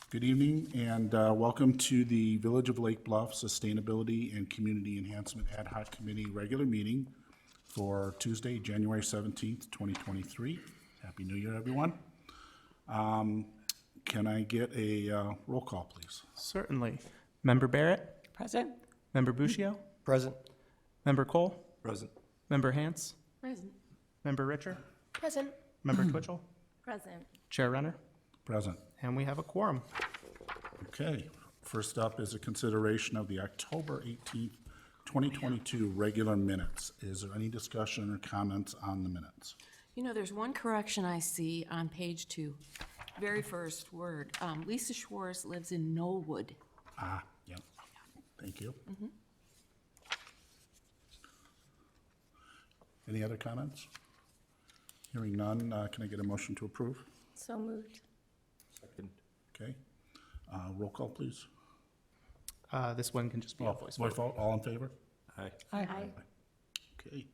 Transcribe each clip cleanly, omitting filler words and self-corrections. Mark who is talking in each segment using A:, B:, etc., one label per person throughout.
A: Good evening and welcome to the Village of Lake Bluff Sustainability and Community Enhancement Ad Hoc Committee regular meeting for Tuesday, January 17th, 2023. Happy New Year, everyone. Can I get a roll call, please?
B: Certainly. Member Barrett?
C: Present.
B: Member Buccio?
D: Present.
B: Member Cole?
D: Present.
B: Member Hance?
C: Present.
B: Member Richer?
C: Present.
B: Member Twitchell?
C: Present.
B: Chair Renner?
A: Present.
B: And we have a quorum.
A: Okay. First up is a consideration of the October 18th, 2022 regular minutes. Is there any discussion or comments on the minutes?
C: You know, there's one correction I see on page 2. Very first word. Lisa Schwartz lives in Knollwood.
A: Ah, yep. Thank you. Any other comments? Hearing none, can I get a motion to approve?
C: So moved.
D: Second.
A: Okay. Roll call, please.
B: This one can just be a voice
A: Voice
B: vote.
A: vote, all in favor?
D: Aye.
C: Aye.
A: Okay.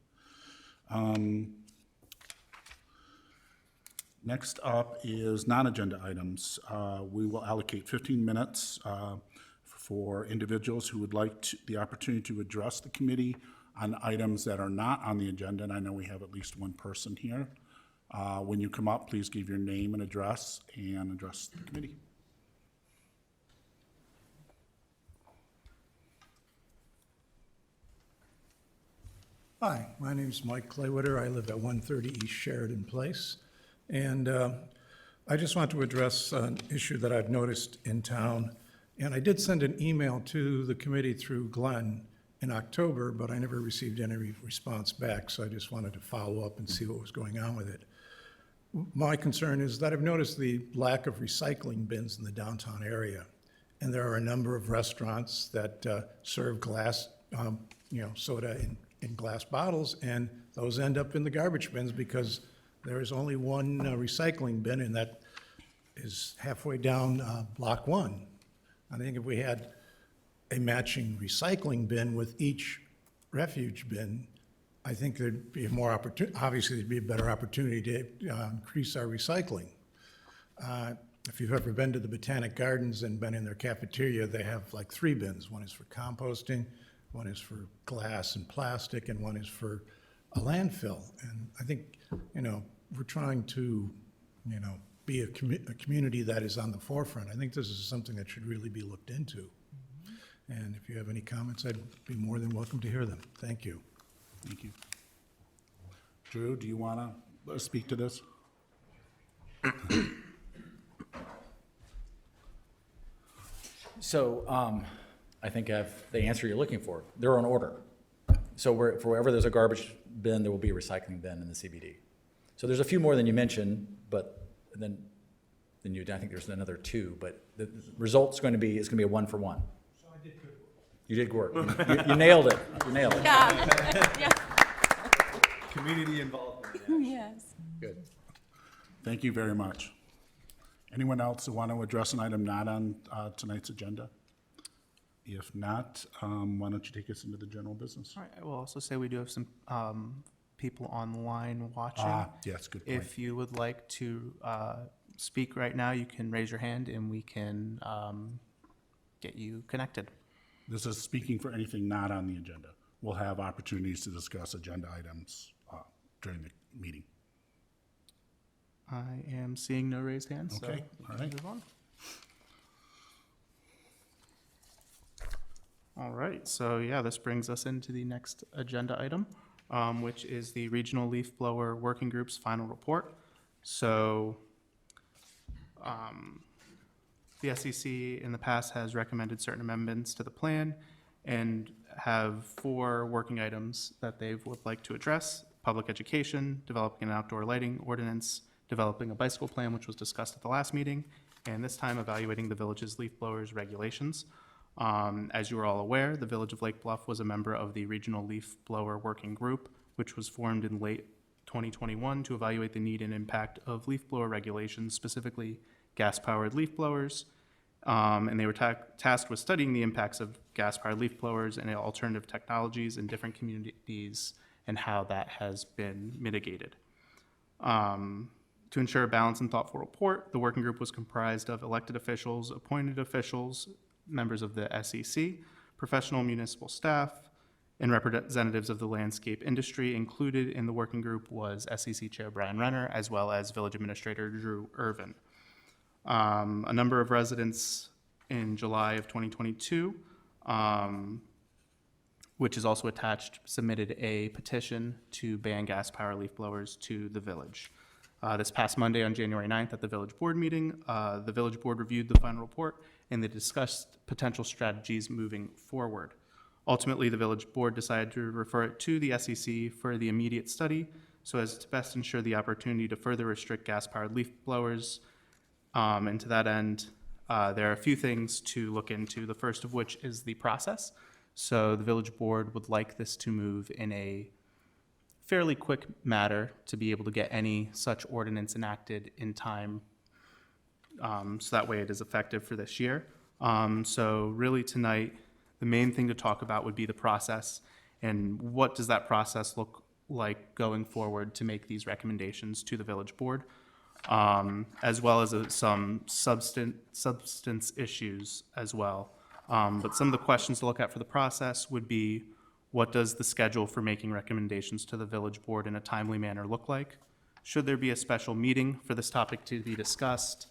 A: Next up is non-agenda items. We will allocate 15 minutes for individuals who would like the opportunity to address the committee on items that are not on the agenda, and I know we have at least one person here. When you come up, please give your name and address and address the committee.
E: Hi, my name is Mike Claywitter. I live at 130 East Sheridan Place. And I just want to address an issue that I've noticed in town. And I did send an email to the committee through Glenn in October, but I never received any response back. So I just wanted to follow up and see what was going on with it. My concern is that I've noticed the lack of recycling bins in the downtown area. And there are a number of restaurants that serve glass, soda in glass bottles, and those end up in the garbage bins because there is only one recycling bin, and that is halfway down block 1. I think if we had a matching recycling bin with each refuge bin, I think there'd be more opportunity. Obviously, there'd be a better opportunity to increase our recycling. If you've ever been to the Botanic Gardens and been in their cafeteria, they have like 3 bins. One is for composting, one is for glass and plastic, and one is for a landfill. And I think, we're trying to, be a community that is on the forefront. I think this is something that should really be looked into. And if you have any comments, I'd be more than welcome to hear them. Thank you.
A: Thank you. Drew, do you want to speak to this?
D: So I think I have the answer you're looking for. They're on order. So for wherever there's a garbage bin, there will be a recycling bin in the CBD. So there's a few more than you mentioned, but then I think there's another 2, but the result's going to be, it's going to be a 1-for-1.
E: So I did good work.
D: You did work. You nailed it. You nailed it.
C: Yeah.
D: Community involvement.
C: Yes.
D: Good.
A: Thank you very much. Anyone else who want to address an item not on tonight's agenda? If not, why don't you take us into the general business?
B: All right, I will also say we do have some people online watching.
A: Yes, good point.
B: If you would like to speak right now, you can raise your hand and we can get you connected.
A: This is speaking for anything not on the agenda. We'll have opportunities to discuss agenda items during the meeting.
B: I am seeing no raised hands, so
A: Okay,
B: we
A: all
B: can
A: right.
B: move on. All right, so yeah, this brings us into the next agenda item, which is the Regional Leaf Blower Working Group's final report. So the SEC in the past has recommended certain amendments to the plan and have 4 working items that they would like to address: public education, developing an outdoor lighting ordinance, developing a bicycle plan, which was discussed at the last meeting, and this time evaluating the village's leaf blowers regulations. As you are all aware, the Village of Lake Bluff was a member of the Regional Leaf Blower Working Group, which was formed in late 2021 to evaluate the need and impact of leaf blower regulations, specifically gas-powered leaf blowers. And they were tasked with studying the impacts of gas-powered leaf blowers and alternative technologies in different communities and how that has been mitigated. To ensure a balanced and thoughtful report, the working group was comprised of elected officials, appointed officials, members of the SEC, professional municipal staff, and representatives of the landscape industry. Included in the working group was SEC Chair Brian Renner, as well as Village Administrator Drew Irvin. A number of residents in July of 2022, which is also attached, submitted a petition to ban gas power leaf blowers to the village. This past Monday on January 9th at the village board meeting, the village board reviewed the final report and they discussed potential strategies moving forward. Ultimately, the village board decided to refer it to the SEC for the immediate study so as to best ensure the opportunity to further restrict gas-powered leaf blowers. And to that end, there are a few things to look into, the first of which is the process. So the village board would like this to move in a fairly quick matter to be able to get any such ordinance enacted in time, so that way it is effective for this year. So really tonight, the main thing to talk about would be the process and what does that process look like going forward to make these recommendations to the village board, as well as some substance issues as well. But some of the questions to look at for the process would be, what does the schedule for making recommendations to the village board in a timely manner look like? Should there be a special meeting for this topic to be discussed?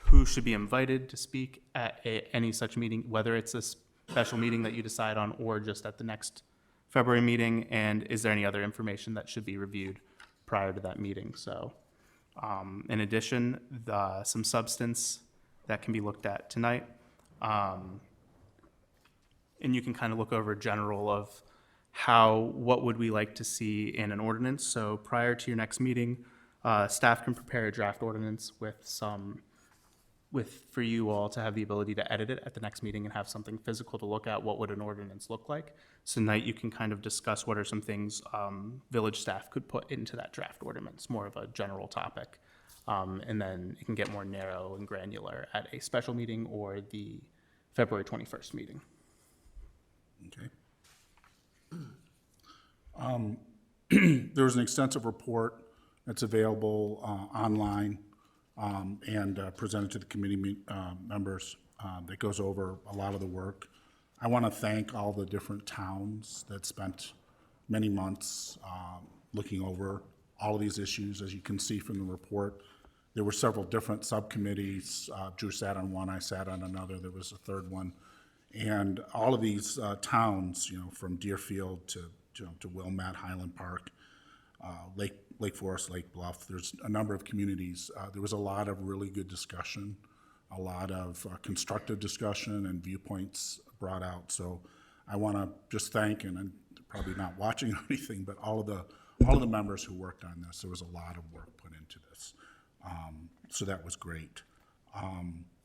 B: Who should be invited to speak at any such meeting, whether it's a special meeting that you decide on or just at the next February meeting? And is there any other information that should be reviewed prior to that meeting? So in addition, some substance that can be looked at tonight. And you can kind of look over general of what would we like to see in an ordinance. So prior to your next meeting, staff can prepare a draft ordinance for you all to have the ability to edit it at the next meeting and have something physical to look at. What would an ordinance look like? So tonight you can kind of discuss what are some things village staff could put into that draft ordinance, more of a general topic. And then it can get more narrow and granular at a special meeting or the February 21st meeting.
A: Okay. There was an extensive report that's available online and presented to the committee members that goes over a lot of the work. I want to thank all the different towns that spent many months looking over all of these issues. As you can see from the report, there were several different subcommittees. Drew sat on one, I sat on another, there was a third one. And all of these towns, from Deerfield to Wilmette, Highland Park, Lake Forest, Lake Bluff, there's a number of communities. There was a lot of really good discussion, a lot of constructive discussion and viewpoints brought out. So I want to just thank, and I'm probably not watching or anything, but all of the members who worked on this. There was a lot of work put into this. So that was great.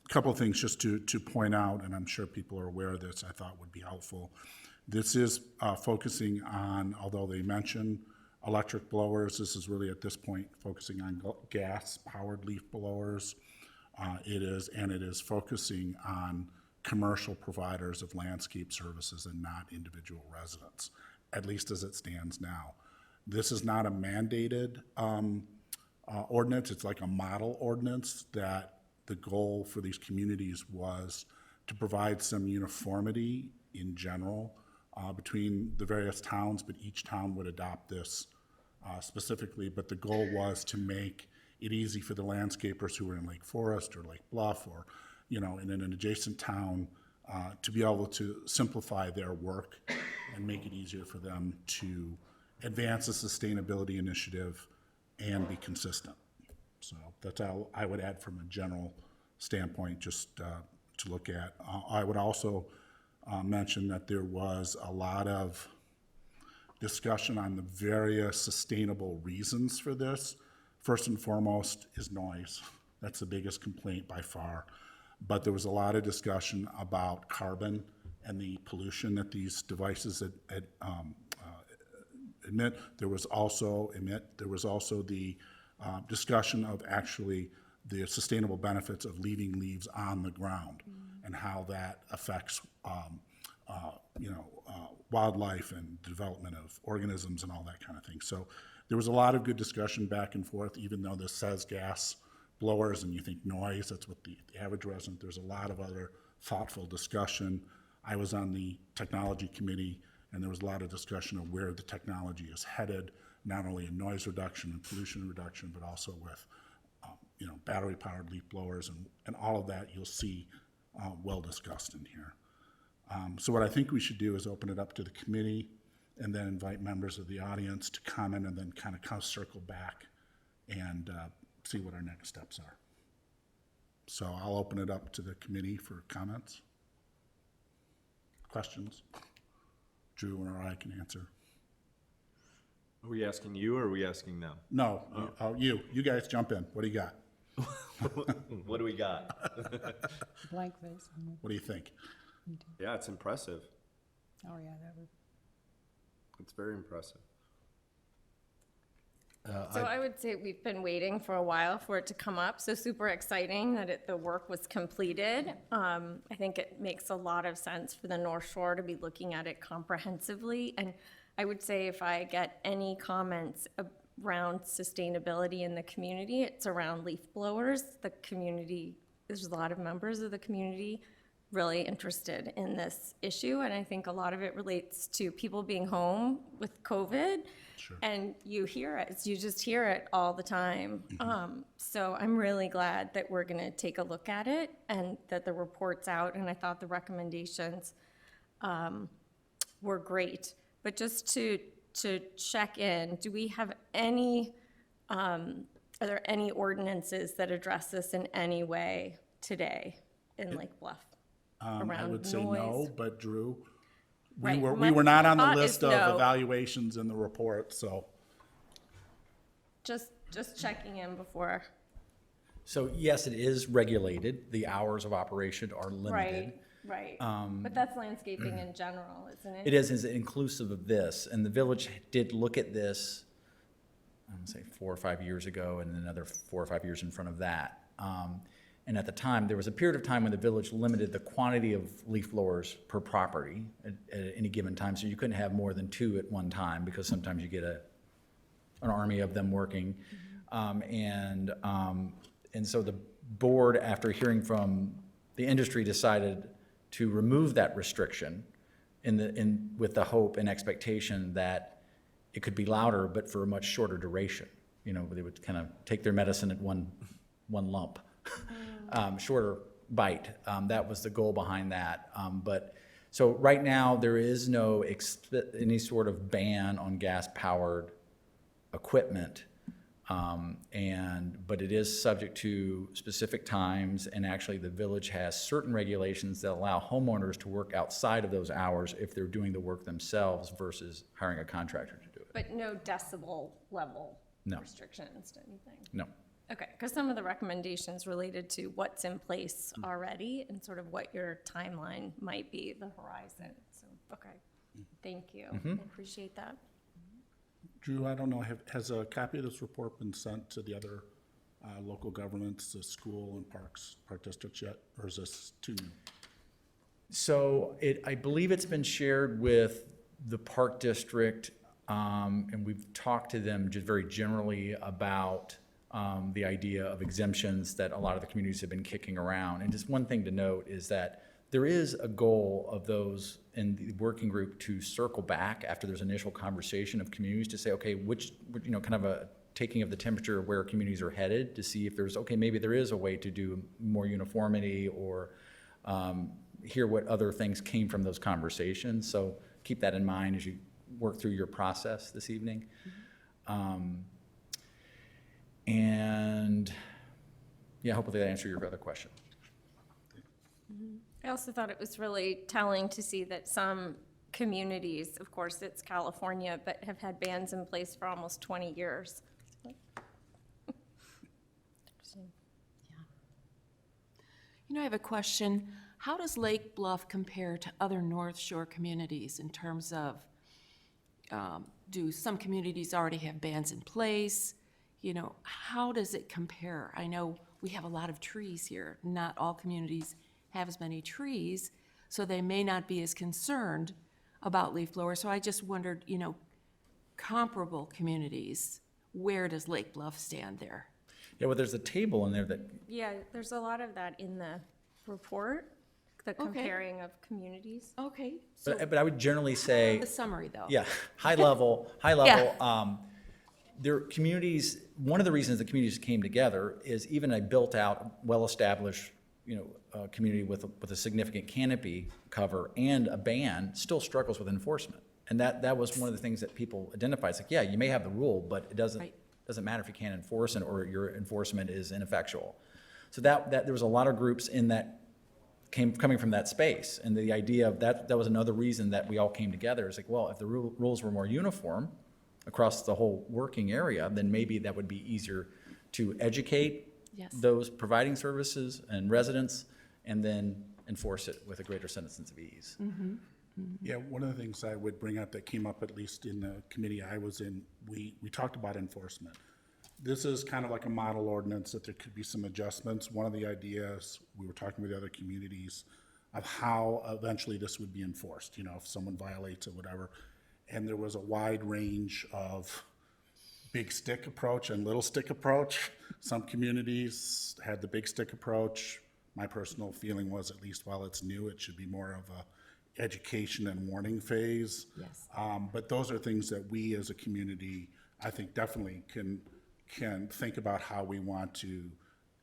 A: A couple of things just to point out, and I'm sure people are aware of this, I thought would be helpful. This is focusing on, although they mention electric blowers, this is really at this point focusing on gas-powered leaf blowers. It is focusing on commercial providers of landscape services and not individual residents, at least as it stands now. This is not a mandated ordinance. It's like a model ordinance that the goal for these communities was to provide some uniformity in general between the various towns, but each town would adopt this specifically. But the goal was to make it easy for the landscapers who were in Lake Forest or Lake Bluff or, in an adjacent town to be able to simplify their work and make it easier for them to advance the sustainability initiative and be consistent. So that's how I would add from a general standpoint, just to look at. I would also mention that there was a lot of discussion on the various sustainable reasons for this. First and foremost is noise. That's the biggest complaint by far. But there was a lot of discussion about carbon and the pollution that these devices emit. There was also the discussion of actually the sustainable benefits of leaving leaves on the ground and how that affects wildlife and development of organisms and all that kind of thing. So there was a lot of good discussion back and forth, even though this says gas blowers and you think noise, that's what the average resident, there's a lot of other thoughtful discussion. I was on the technology committee, and there was a lot of discussion of where the technology is headed, not only in noise reduction and pollution reduction, but also with battery-powered leaf blowers and all of that you'll see well discussed in here. So what I think we should do is open it up to the committee and then invite members of the audience to comment and then kind of circle back and see what our next steps are. So I'll open it up to the committee for comments. Questions? Drew or I can answer.
F: Are we asking you or are we asking them?
A: No, you guys jump in. What do you got?
F: What do we got?
G: Blank face.
A: What do you think?
F: Yeah, it's impressive.
G: Oh, yeah, that would.
F: It's very impressive.
H: So I would say we've been waiting for a while for it to come up, so super exciting that the work was completed. I think it makes a lot of sense for the North Shore to be looking at it comprehensively. And I would say if I get any comments around sustainability in the community, it's around leaf blowers. The community, there's a lot of members of the community really interested in this issue, and I think a lot of it relates to people being home with COVID.
A: Sure.
H: And you hear it, you just hear it all the time. So I'm really glad that we're gonna take a look at it and that the report's out, and I thought the recommendations were great. But just to check in, do we have any, are there any ordinances that address this in any way today in Lake Bluff?
A: I
H: Around
A: would say no,
H: noise?
A: but Drew, we
H: Right.
A: were
H: My
A: not on the
H: thought
A: list
H: is
A: of
H: no.
A: evaluations in the report, so.
H: Just checking in before.
D: So yes, it is regulated. The hours of operation are limited.
H: Right. But that's landscaping in general, isn't it?
D: It is inclusive of this, and the village did look at this, I would say 4 or 5 years ago, and another 4 or 5 years in front of that. And at the time, there was a period of time when the village limited the quantity of leaf blowers per property at any given time, so you couldn't have more than 2 at one time, because sometimes you get an army of them working. And so the board, after hearing from the industry, decided to remove that restriction with the hope and expectation that it could be louder, but for a much shorter duration. They would kind of take their medicine at one lump, shorter bite. That was the goal behind that. So right now, there is no any sort of ban on gas-powered equipment. But it is subject to specific times, and actually the village has certain regulations that allow homeowners to work outside of those hours if they're doing the work themselves versus hiring a contractor to do it.
H: But no decibel level
D: No.
H: restrictions to anything?
D: No.
H: Okay, because some of the recommendations related to what's in place already and sort of what your timeline might be, the horizon. So, okay, thank you. I appreciate that.
A: Drew, I don't know, has a copy of this report been sent to the other local governments, the school and park districts yet, or is this too new?
D: So I believe it's been shared with the Park District, and we've talked to them just very generally about the idea of exemptions that a lot of the communities have been kicking around. And just one thing to note is that there is a goal of those in the working group to circle back after there's initial conversation of communities to say, okay, kind of a taking of the temperature of where communities are headed to see if there's, okay, maybe there is a way to do more uniformity or hear what other things came from those conversations. So keep that in mind as you work through your process this evening. And yeah, hopefully that answered your other question.
H: I also thought it was really telling to see that some communities, of course, it's California, but have had bans in place for almost 20 years.
C: I have a question. How does Lake Bluff compare to other North Shore communities in terms of, do some communities already have bans in place? How does it compare? I know we have a lot of trees here. Not all communities have as many trees, so they may not be as concerned about leaf blowers, so I just wondered, you know, comparable communities, where does Lake Bluff stand there?
D: Yeah, well, there's a table in there that,
H: Yeah, there's a lot of that in the report, the comparing of communities.
C: Okay, so
D: but I would generally say,
C: the summary, though.
D: yeah, high level, there are communities, one of the reasons the communities came together is even a built-out, well-established, community with a significant canopy cover and a ban still struggles with enforcement. And that was one of the things that people identified. It's like, yeah, you may have the rule, but it doesn't matter if you can't enforce it or your enforcement is ineffectual. So that there was a lot of groups in that coming from that space. And the idea of that was another reason that we all came together. It's like, well, if the rules were more uniform across the whole working area, then maybe that would be easier to educate
C: Yes.
D: those providing services and residents, and then enforce it with a greater sense of ease.
A: Yeah, one of the things I would bring up that came up, at least in the committee I was in, we talked about enforcement. This is kind of like a model ordinance that there could be some adjustments. One of the ideas, we were talking with other communities, of how eventually this would be enforced, if someone violates it, whatever. And there was a wide range of big stick approach and little stick approach. Some communities had the big stick approach. My personal feeling was, at least while it's new, it should be more of a education and warning phase.
C: Yes.
A: But those are things that we as a community, I think, definitely can think about how we want to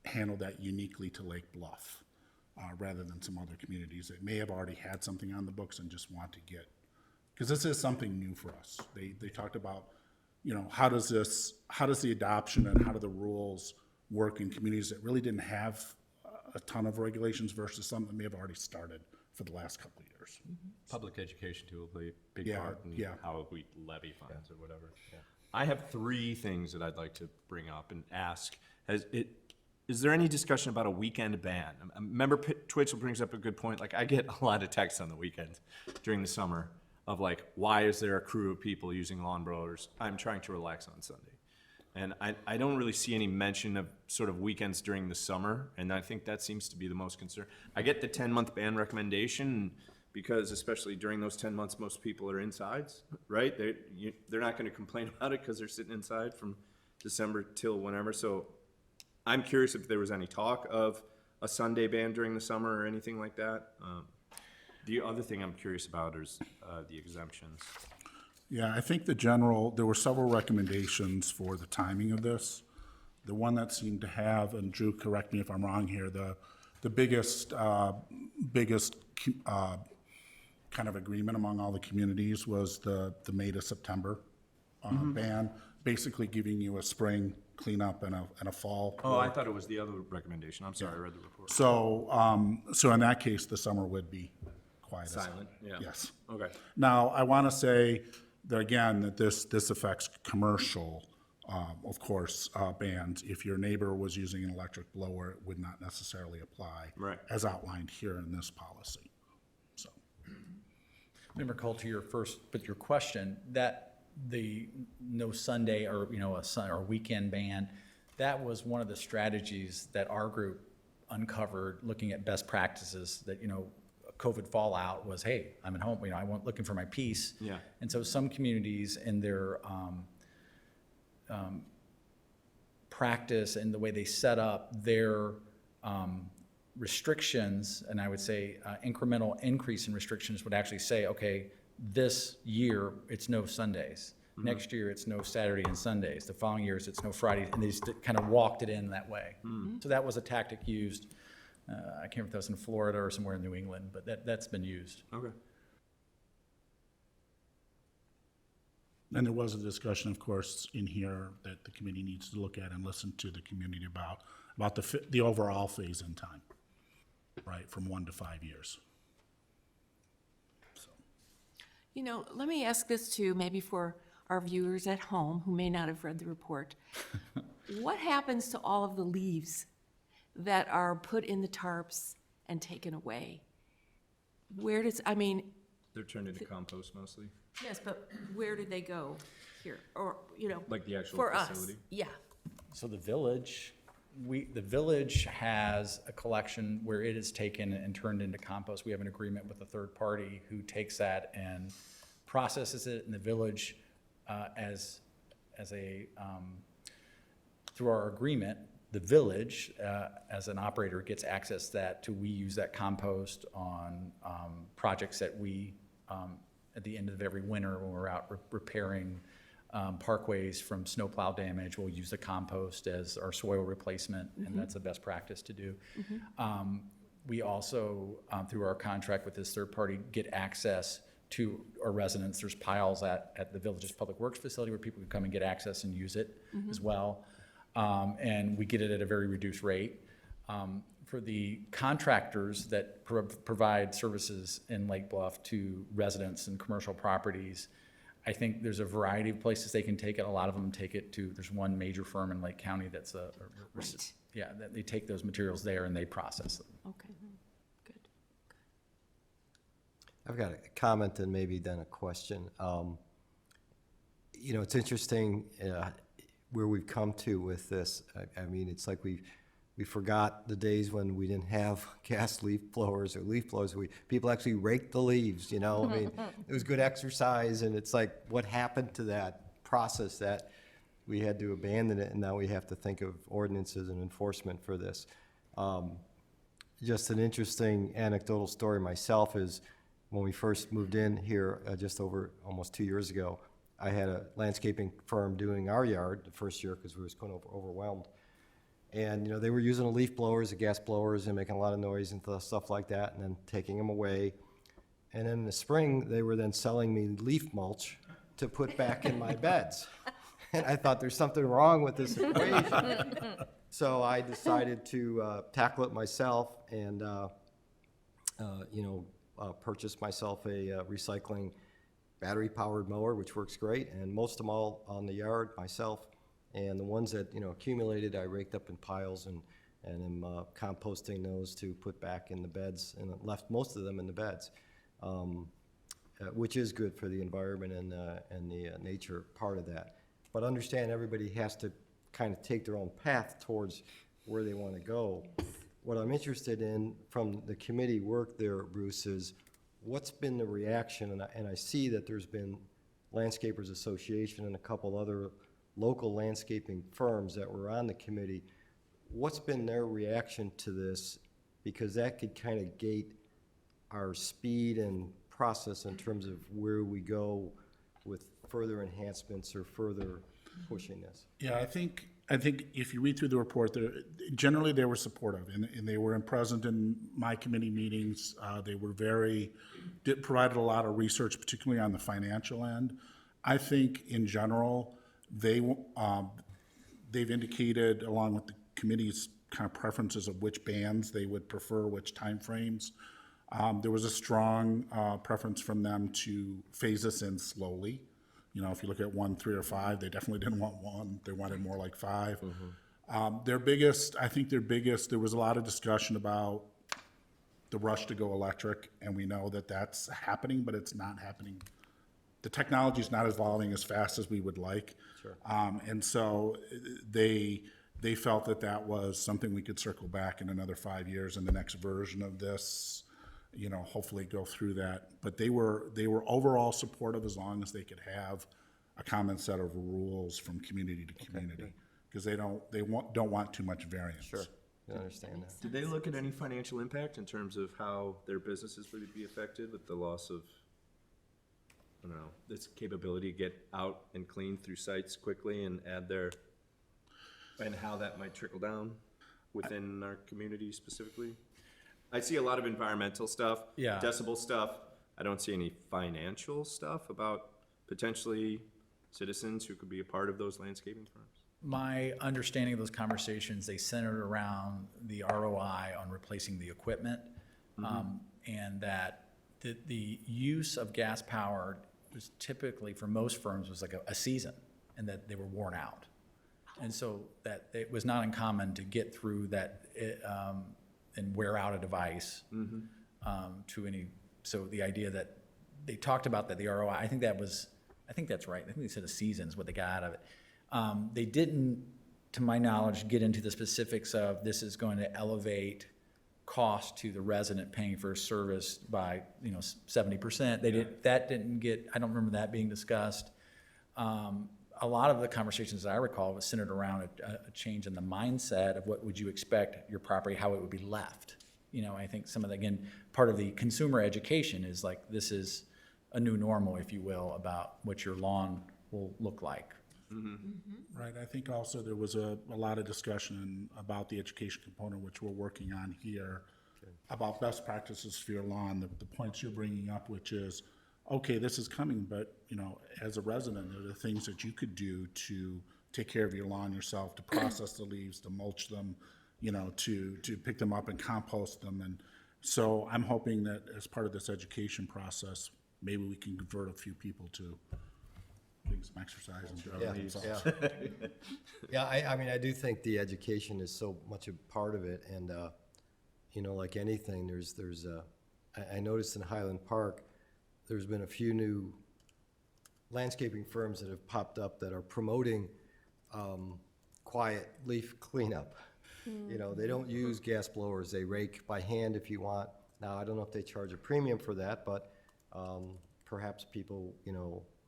A: handle that uniquely to Lake Bluff, rather than some other communities that may have already had something on the books and just want to get, because this is something new for us. They talked about, how does the adoption and how do the rules work in communities that really didn't have a ton of regulations versus some that may have already started for the last couple of years.
F: Public education too will play a big
A: Yeah,
F: part in
A: yeah.
F: how we levy funds or whatever. I have 3 things that I'd like to bring up and ask. Is there any discussion about a weekend ban? Member Twitchell brings up a good point. Like, I get a lot of texts on the weekends during the summer of like, why is there a crew of people using lawn blowers? I'm trying to relax on Sunday. And I don't really see any mention of sort of weekends during the summer, and I think that seems to be the most concern. I get the 10-month ban recommendation because especially during those 10 months, most people are insides, right? They're not gonna complain about it because they're sitting inside from December till whenever. So I'm curious if there was any talk of a Sunday ban during the summer or anything like that. The other thing I'm curious about is the exemptions.
A: Yeah, I think there were several recommendations for the timing of this. The one that seemed to have, and Drew, correct me if I'm wrong here, the biggest kind of agreement among all the communities was the May to September ban, basically giving you a spring cleanup and a fall.
F: Oh, I thought it was the other recommendation. I'm sorry, I read the report.
A: So in that case, the summer would be quiet as hell.
F: Silent, yeah.
A: Yes.
F: Okay.
A: Now, I want to say that again, that this affects commercial, of course, bans. If your neighbor was using an electric blower, it would not necessarily apply.
F: Right.
A: As outlined here in this policy. So,
D: Member Cole, to your question, that the no Sunday or, or weekend ban, that was one of the strategies that our group uncovered looking at best practices that, COVID fallout was, hey, I'm at home, I want looking for my peace.
F: Yeah.
D: And so some communities in their practice and the way they set up their restrictions, and I would say incremental increase in restrictions would actually say, okay, this year it's no Sundays.
F: Mm-hmm.
D: Next year it's no Saturday and Sundays. The following years it's no Fridays, and they just kind of walked it in that way.
F: Mm-hmm.
D: So that was a tactic used. I can't remember if that was in Florida or somewhere in New England, but that's been used.
F: Okay.
A: and there was a discussion, of course, in here that the committee needs to look at and listen to the community about the overall phase in time, right, from 1 to 5 years.
C: You know, let me ask this too, maybe for our viewers at home who may not have read the report. What happens to all of the leaves that are put in the tarps and taken away? Where does, I mean,
F: They're turned into compost mostly,
C: yes, but where do they go here? Or, you know,
F: like the actual
C: for us?
F: facility.
C: Yeah,
D: So the village has a collection where it is taken and turned into compost. We have an agreement with a third party who takes that and processes it in the village as a, through our agreement, the village, as an operator, gets access we use that compost on projects that we, at the end of every winter, when we're out repairing parkways from snowplow damage, we'll use the compost as our soil replacement, and that's the best practice to do. We also, through our contract with this third party, get access to our residents. There's piles at the village's public works facility where people can come and get access and use it as well. And we get it at a very reduced rate. For the contractors that provide services in Lake Bluff to residents and commercial properties, I think there's a variety of places they can take it. A lot of them take it to, there's one major firm in Lake County that's
C: Right.
D: yeah, that they take those materials there and they process them.
C: Okay, good.
I: I've got a comment and maybe then a question. You know, it's interesting where we've come to with this. I mean, it's like we forgot the days when we didn't have gas leaf blowers or leaf blowers. People actually raked the leaves, you know? I mean, it was good exercise, and it's like, what happened to that process that we had to abandon it, and now we have to think of ordinances and enforcement for this. Just an interesting anecdotal story myself is when we first moved in here just over almost 2 years ago, I had a landscaping firm doing our yard the first year because we were kind of overwhelmed. And, you know, they were using the leaf blowers, the gas blowers, and making a lot of noise and stuff like that, and then taking them away. And then in the spring, they were then selling me leaf mulch to put back in my beds. And I thought there's something wrong with this equation. So I decided to tackle it myself and, purchase myself a recycling battery-powered mower, which works great, and mulched them all on the yard myself. And the ones that, you know, accumulated, I raked up in piles and am composting those to put back in the beds, and left most of them in the beds, which is good for the environment and the nature part of that. But understand everybody has to kind of take their own path towards where they want to go. What I'm interested in from the committee work there, Bruce, is what's been the reaction, and I see that there's been Landscapers Association and a couple other local landscaping firms that were on the committee. What's been their reaction to this? Because that could kind of gate our speed and process in terms of where we go with further enhancements or further pushing this.
A: Yeah, I think if you read through the report, generally they were supportive, and they were present in my committee meetings. They were provided a lot of research, particularly on the financial end. I think in general, they've indicated, along with the committee's kind of preferences of which bands they would prefer, which timeframes. There was a strong preference from them to phase us in slowly. You know, if you look at 1, 3, or 5, they definitely didn't want 1. They wanted more like 5. Their biggest, there was a lot of discussion about the rush to go electric, and we know that that's happening, but it's not happening. The technology is not evolving as fast as we would like.
I: Sure.
A: And so they felt that was something we could circle back in another 5 years in the next version of this, you know, hopefully go through that. But they were overall supportive as long as they could have a common set of rules from community to community, because they don't want too much variance.
I: Sure, I understand that.
F: Did they look at any financial impact in terms of how their businesses would be affected with the loss of, I don't know, this capability to get out and clean through sites quickly and and how that might trickle down within our community specifically? I see a lot of environmental stuff,
D: Yeah.
F: decibel stuff. I don't see any financial stuff about potentially citizens who could be a part of those landscaping firms.
D: My understanding of those conversations, they centered around the ROI on replacing the equipment, and that the use of gas powered was typically, for most firms, was like a season, and that they were worn out. And so that it was not uncommon to get through that and wear out a device to any. So the idea that they talked about that the ROI, I think that's right. I think they said a season is what they got out of it. They didn't, to my knowledge, get into the specifics of this is going to elevate cost to the resident paying for a service by, 70%. That didn't get, I don't remember that being discussed. A lot of the conversations that I recall was centered around a change in the mindset of what would you expect your property, how it would be left. I think some of the, again, part of the consumer education is like, this is a new normal, if you will, about what your lawn will look like.
A: Right, I think also there was a lot of discussion about the education component, which we're working on here, about best practices for your lawn, the points you're bringing up, which is, okay, this is coming, but, as a resident, there are things that you could do to take care of your lawn yourself, to process the leaves, to mulch them, to pick them up and compost them. And so I'm hoping that as part of this education process, maybe we can convert a few people to getting some exercise and driving themselves.
I: Yeah, I mean, I do think the education is so much a part of it, and, like anything, I noticed in Highland Park, there's been a few new landscaping firms that have popped up that are promoting quiet leaf cleanup. They don't use gas blowers, they rake by hand if you want. Now, I don't know if they charge a premium for that, but perhaps people,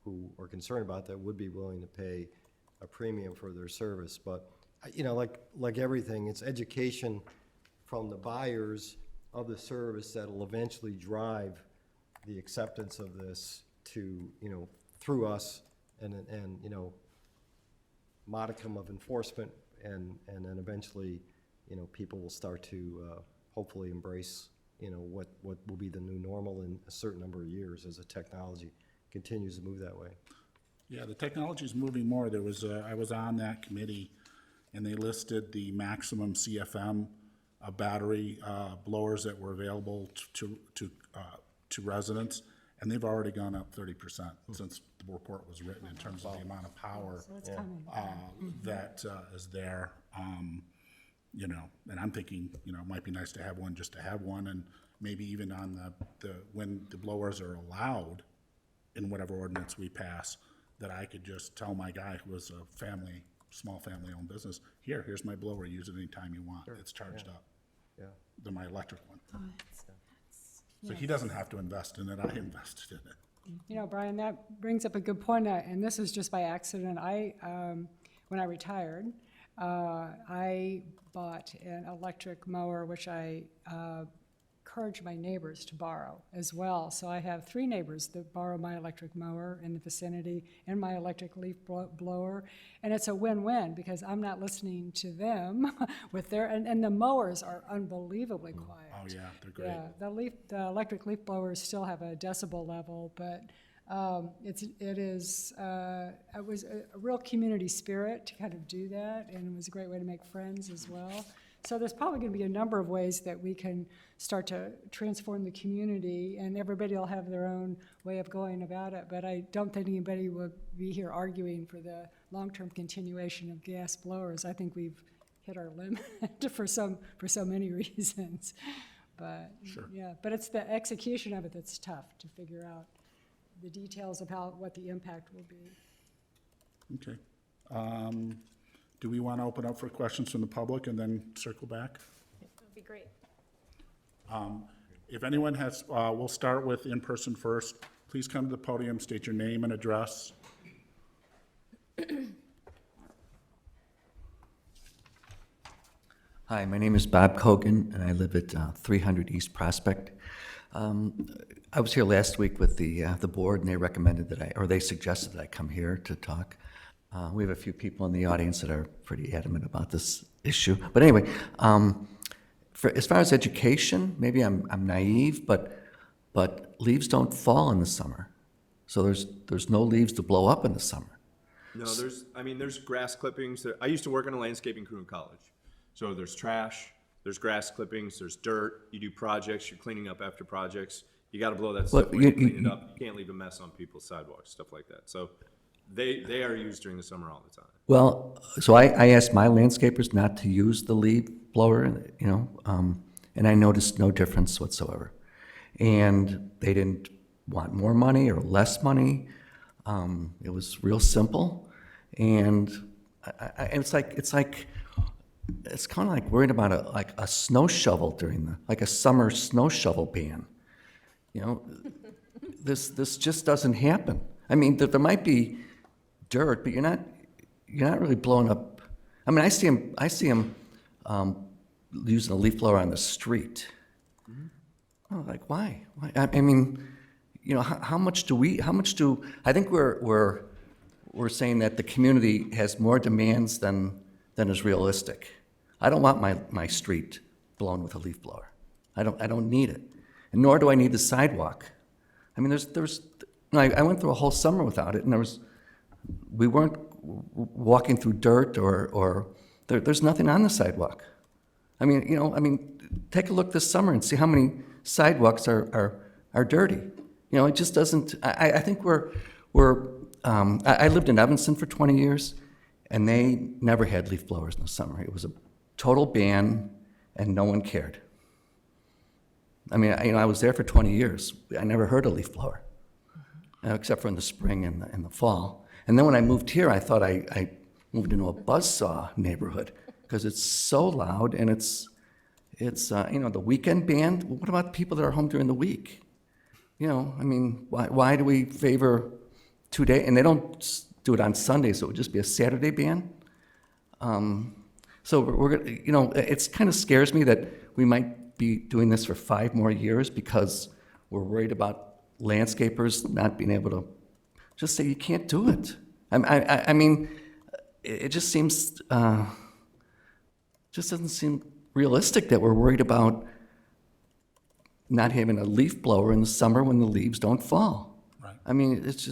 I: who are concerned about that would be willing to pay a premium for their service. But, like everything, it's education from the buyers of the service that'll eventually drive the acceptance of this to, through us and modicum of enforcement, and then eventually, people will start to hopefully embrace, what will be the new normal in a certain number of years as the technology continues to move that way.
A: Yeah, the technology is moving more. There was, I was on that committee, and they listed the maximum CFM battery blowers that were available to residents, and they've already gone up 30% since the report was written in terms of the amount of power
G: So it's coming.
A: that is there. And I'm thinking, it might be nice to have one just to have one, and maybe even on when the blowers are allowed in whatever ordinance we pass, that I could just tell my guy who was a small family-owned business, here's my blower, use it anytime you want. It's charged up.
I: Yeah.
A: Than my electric one. So he doesn't have to invest in it, I invested in it.
G: Brian, that brings up a good point, and this is just by accident. When I retired, I bought an electric mower, which I encourage my neighbors to borrow as well. So I have 3 neighbors that borrow my electric mower in the vicinity and my electric leaf blower. And it's a win-win because I'm not listening to them with and the mowers are unbelievably quiet.
A: Oh, yeah, they're great.
G: Yeah, the electric leaf blowers still have a decibel level, but it was a real community spirit to kind of do that, and it was a great way to make friends as well. So there's probably going to be a number of ways that we can start to transform the community, and everybody will have their own way of going about it. But I don't think anybody will be here arguing for the long-term continuation of gas blowers. I think we've hit our limit for so many reasons. But
A: Sure.
G: yeah, but it's the execution of it that's tough to figure out the details of what the impact will be.
A: Okay. Do we want to open up for questions from the public and then circle back?
H: That'd be great.
A: If anyone has, we'll start with in-person first. Please come to the podium, state your name and address.
J: Hi, my name is Bob Kogan, and I live at 300 East Prospect. I was here last week with the board, and they recommended they suggested that I come here to talk. We have a few people in the audience that are pretty adamant about this issue. But anyway, as far as education, maybe I'm naive, but leaves don't fall in the summer. So there's no leaves to blow up in the summer.
F: No, there's grass clippings. I used to work on a landscaping crew in college. So there's trash, there's grass clippings, there's dirt. You do projects, you're cleaning up after projects. You got to blow that stuff when you clean it up. You can't leave a mess on people's sidewalks, stuff like that. So they are used during the summer all the time.
J: Well, so I asked my landscapers not to use the leaf blower, and I noticed no difference whatsoever. And they didn't want more money or less money. It was real simple, and it's like it's kind of like worried about a snow shovel like a summer snow shovel ban. You know, this just doesn't happen. I mean, there might be dirt, but you're not really blowing up. I mean, I see them using a leaf blower on the street. Oh, like why? I mean, you know, how much do I think we're saying that the community has more demands than is realistic. I don't want my street blown with a leaf blower. I don't need it, and nor do I need the sidewalk. I mean, I went through a whole summer without it, and we weren't walking through dirt or there's nothing on the sidewalk. I mean, take a look this summer and see how many sidewalks are dirty. You know, it just doesn't. I think I lived in Evanston for 20 years, and they never had leaf blowers in the summer. It was a total ban, and no one cared. I mean, I was there for 20 years. I never heard a leaf blower, except for in the spring and the fall. And then when I moved here, I thought I moved into a buzzsaw neighborhood because it's so loud, and it's the weekend ban. What about the people that are home during the week? You know, I mean, why do we favor 2 days? And they don't do it on Sunday, so it would just be a Saturday ban. So we're gonna, you know, it kind of scares me that we might be doing this for 5 more years because we're worried about landscapers not being able to just say you can't do it. I mean, it just seems just doesn't seem realistic that we're worried about not having a leaf blower in the summer when the leaves don't fall.
A: Right.
J: I mean, it's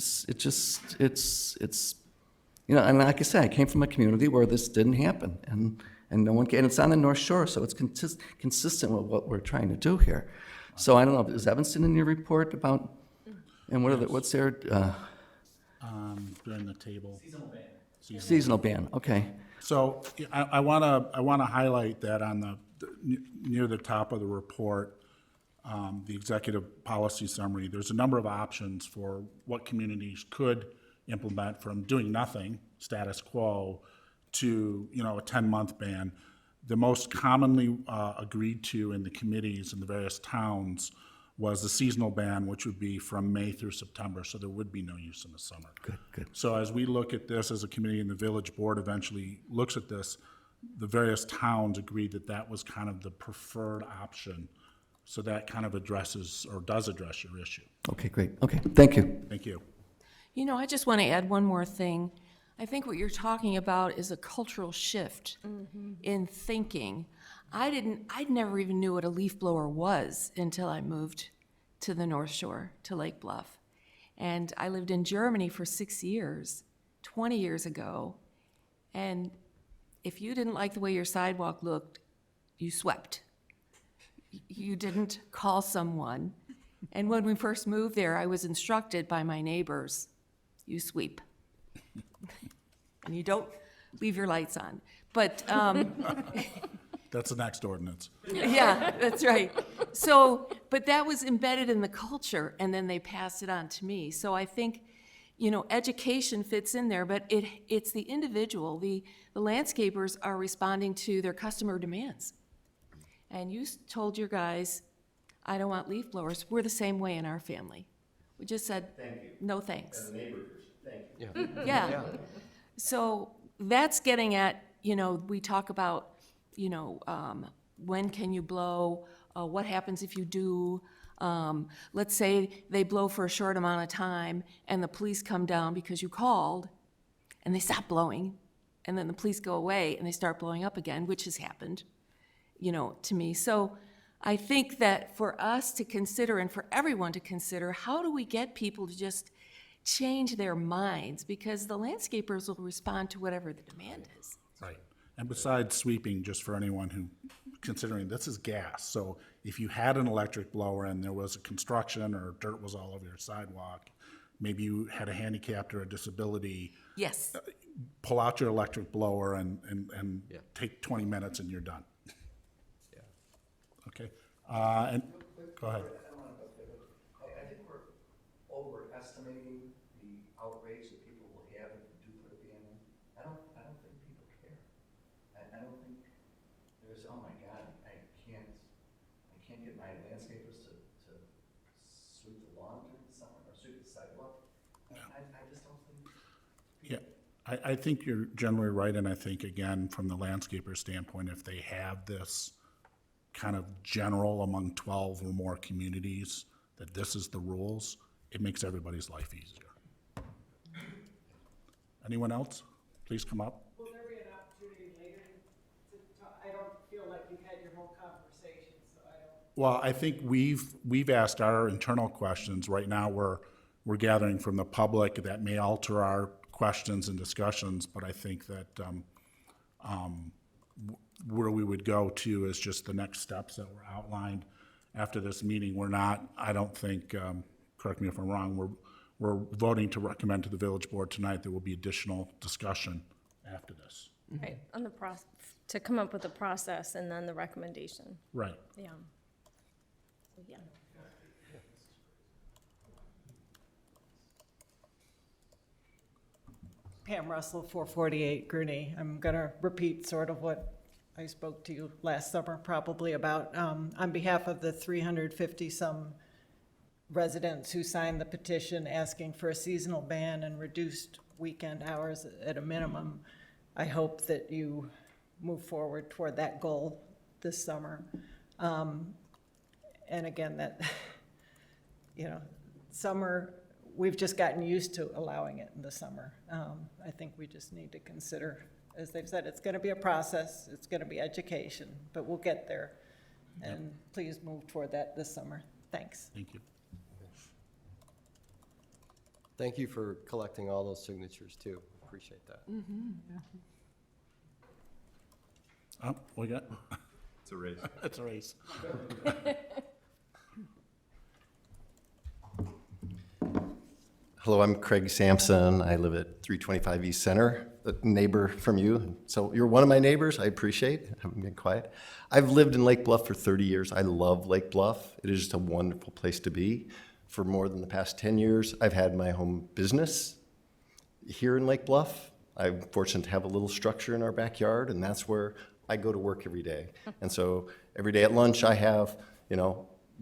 J: you know, and like I said, I came from a community where this didn't happen, and no one, and it's on the North Shore, so it's consistent with what we're trying to do here. So I don't know, is Evanston in your report about, and what's their,
A: During the table.
J: seasonal ban, okay.
A: So I want to highlight that on near the top of the report, the executive policy summary, there's a number of options for what communities could implement, from doing nothing, status quo, to, you know, a 10-month ban. The most commonly agreed to in the committees in the various towns was the seasonal ban, which would be from May through September, so there would be no use in the summer.
J: Good.
A: So as we look at this as a committee, and the village board eventually looks at this, the various towns agreed that that was kind of the preferred option. So that kind of addresses, or does address, your issue.
J: Okay, great, okay, thank you.
A: Thank you.
C: You know, I just want to add one more thing. I think what you're talking about is a cultural shift in thinking. I never even knew what a leaf blower was until I moved to the North Shore, to Lake Bluff. And I lived in Germany for 6 years, 20 years ago. And if you didn't like the way your sidewalk looked, you swept. You didn't call someone. And when we first moved there, I was instructed by my neighbors, you sweep. And you don't leave your lights on. But
A: That's the next ordinance.
C: yeah, that's right. So, but that was embedded in the culture, and then they passed it on to me. So I think, you know, education fits in there, but it's the individual. The landscapers are responding to their customer demands. And you told your guys, I don't want leaf blowers. We're the same way in our family. We just said, thank you. No thanks. And the neighbors, thank you. Yeah. So that's getting at, you know, we talk about, you know, when can you blow? What happens if you do? Let's say they blow for a short amount of time and the police come down because you called and they stop blowing, and then the police go away and they start blowing up again, which has happened, you know, to me. So I think that for us to consider, and for everyone to consider, how do we get people to just change their minds? Because the landscapers will respond to whatever the demand is.
A: Right. And besides sweeping, just for anyone who, considering this is gas, so if you had an electric blower and there was a construction or dirt was all over your sidewalk, maybe you had a handicapped or a disability,
C: Yes.
A: pull out your electric blower and take 20 minutes and you're done. Okay, and, go ahead.
J: I think we're overestimating the outrage that people will have if we do put a ban in. I don't think people care. I don't think can't get my landscapers to sweep the lawn during the summer or sweep the sidewalk. I just don't think.
A: Yeah, I think you're generally right, and I think, again, from the landscaper standpoint, if they have this kind of general among 12 or more communities, that this is the rules, it makes everybody's life easier. Anyone else? Please come up.
K: Will there be an opportunity later to talk? I don't feel like you've had your whole conversation, so I don't.
A: Well, I think we've asked our internal questions. Right now, we're gathering from the public. That may alter our questions and discussions, but I think that where we would go to is just the next steps that were outlined after this meeting. We're not, I don't think, correct me if I'm wrong, we're voting to recommend to the village board tonight. There will be additional discussion after this.
H: Right, on the to come up with a process and then the recommendation,
A: Right.
H: yeah. Yeah.
K: Pam Russell, 448 Gurney. I'm going to repeat sort of what I spoke to you last summer probably about. On behalf of the 350-some residents who signed the petition asking for a seasonal ban and reduced weekend hours at a minimum, I hope that you move forward toward that goal this summer. And again, that, summer, we've just gotten used to allowing it in the summer. I think we just need to consider, as they've said, it's going to be a process, it's going to be education, but we'll get there. And please move toward that this summer. Thanks.
A: Thank you.
I: Thank you for collecting all those signatures, too. Appreciate that.
A: Oh, we got,
F: It's a race.
A: it's a race.
L: Hello, I'm Craig Sampson. I live at 325 East Center, a neighbor from you. So you're one of my neighbors. I appreciate it. I'm being quiet. I've lived in Lake Bluff for 30 years. I love Lake Bluff. It is just a wonderful place to be. For more than the past 10 years, I've had my home business here in Lake Bluff. I'm fortunate to have a little structure in our backyard, and that's where I go to work every day. And so every day at lunch, I have,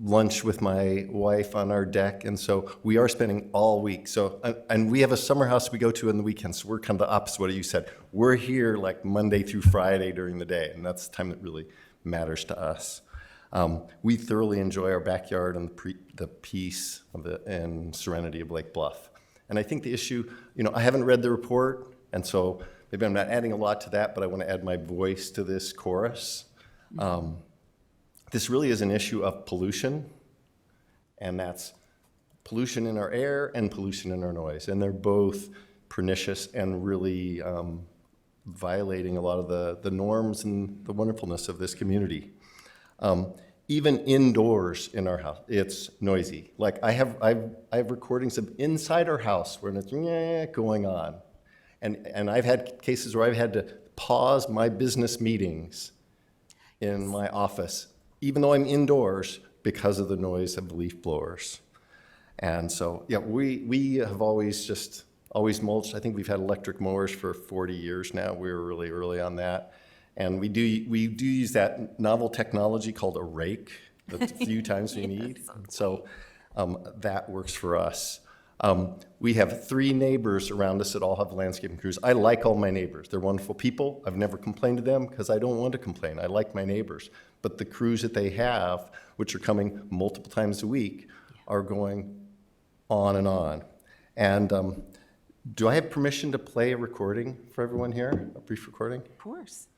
L: lunch with my wife on our deck, and so we are spending all week. So, and we have a summer house we go to on the weekends, so we're kind of the opposite of what you said. We're here like Monday through Friday during the day, and that's the time that really matters to us. We thoroughly enjoy our backyard and the peace of and serenity of Lake Bluff. And I think the issue, I haven't read the report, and so maybe I'm not adding a lot to that, but I want to add my voice to this chorus. This really is an issue of pollution, and that's pollution in our air and pollution in our noise. And they're both pernicious and really violating a lot of the norms and the wonderfulness of this community. Even indoors in our house, it's noisy. Like I have recordings of inside our house where it's going on. And I've had cases where I've had to pause my business meetings in my office, even though I'm indoors, because of the noise of leaf blowers. And so, yeah, we have always mulched. I think we've had electric mowers for 40 years now. We were really early on that. And we do use that novel technology called a rake the few times we need. So that works for us. We have 3 neighbors around us that all have landscaping crews. I like all my neighbors. They're wonderful people. I've never complained to them because I don't want to complain. I like my neighbors. But the crews that they have, which are coming multiple times a week, are going on and on. And do I have permission to play a recording for everyone here, a brief recording?
C: Of course.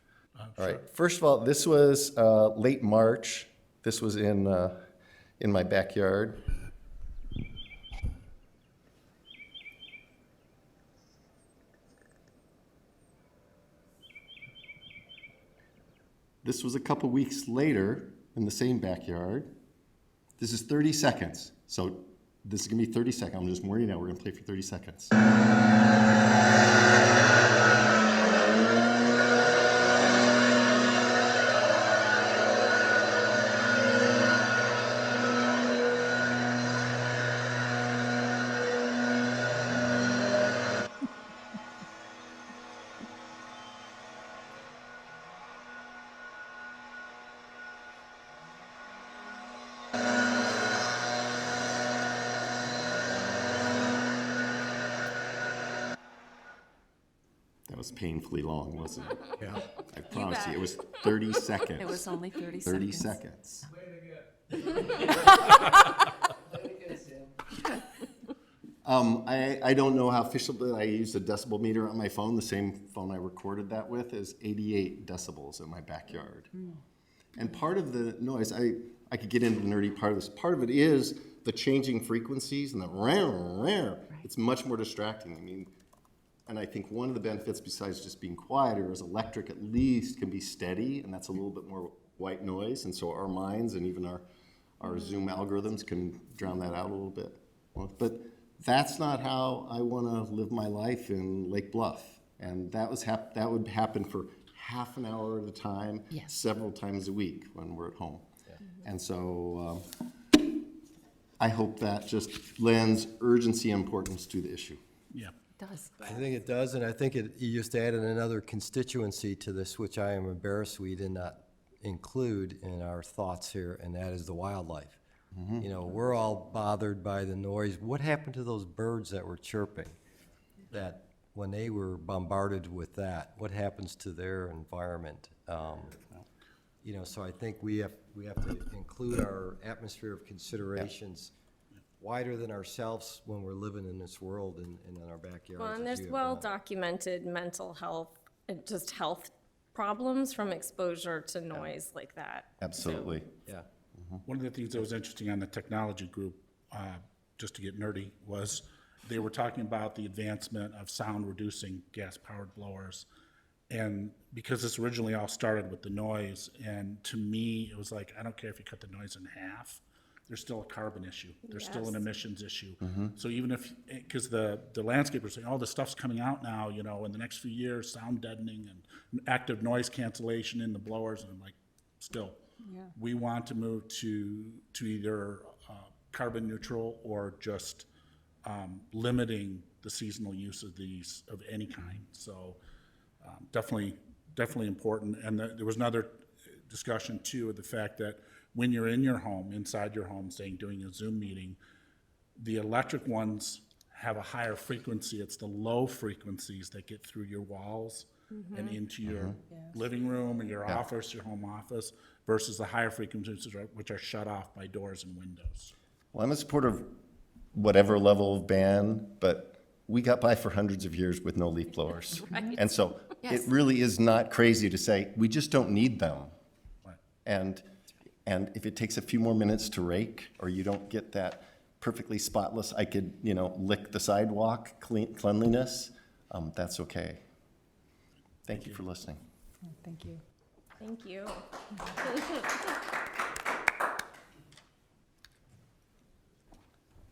L: All right. First of all, this was late March. This was in my backyard. This was a couple weeks later in the same backyard. This is 30 seconds. So this is gonna be 30 seconds. I'm just warning you now, we're gonna play for 30 seconds. was painfully long, wasn't it?
E: Yeah.
L: I promise you,
C: bet.
L: it was 30 seconds.
C: It was only 30
L: 30
C: seconds.
L: seconds. I don't know how official, but I used a decibel meter on my phone. The same phone I recorded that with is 88 decibels in my backyard. And part of the noise, I could get into the nerdy part of this. Part of it is the changing frequencies and the rah. It's much more distracting. I mean, and I think one of the benefits besides just being quieter is electric at least can be steady, and that's a little bit more white noise. And so our minds and even our Zoom algorithms can drown that out a little bit. But that's not how I want to live my life in Lake Bluff. And that would happen for half an hour at a time,
C: Yes.
L: several times a week when we're at home. And so I hope that just lends urgency and importance to the issue.
A: Yeah.
C: It does.
I: I think it does, and I think you just added another constituency to this, which I am embarrassed we did not include in our thoughts here, and that is the wildlife. You know, we're all bothered by the noise. What happened to those birds that were chirping? That when they were bombarded with that, what happens to their environment? You know, so I think we have to include our atmosphere of considerations wider than ourselves when we're living in this world and in our backyards.
H: Well, and
I: as
H: there's
I: we have
H: well
I: done.
H: documented mental health, and just health problems from exposure to noise like that.
L: Absolutely.
I: Yeah.
A: One of the things that was interesting on the technology group, just to get nerdy, was they were talking about the advancement of sound reducing gas-powered blowers. And because this originally all started with the noise, and to me, it was like, I don't care if you cut the noise in half, there's still a carbon issue. There's still an
H: Yes.
A: emissions issue. So even if, because the landscapers say, oh, the stuff's coming out now, you know, in the next few years, sound deadening and active noise cancellation in the blowers, and I'm like, still.
G: Yeah.
A: We want to move to either carbon neutral or just limiting the seasonal use of these of any kind. So definitely important. And there was another discussion too of the fact that when you're in your home, inside your home, saying doing a Zoom meeting, the electric ones have a higher frequency. It's the low frequencies that get through your walls and into your living room or your office, your home office, versus the higher frequencies which are shut off by doors and windows.
L: Well, I'm a supporter of whatever level of ban, but we got by for hundreds of years with no leaf blowers. And so it
C: Yes.
L: really is not crazy to say, we just don't need them.
A: Right.
L: And if it takes a few more minutes to rake, or you don't get that perfectly spotless, I could, lick the sidewalk cleanliness, that's okay. Thank you for listening.
G: Thank you.
H: Thank you.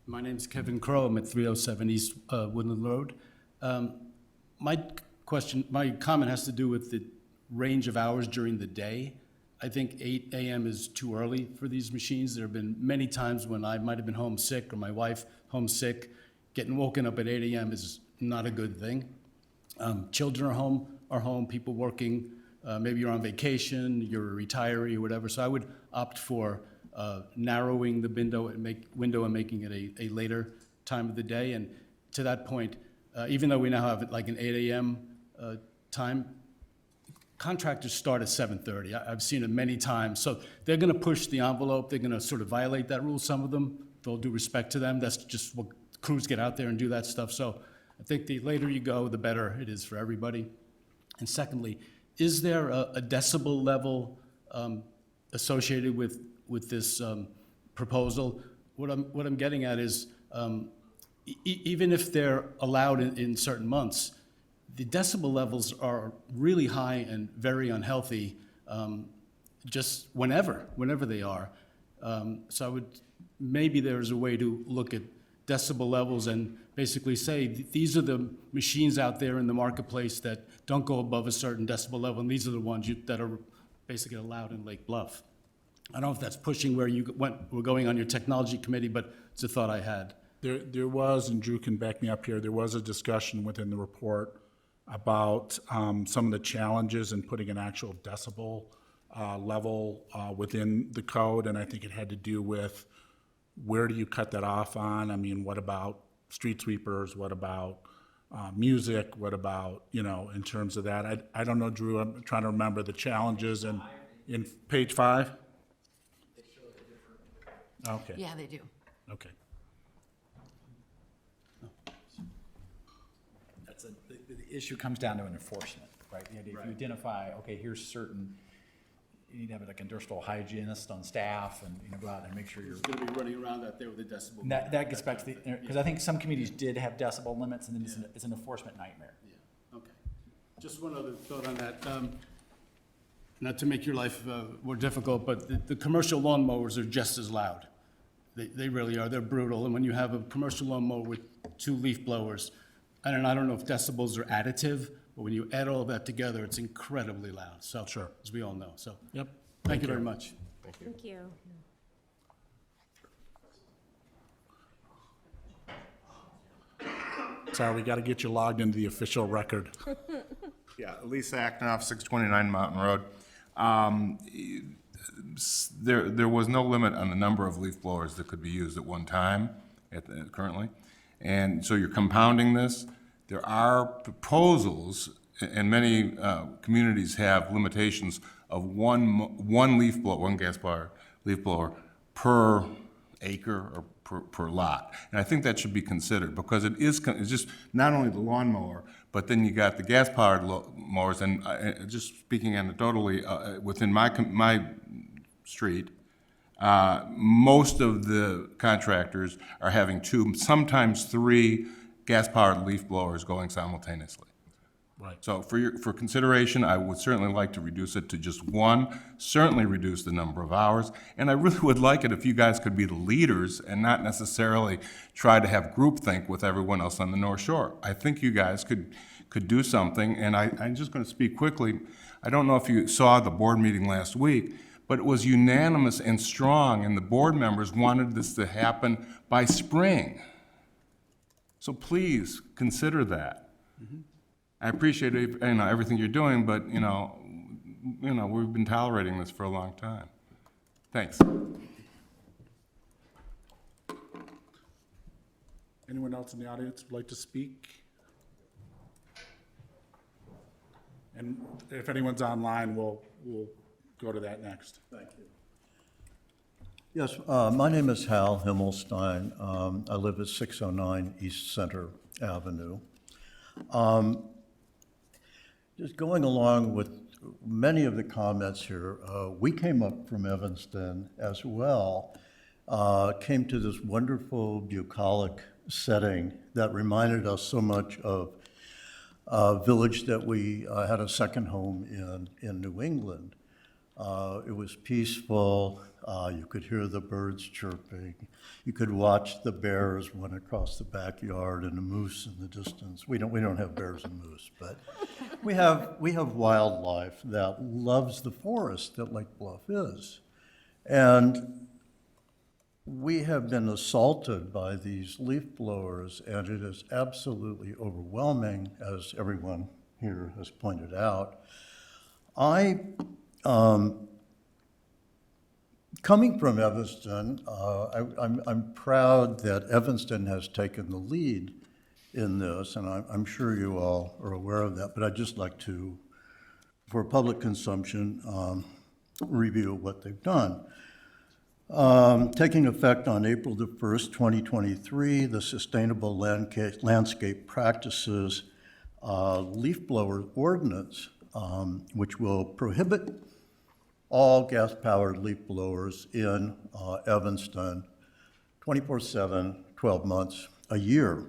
M: My name's Kevin Crow. I'm at 307 East Woodland Road. My comment has to do with the range of hours during the day. I think 8 a.m. is too early for these machines. There have been many times when I might have been homesick or my wife homesick. Getting woken up at 8 a.m. is not a good thing. Children are home, people working. Maybe you're on vacation, you're a retiree or whatever. So I would opt for narrowing the window and making it a later time of the day. And to that point, even though we now have like an 8 a.m. Time, contractors start at 7:30. I've seen it many times. So they're going to push the envelope. They're going to sort of violate that rule. Some of them, with all due respect to them, that's just what crews get out there and do that stuff. So I think the later you go, the better it is for everybody. And secondly, is there a decibel level associated with this proposal? What I'm getting at is, even if they're allowed in certain months, the decibel levels are really high and very unhealthy, just whenever they are. So maybe there's a way to look at decibel levels and basically say, these are the machines out there in the marketplace that don't go above a certain decibel level, and these are the ones that are basically allowed in Lake Bluff. I don't know if that's pushing where we're going on your technology committee, but it's a thought I had.
A: There was, and Drew can back me up here, there was a discussion within the report about some of the challenges in putting an actual decibel level within the code, and I think it had to do with where do you cut that off on? I mean, what about street sweepers? What about music? What about, in terms of that? I don't know, Drew, I'm trying to remember the challenges in page 5? Okay,
C: Yeah, they do.
A: okay.
D: The issue comes down to an enforcement, right? The idea, if you identify, okay, here's certain, you need to have like industrial hygienist on staff and, go out there and make sure you're.
M: It's gonna be running around out there with a decibel.
D: That gets back to the, because I think some communities did have decibel limits, and then it's an enforcement nightmare.
M: Yeah, okay. Just one other thought on that. Not to make your life more difficult, but the commercial lawnmowers are just as loud. They really are. They're brutal. And when you have a commercial lawnmower with 2 leaf blowers, I don't know if decibels are additive, but when you add all of that together, it's incredibly loud. So,
A: Sure.
M: as we all know. So,
A: Yep.
M: thank you very much.
H: Thank you.
A: Sorry, we got to get you logged into the official record.
N: Yeah, Lisa Acknoff, 629 Mountain Road. There was no limit on the number of leaf blowers that could be used at one time currently. And so you're compounding this. There are proposals, and many communities have limitations of one leaf blower, one gas-powered leaf blower per acre or per lot. And I think that should be considered, because it's just not only the lawnmower, but then you got the gas-powered mowers. And just speaking anecdotally, within my street, most of the contractors are having 2, sometimes 3 gas-powered leaf blowers going simultaneously.
A: Right.
N: So for consideration, I would certainly like to reduce it to just 1, certainly reduce the number of hours, and I really would like it if you guys could be the leaders and not necessarily try to have groupthink with everyone else on the North Shore. I think you guys could do something, and I'm just going to speak quickly. I don't know if you saw the board meeting last week, but it was unanimous and strong, and the board members wanted this to happen by spring. So please consider that. I appreciate everything you're doing, but we've been tolerating this for a long time. Thanks.
A: Anyone else in the audience would like to speak? And if anyone's online, we'll go to that next. Thank you.
O: Yes, my name is Hal Himmelstein. I live at 609 East Center Avenue. Just going along with many of the comments here, we came up from Evanston as well, came to this wonderful bucolic setting that reminded us so much of a village that we had a second home in New England. It was peaceful. You could hear the birds chirping. You could watch the bears run across the backyard and a moose in the distance. We don't have bears and moose, but we have wildlife that loves the forest that Lake Bluff is. And we have been assaulted by these leaf blowers, and it is absolutely overwhelming, as everyone here has pointed out. Coming from Evanston, I'm proud that Evanston has taken the lead in this, and I'm sure you all are aware of that, but I'd just like to, for public consumption, review what they've done. Taking effect on April the 1st, 2023, the Sustainable Landscape Practices Leaf Blower Ordinance, which will prohibit all gas-powered leaf blowers in Evanston 24/7, 12 months a year.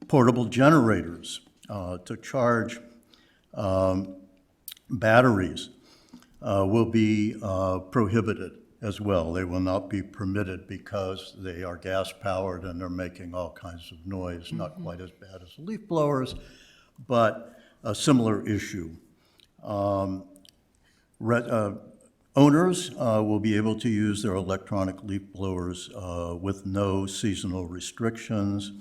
O: Portable generators to charge batteries will be prohibited as well. They will not be permitted because they are gas-powered and they're making all kinds of noise, not quite as bad as leaf blowers, but a similar issue. Owners will be able to use their electronic leaf blowers with no seasonal restrictions.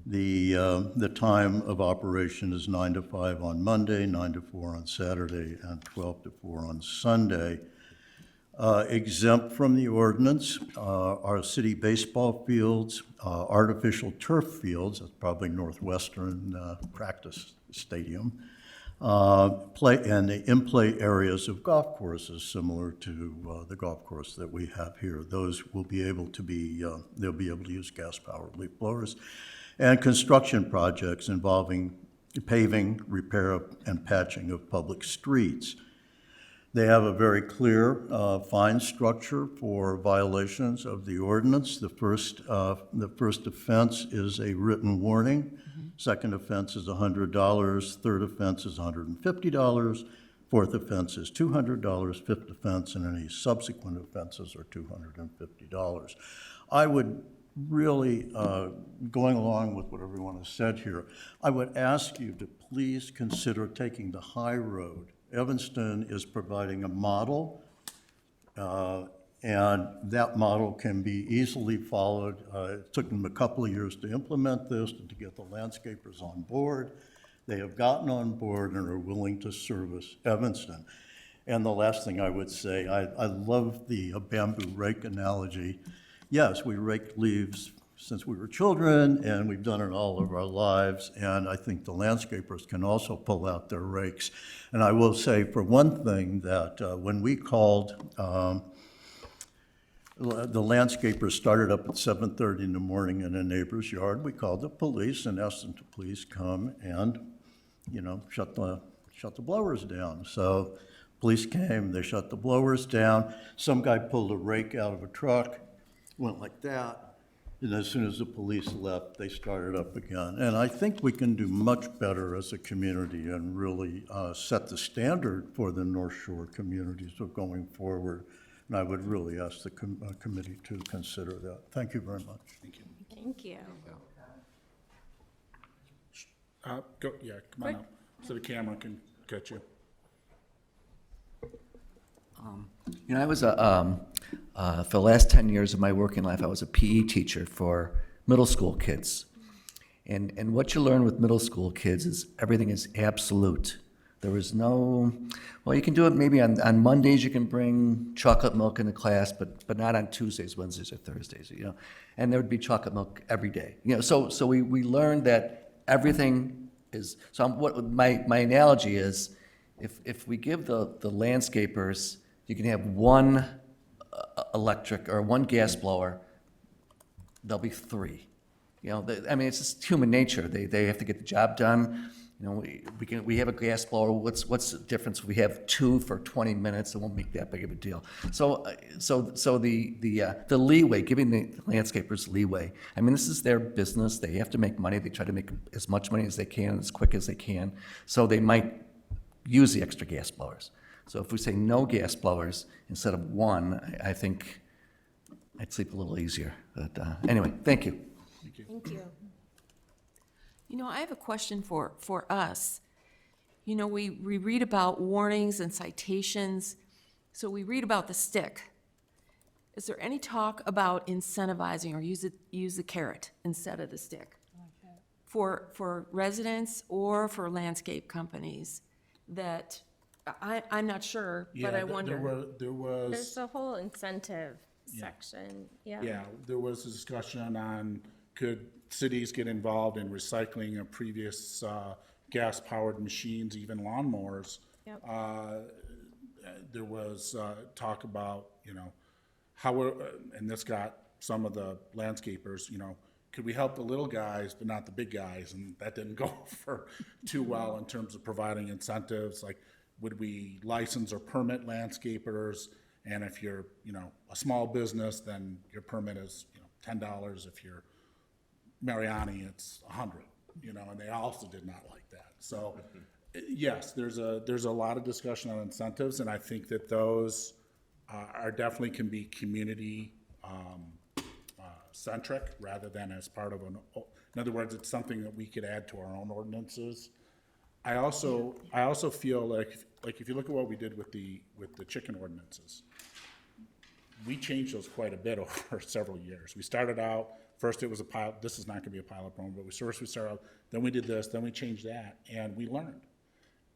O: The time of operation is 9 to 5 on Monday, 9 to 4 on Saturday, and 12 to 4 on Sunday. Exempt from the ordinance are city baseball fields, artificial turf fields, that's probably Northwestern practice stadium, and the in-play areas of golf courses similar to the golf course that we have here. Those will be able to be, they'll be able to use gas-powered leaf blowers. And construction projects involving paving, repair, and patching of public streets. They have a very clear fine structure for violations of the ordinance. The first offense is a written warning. Second offense is $100. Third offense is $150. Fourth offense is $200. Fifth offense and any subsequent offenses are $250. I would really, going along with what everyone has said here, I would ask you to please consider taking the high road. Evanston is providing a model, and that model can be easily followed. It took them a couple of years to implement this and to get the landscapers on board. They have gotten on board and are willing to service Evanston. And the last thing I would say, I love the bamboo rake analogy. Yes, we rake leaves since we were children, and we've done it all of our lives, and I think the landscapers can also pull out their rakes. And I will say, for one thing, that when we called, the landscapers started up at 7:30 in the morning in a neighbor's yard. We called the police and asked them to please come and, shut the blowers down. So police came, they shut the blowers down. Some guy pulled a rake out of a truck, went like that, and as soon as the police left, they started up again. And I think we can do much better as a community and really set the standard for the North Shore communities of going forward. And I would really ask the committee to consider that. Thank you very much.
A: Thank you.
H: Thank you.
A: Come on up, so the camera can catch you.
J: I was for the last 10 years of my working life, I was a PE teacher for middle school kids. And what you learn with middle school kids is everything is absolute. There is no, well, you can do it maybe on Mondays, you can bring chocolate milk into class, but not on Tuesdays, Wednesdays, or Thursdays, And there would be chocolate milk every day. So we learned that everything is, so my analogy is, if we give the landscapers, you can have one electric or one gas blower, there'll be three. It's just human nature. They have to get the job done. We have a gas blower. What's the difference? If we have two for 20 minutes, it won't make that big of a deal. So the leeway, giving the landscapers leeway. This is their business. They have to make money. They try to make as much money as they can, as quick as they can. So they might use the extra gas blowers. So if we say no gas blowers instead of one, I think I'd sleep a little easier. But anyway, thank you.
H: Thank you.
C: I have a question for us. We read about warnings and citations, so we read about the stick. Is there any talk about incentivizing or use the carrot instead of the stick? For residents or for landscape companies that, I'm not sure, but I wonder.
H: There's a whole incentive section,
A: Yeah, there was a discussion on could cities get involved in recycling of previous gas-powered machines, even lawnmowers.
H: Yep.
A: There was talk about, how, and this got some of the landscapers, could we help the little guys but not the big guys? And that didn't go for too well in terms of providing incentives. Like, would we license or permit landscapers? And if you're, a small business, then your permit is, $10. If you're Mariani, it's 100, and they also did not like that. So yes, there's a lot of discussion on incentives, and I think that those are definitely can be community centric rather than as part of in other words, it's something that we could add to our own ordinances. I also feel like if you look at what we did with the chicken ordinances, we changed those quite a bit over several years. We started out, first it was a pilot, this is not gonna be a pilot program, but we started out, then we did this, then we changed that, and we learned.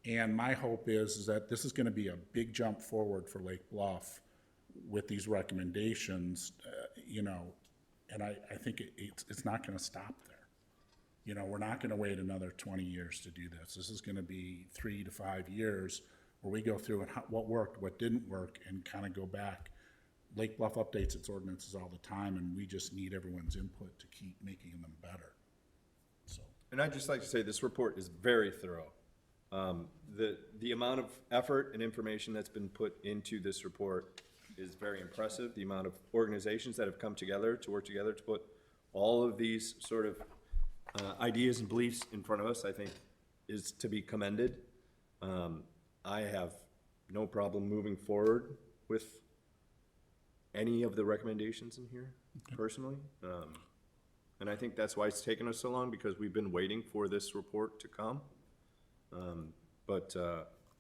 A: And my hope is that this is gonna be a big jump forward for Lake Bluff with these recommendations, you know, and I think it's not gonna stop there. You know, we're not gonna wait another 20 years to do this. This is gonna be 3 to 5 years where we go through and what worked, what didn't work, and kind of go back. Lake Bluff updates its ordinances all the time, and we just need everyone's input to keep making them better. So,
F: And I'd just like to say this report is very thorough. The amount of effort and information that's been put into this report is very impressive. The amount of organizations that have come together to work together to put all of these sort of ideas and beliefs in front of us, I think, is to be commended. I have no problem moving forward with any of the recommendations in here, personally. And I think that's why it's taken us so long, because we've been waiting for this report to come.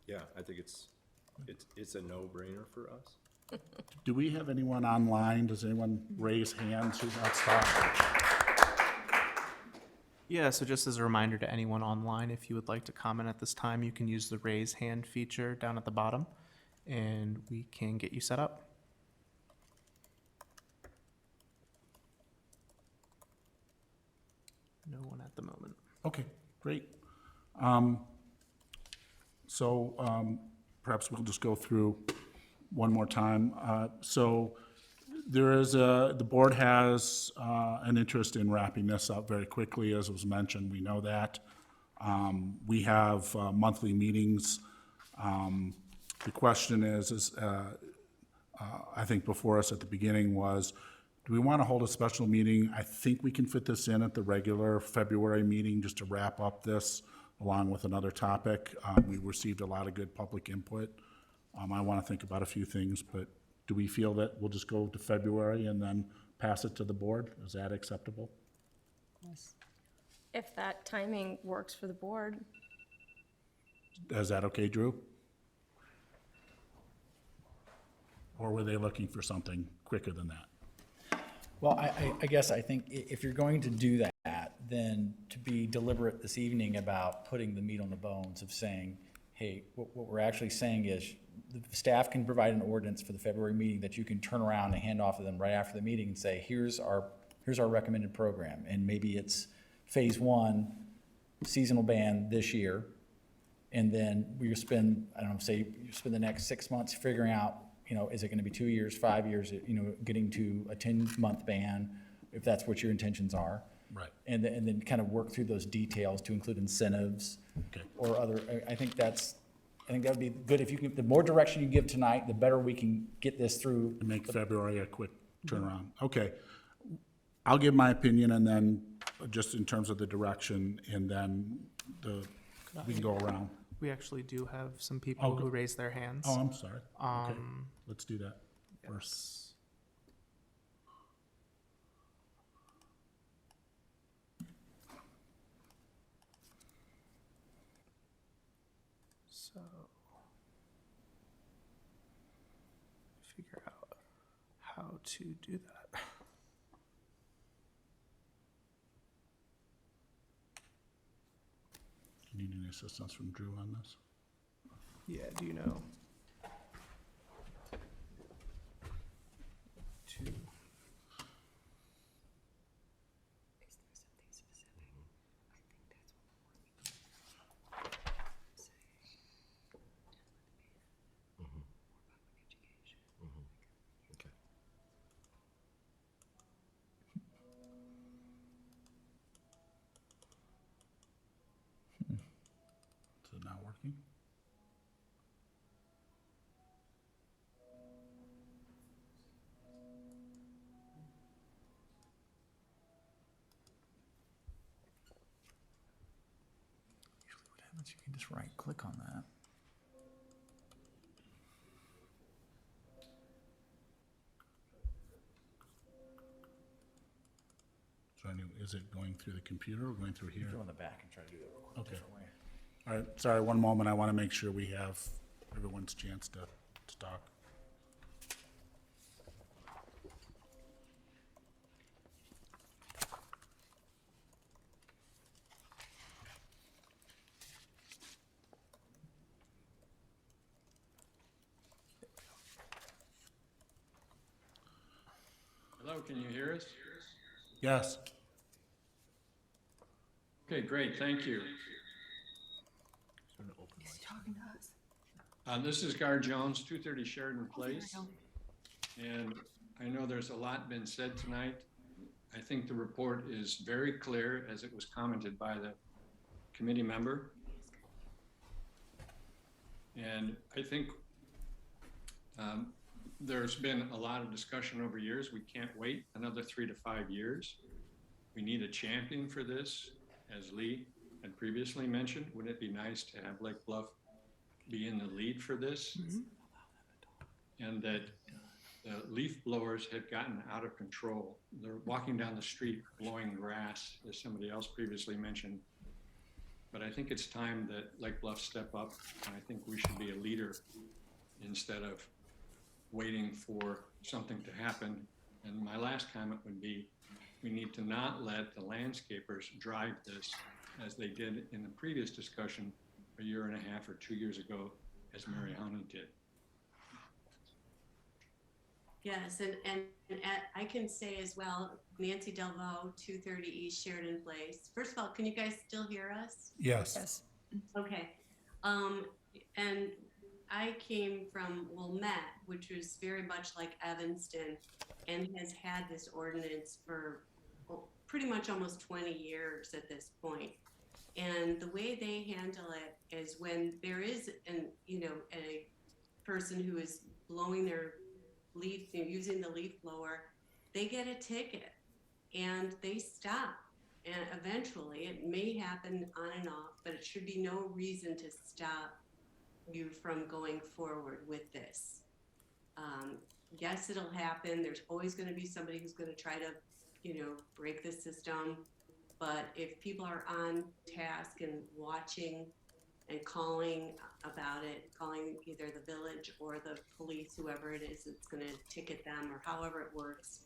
F: Yeah, I think it's a no-brainer for us.
A: do we have anyone online? Does anyone raise hands who wants to talk?
B: Yeah, so just as a reminder to anyone online, if you would like to comment at this time, you can use the raise hand feature down at the bottom, and we can get you set up. No one at the moment.
A: Okay, great. Perhaps we'll just go through one more time. There is the board has an interest in wrapping this up very quickly, as was mentioned. We know that. We have monthly meetings. The question is I think before us at the beginning was, do we want to hold a special meeting? I think we can fit this in at the regular February meeting just to wrap up this along with another topic. We received a lot of good public input. I want to think about a few things, but do we feel that we'll just go to February and then pass it to the board? Is that acceptable?
G: Yes.
H: If that timing works for the board.
A: Is that okay, Drew? Or were they looking for something quicker than that?
D: Well, I guess I think if you're going to do that, then to be deliberate this evening about putting the meat on the bones of saying, hey, what we're actually saying is the staff can provide an ordinance for the February meeting that you can turn around and hand off to them right after the meeting and say, here's our recommended program. And maybe it's phase 1, seasonal ban this year. And then we spend, I don't know, say you spend the next 6 months figuring out, you know, is it going to be 2 years, 5 years, you know, getting to a 10-month ban, if that's what your intentions are.
A: Right.
D: And then kind of work through those details to include incentives or other, I think that would be good if you can, the more direction you give tonight, the better we can get this through.
A: Make February a quick turnaround. Okay. I'll give my opinion and then just in terms of the direction and then we can go around.
B: We actually do have some people who raised their hands.
A: Oh, I'm sorry. Okay. Let's do that first.
B: So, figure out how to do that.
A: Do you need any assistance from Drew on this?
B: Yeah, do you know? Two.
A: Is it not working?
D: Usually what happens, you can just right-click on that.
A: So is it going through the computer or going through here?
D: Go on the back and try to do that real quick.
A: Okay.
D: Different way.
A: All right, sorry, one moment. I want to make sure we have everyone's chance to talk.
P: Hello, can you hear us?
A: Yes.
P: Okay, great, thank you.
C: He's talking to us.
P: This is Gar Jones, 230 Sheridan
C: Oh, there we
P: Place.
C: go.
P: And I know there's a lot been said tonight. I think the report is very clear, as it was commented by the committee member. And I think there's been a lot of discussion over years. We can't wait another 3 to 5 years. We need a champion for this, as Lee had previously mentioned. Wouldn't it be nice to have Lake Bluff be in the lead for this? And that the leaf blowers have gotten out of control. They're walking down the street blowing grass, as somebody else previously mentioned. But I think it's time that Lake Bluff step up, and I think we should be a leader instead of waiting for something to happen. And my last comment would be, we need to not let the landscapers drive this as they did in the previous discussion a year and a half or 2 years ago, as Mariana did.
Q: Yes, and I can say as well, Nancy Delvaux, 230 East Sheridan Place. First of all, can you guys still hear us?
A: Yes.
G: Yes.
Q: Okay. And I came from Wilmette, which was very much like Evanston, and has had this ordinance for pretty much almost 20 years at this point. And the way they handle it is when there is a person who is blowing their leaf, using the leaf blower, they get a ticket and they stop. And eventually, it may happen on and off, but it should be no reason to stop you from going forward with this. Yes, it'll happen. There's always going to be somebody who's going to try to, break the system. But if people are on task and watching and calling about it, calling either the village or the police, whoever it is that's going to ticket them or however it works,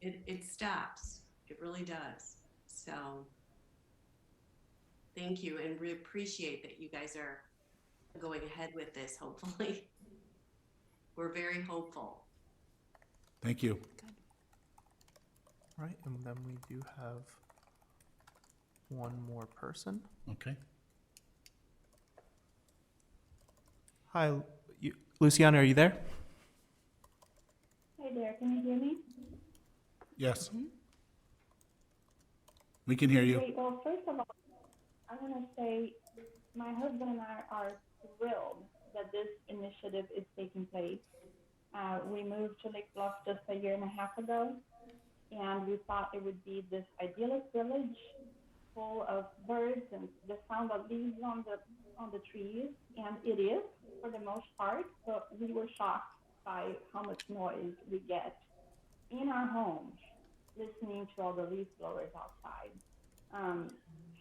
Q: it stops. It really does. So thank you, and we appreciate that you guys are going ahead with this, hopefully. We're very hopeful.
A: Thank you.
B: Right, and then we do have one more person.
A: Okay.
B: Hi, Luciana, are you there?
R: Hey there, can you hear me?
A: Yes. We can hear you.
R: Great. Well, first of all, I want to say my husband and I are thrilled that this initiative is taking place. We moved to Lake Bluff just a year and a half ago, and we thought it would be this idyllic village full of birds and the sound of leaves on the trees, and it is for the most part, but we were shocked by how much noise we get in our homes listening to all the leaf blowers outside.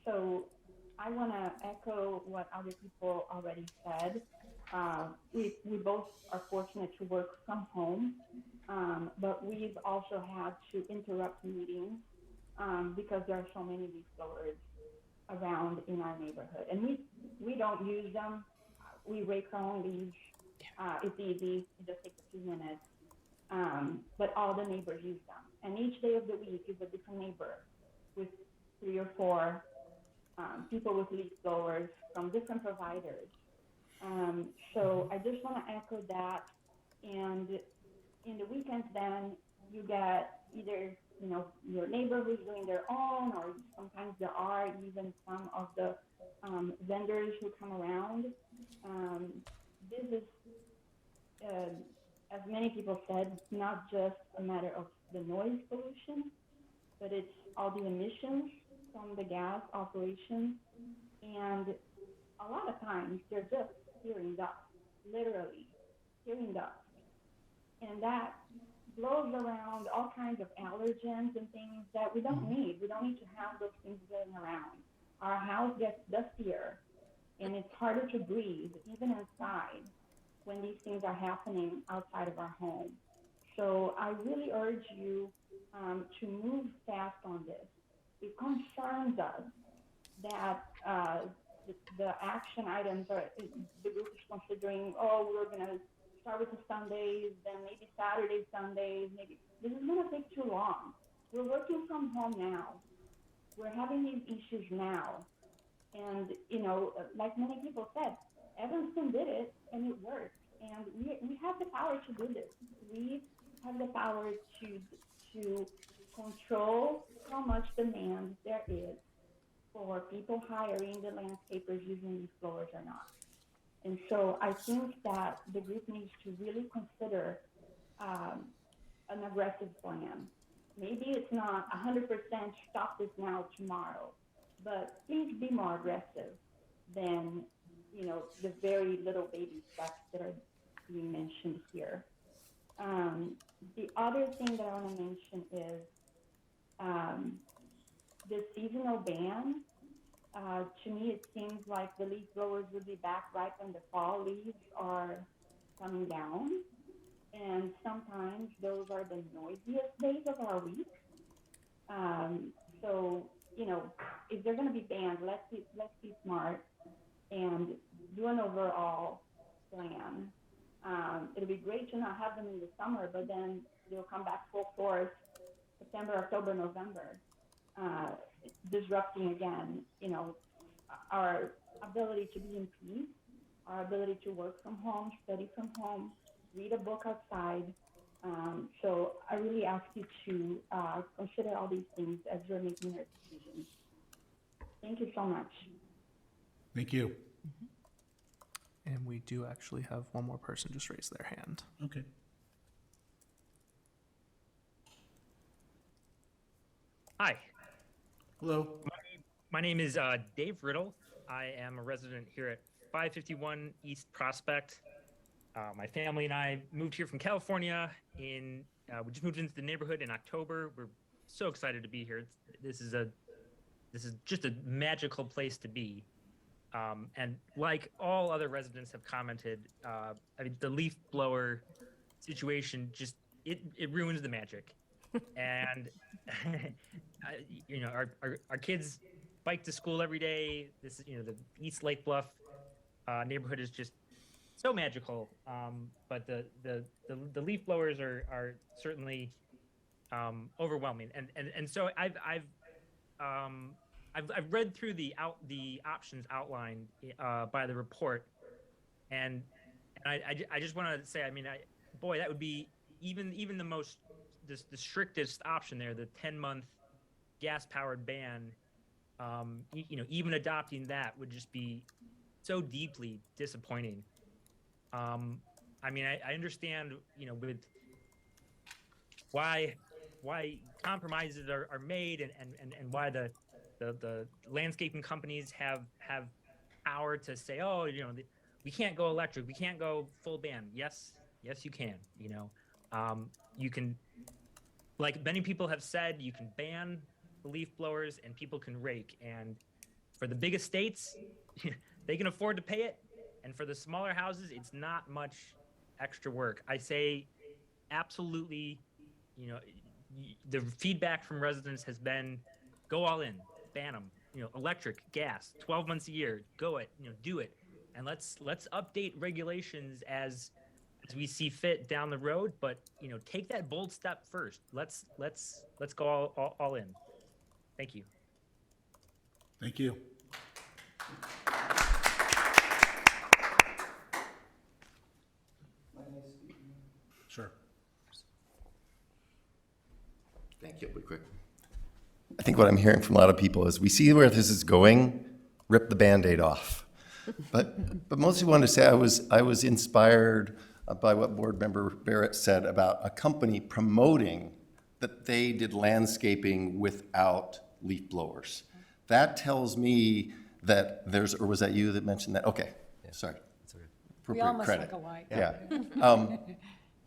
R: So I want to echo what other people already said. We both are fortunate to work from home, but we've also had to interrupt meetings because there are so many leaf blowers around in our neighborhood. And we don't use them. We rake our own leaves. It's easy. It just takes a few minutes. But all the neighbors use them. And each day of the week is a different neighbor with 3 or 4 people with leaf blowers from different providers. So I just want to echo that. And in the weekends, then you get either your neighbor who's doing their own, or sometimes there are even some of the vendors who come around. This is, as many people said, not just a matter of the noise pollution, but it's all the emissions from the gas operations. And a lot of times they're just hearing dust, literally hearing dust. And that blows around all kinds of allergens and things that we don't need. We don't need to have those things going around. Our house gets dustier, and it's harder to breathe, even inside, when these things are happening outside of our home. So I really urge you to move fast on this. It concerns us that the action items are, the group is considering, we're going to start with the Sundays, then maybe Saturdays, Sundays, maybe, this is gonna take too long. We're working from home now. We're having these issues now. And, you know, like many people said, Evanston did it and it worked. And we have the power to do this. We have the power to control how much demand there is for people hiring the landscapers using these blowers or not. And so I think that the group needs to really consider an aggressive plan. Maybe it's not 100% stop this now tomorrow, but please be more aggressive than, you know, the very little baby steps that are being mentioned here. The other thing that I want to mention is the seasonal ban. To me, it seems like the leaf blowers will be back right when the fall leaves are coming down. And sometimes those are the noisiest days of our week. So, you know, if they're going to be banned, let's be smart and do an overall plan. It'll be great to not have them in the summer, but then they'll come back full force September, October, November, disrupting again, you know, our ability to be in peace, our ability to work from home, study from home, read a book outside. So I really ask you to consider all these things as you're making your decisions. Thank you so much.
A: Thank you.
B: And we do actually have one more person just raise their hand.
A: Okay.
S: Hi.
A: Hello.
S: My name is Dave Riddle. I am a resident here at 551 East Prospect. My family and I moved here from California we just moved into the neighborhood in October. We're so excited to be here. This is just a magical place to be. And like all other residents have commented, I mean, the leaf blower situation just, it ruins the magic. And, you know, our kids bike to school every day. This is, you know, the East Lake Bluff neighborhood is just so magical. But the leaf blowers are certainly overwhelming. And so I've read through the options outlined by the report, and I just want to say, I mean, boy, that would be even the strictest option there, the 10-month gas-powered ban. You know, even adopting that would just be so deeply disappointing. I mean, I understand, you know, with why compromises are made and why the landscaping companies have power to say, oh, you know, we can't go electric, we can't go full ban. Yes, you can. You know, you can, like many people have said, you can ban the leaf blowers and people can rake. And for the big estates, they can afford to pay it. And for the smaller houses, it's not much extra work. I say, absolutely. You know, the feedback from residents has been, go all in, ban them. You know, electric, gas, 12 months a year, go it. You know, do it, and let's update regulations as we see fit down the road. But you know, take that bold step first. Let's go all in. Thank you.
A: Thank you. Sure.
L: Thank you. Real quick. I think what I'm hearing from a lot of people is we see where this is going, rip the Band-Aid off. But mostly wanted to say I was inspired by what Board Member Barrett said about a company promoting that they did landscaping without leaf blowers. That tells me that or was that you that mentioned that? Okay, sorry.
G: We
L: Appropriate
G: almost
L: credit.
G: look alike.
L: Yeah.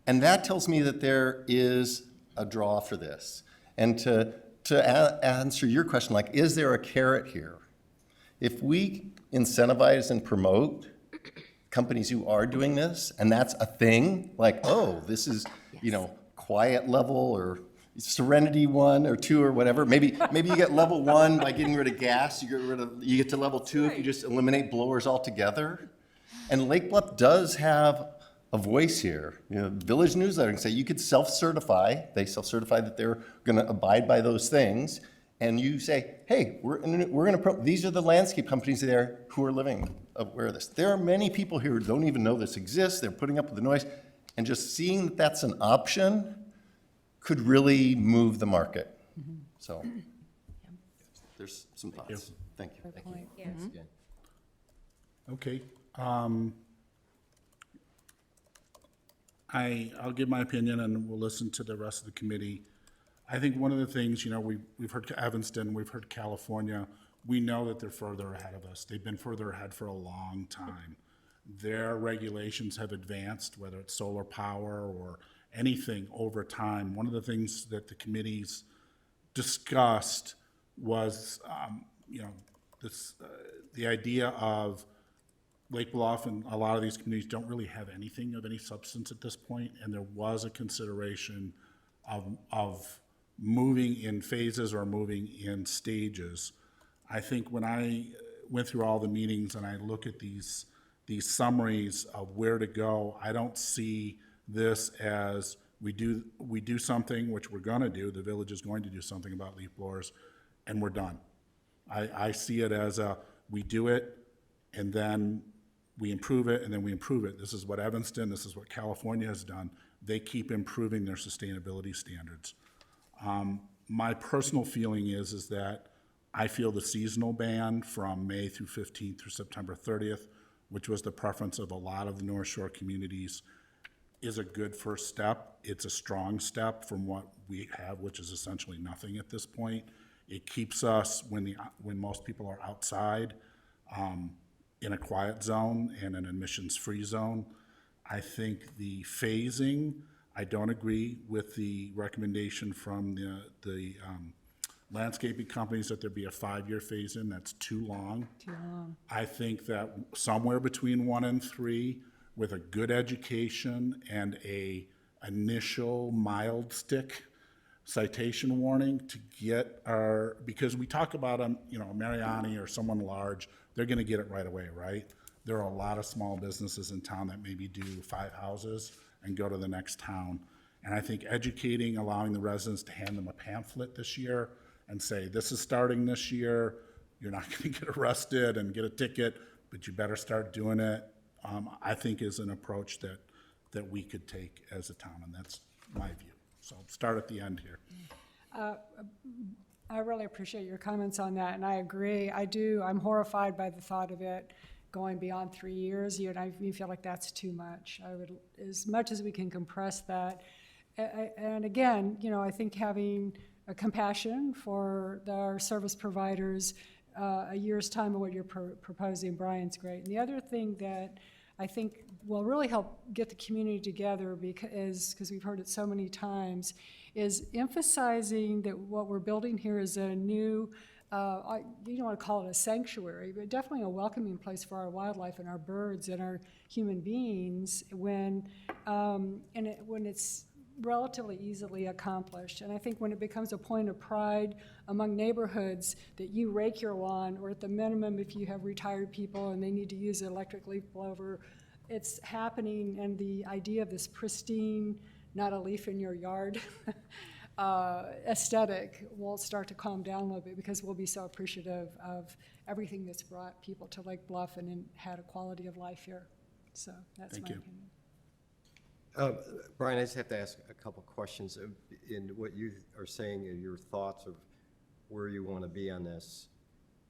L: And that tells me that there is a draw for this. And to answer your question, like, is there a carrot here? If we incentivize and promote companies who are doing this, and that's a thing, like, oh, this is, you know, quiet level or Serenity 1 or 2 or whatever. Maybe you get level 1 by getting rid of gas. You get to level 2 if you just eliminate blowers altogether. And Lake Bluff does have a voice here. You know, village newsletter can say you could self-certify. They self-certify that they're going to abide by those things, and you say, "Hey, we're going to. These are the landscape companies there who are living aware of this. There are many people here who don't even know this exists. They're putting up with the noise, and just seeing that that's an option could really move the market." So, there's some thoughts. Thank you.
C: Good point.
H: Yes.
A: Okay. I'll give my opinion and we'll listen to the rest of the committee. I think one of the things, you know, we've heard Evanston, we've heard California. We know that they're further ahead of us. They've been further ahead for a long time. Their regulations have advanced, whether it's solar power or anything over time. One of the things that the committees discussed was, you know, this, the idea of Lake Bluff and a lot of these communities don't really have anything of any substance at this point, and there was a consideration of moving in phases or moving in stages. I think when I went through all the meetings and I look at these summaries of where to go, I don't see this as we do something, which we're gonna do, the village is going to do something about leaf blowers, and we're done. I see it as we do it, and then we improve it, and then we improve it. This is what Evanston, this is what California has done. They keep improving their sustainability standards. My personal feeling is that I feel the seasonal ban from May through 15th through September 30th, which was the preference of a lot of the North Shore communities, is a good first step. It's a strong step from what we have, which is essentially nothing at this point. It keeps us, when most people are outside, in a quiet zone and an emissions-free zone. I think the phasing, I don't agree with the recommendation from the landscaping companies that there be a 5-year phase-in. That's too long.
G: Too long.
A: I think that somewhere between 1 and 3, with a good education and a initial mild stick citation warning to get our, because we talk about you know, Mariani or someone large, they're gonna get it right away, right? There are a lot of small businesses in town that maybe do 5 houses and go to the next town. And I think educating, allowing the residents to hand them a pamphlet this year and say, this is starting this year, you're not gonna get arrested and get a ticket, but you better start doing it, I think is an approach that we could take as a town, and that's my view. So start at the end here.
G: I really appreciate your comments on that, and I agree. I'm horrified by the thought of it going beyond 3 years. You and I, we feel like that's too much. I would, as much as we can compress that. And again, you know, I think having a compassion for our service providers, a year's time of what you're proposing, Brian's great. And the other thing that I think will really help get the community together, because we've heard it so many times, is emphasizing that what we're building here is a new, you don't want to call it a sanctuary, but definitely a welcoming place for our wildlife and our birds and our human beings when it's relatively easily accomplished. And I think when it becomes a point of pride among neighborhoods that you rake your lawn, or at the minimum if you have retired people and they need to use an electric leaf blower, it's happening, and the idea of this pristine, not a leaf in your yard aesthetic will start to calm down a little bit, because we'll be so appreciative of everything that's brought people to Lake Bluff and had a quality of life here. So that's my opinion.
I: Brian, I just have to ask a couple questions in what you are saying, your thoughts of where you want to be on this.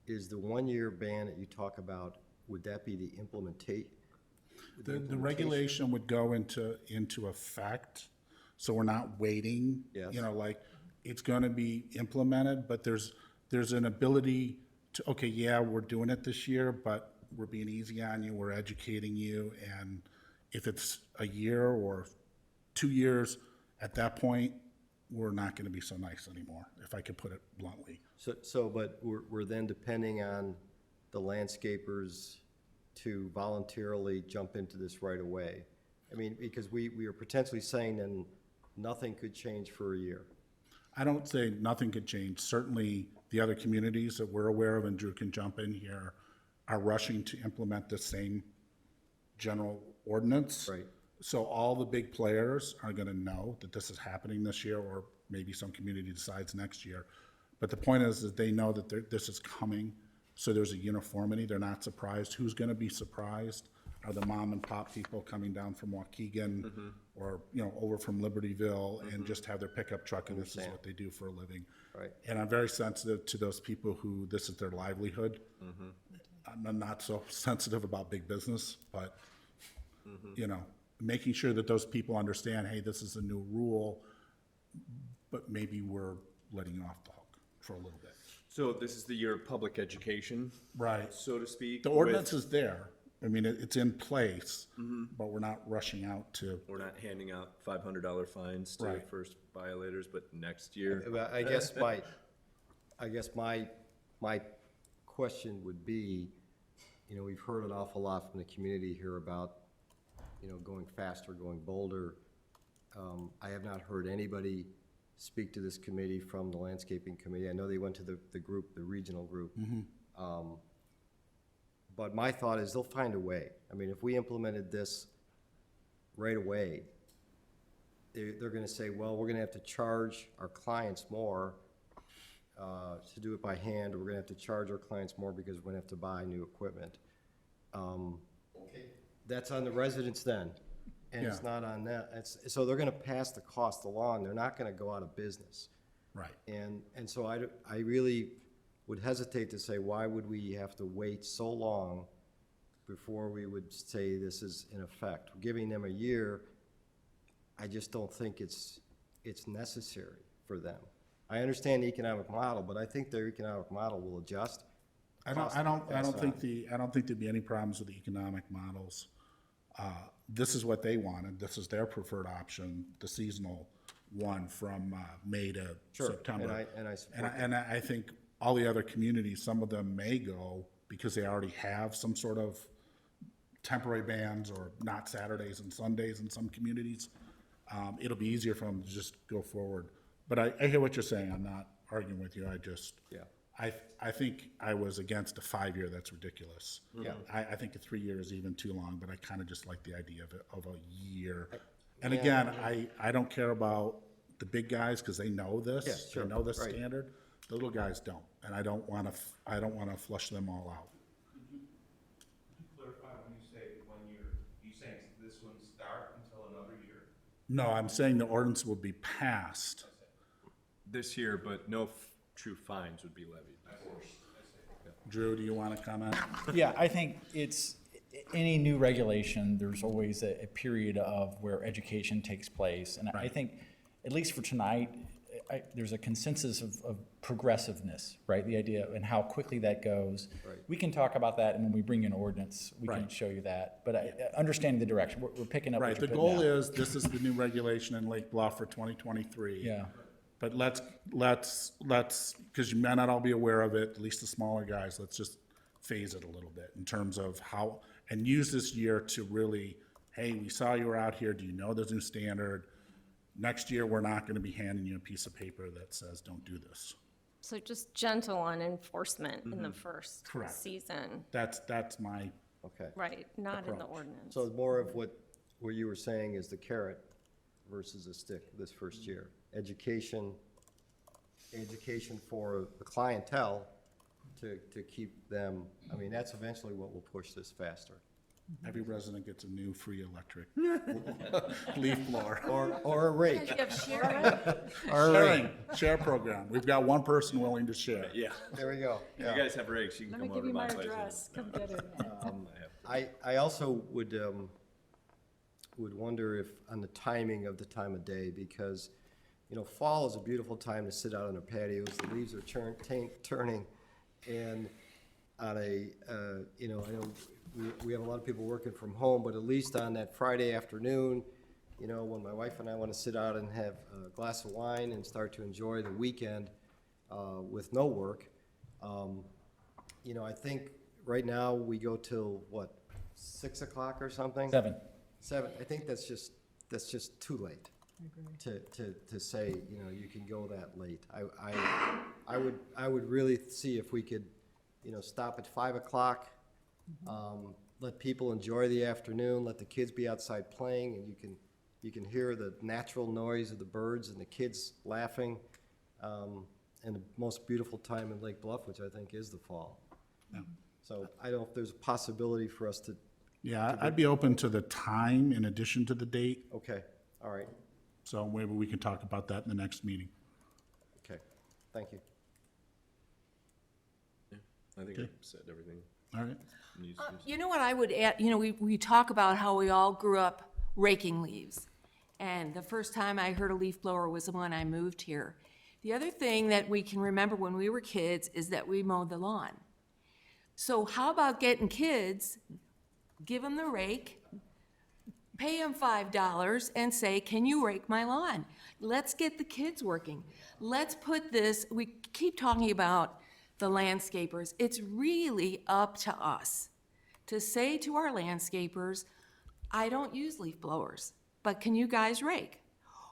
I: Is the 1-year ban that you talk about, would that be the implementation?
A: The regulation would go into effect, so we're not waiting.
I: Yes.
A: You know, like, it's gonna be implemented, but there's an ability to, okay, yeah, we're doing it this year, but we're being easy on you, we're educating you, and if it's a year or 2 years, at that point, we're not gonna be so nice anymore, if I could put it bluntly.
I: But we're then depending on the landscapers to voluntarily jump into this right away. I mean, because we are potentially saying then nothing could change for a year.
A: I don't say nothing could change. Certainly, the other communities that we're aware of, and Drew can jump in here, are rushing to implement the same general ordinance.
I: Right.
A: So all the big players are gonna know that this is happening this year, or maybe some community decides next year. But the point is that they know that this is coming, so there's a uniformity, they're not surprised. Who's gonna be surprised are the mom and pop people coming down from Waukegan or, over from Libertyville and just have their pickup truck and this is what they do for a living.
I: Right.
A: And I'm very sensitive to those people who this is their livelihood. I'm not so sensitive about big business, but, making sure that those people understand, hey, this is a new rule, but maybe we're letting you off the hook for a little bit.
F: So this is the year of public education,
A: Right.
F: so to speak.
A: The ordinance is there. I mean, it's in place, but we're not rushing out to.
F: We're not handing out $500 fines to
A: Right.
F: first violators, but next year.
I: But I guess my question would be, we've heard an awful lot from the community here about, going faster, going bolder. I have not heard anybody speak to this committee from the landscaping committee. I know they went to the group, the regional group. But my thought is they'll find a way. I mean, if we implemented this right away, they're gonna say, well, we're gonna have to charge our clients more to do it by hand, or we're gonna have to charge our clients more because we're gonna have to buy new equipment. That's on the residents then, and it's
A: Yeah.
I: not on that. So they're gonna pass the cost along. They're not gonna go out of business.
A: Right.
I: And so I really would hesitate to say, why would we have to wait so long before we would say this is in effect? Giving them a year, I just don't think it's necessary for them. I understand the economic model, but I think their economic model will adjust.
A: I don't think there'd be any problems with the economic models. This is what they wanted. This is their preferred option, the seasonal one from May to September.
I: And I support that.
A: And I think all the other communities, some of them may go because they already have some sort of temporary bans or not Saturdays and Sundays in some communities. It'll be easier for them to just go forward. But I hear what you're saying. I'm not arguing with you. I think I was against a 5-year. That's ridiculous.
I: Yeah.
A: I think a 3-year is even too long, but I kind of just like the idea of a year. And again, I don't care about the big guys because they know this.
I: Yeah, sure.
A: They know the
I: Right.
A: standard. The little guys don't, and I don't want to flush them all out.
T: Could you clarify when you say 1 year, are you saying this wouldn't start until another year?
A: No, I'm saying the ordinance will be passed.
F: This year, but no true fines would be levied.
A: Drew, do you want to comment?
D: Yeah, I think it's, any new regulation, there's always a period of where education takes place. And I think, at least for tonight, there's a consensus of progressiveness, right? The idea and how quickly that goes.
I: Right.
D: We can talk about that, and when we bring in ordinance, we can show you that. But understanding the direction, we're picking up what
A: Right,
D: you're
A: the
D: putting
A: goal
D: down.
A: is, this is the new regulation in Lake Bluff for 2023.
D: Yeah.
A: But let's, because you may not all be aware of it, at least the smaller guys, let's just phase it a little bit in terms of how, and use this year to really, hey, we saw you were out here, do you know there's a new standard? Next year, we're not gonna be handing you a piece of paper that says, don't do this.
H: So just gentle on enforcement in the first
A: Correct.
H: season,
A: That's my,
I: Okay.
H: right, not in the
A: Approach.
H: ordinance.
I: So more of what you were saying is the carrot versus the stick this first year. Education for the clientele to keep them, I mean, that's eventually what will push this faster.
A: every resident gets a new free electric leaf blower.
I: Or a rake.
C: You have share
A: Share program. We've got one person willing to share.
F: Yeah.
I: There we go.
F: If you guys have rakes, you can
G: Let me
F: come
G: give
F: over
G: you
F: to my
G: my
F: place.
G: address, come get it.
I: I also would wonder if, on the timing of the time of day, because, fall is a beautiful time to sit out on the patios, the leaves are turning, and on a, I know we have a lot of people working from home, but at least on that Friday afternoon, when my wife and I want to sit out and have a glass of wine and start to enjoy the weekend with no work, I think right now we go till, 6 o'clock or something?
D: 7.
I: 7, I think that's just too late to say, you can go that late. I would really see if we could, stop at 5 o'clock, let people enjoy the afternoon, let the kids be outside playing, and you can hear the natural noise of the birds and the kids laughing, and the most beautiful time in Lake Bluff, which I think is the fall.
A: Yeah.
I: So I don't know if there's a possibility for us to,
A: Yeah, I'd be open to the time in addition to the date,
I: okay, all right,
A: so maybe we can talk about that in the next meeting.
I: okay, thank you.
F: I think
A: Okay.
F: I've said everything.
A: All right.
F: needs to be said.
C: You know what I would add, we talk about how we all grew up raking leaves. And the first time I heard a leaf blower was when I moved here. The other thing that we can remember when we were kids is that we mowed the lawn. So how about getting kids, give them the rake, pay them $5 and say, can you rake my lawn? Let's get the kids working. Let's put this, we keep talking about the landscapers. It's really up to us to say to our landscapers, I don't use leaf blowers, but can you guys rake?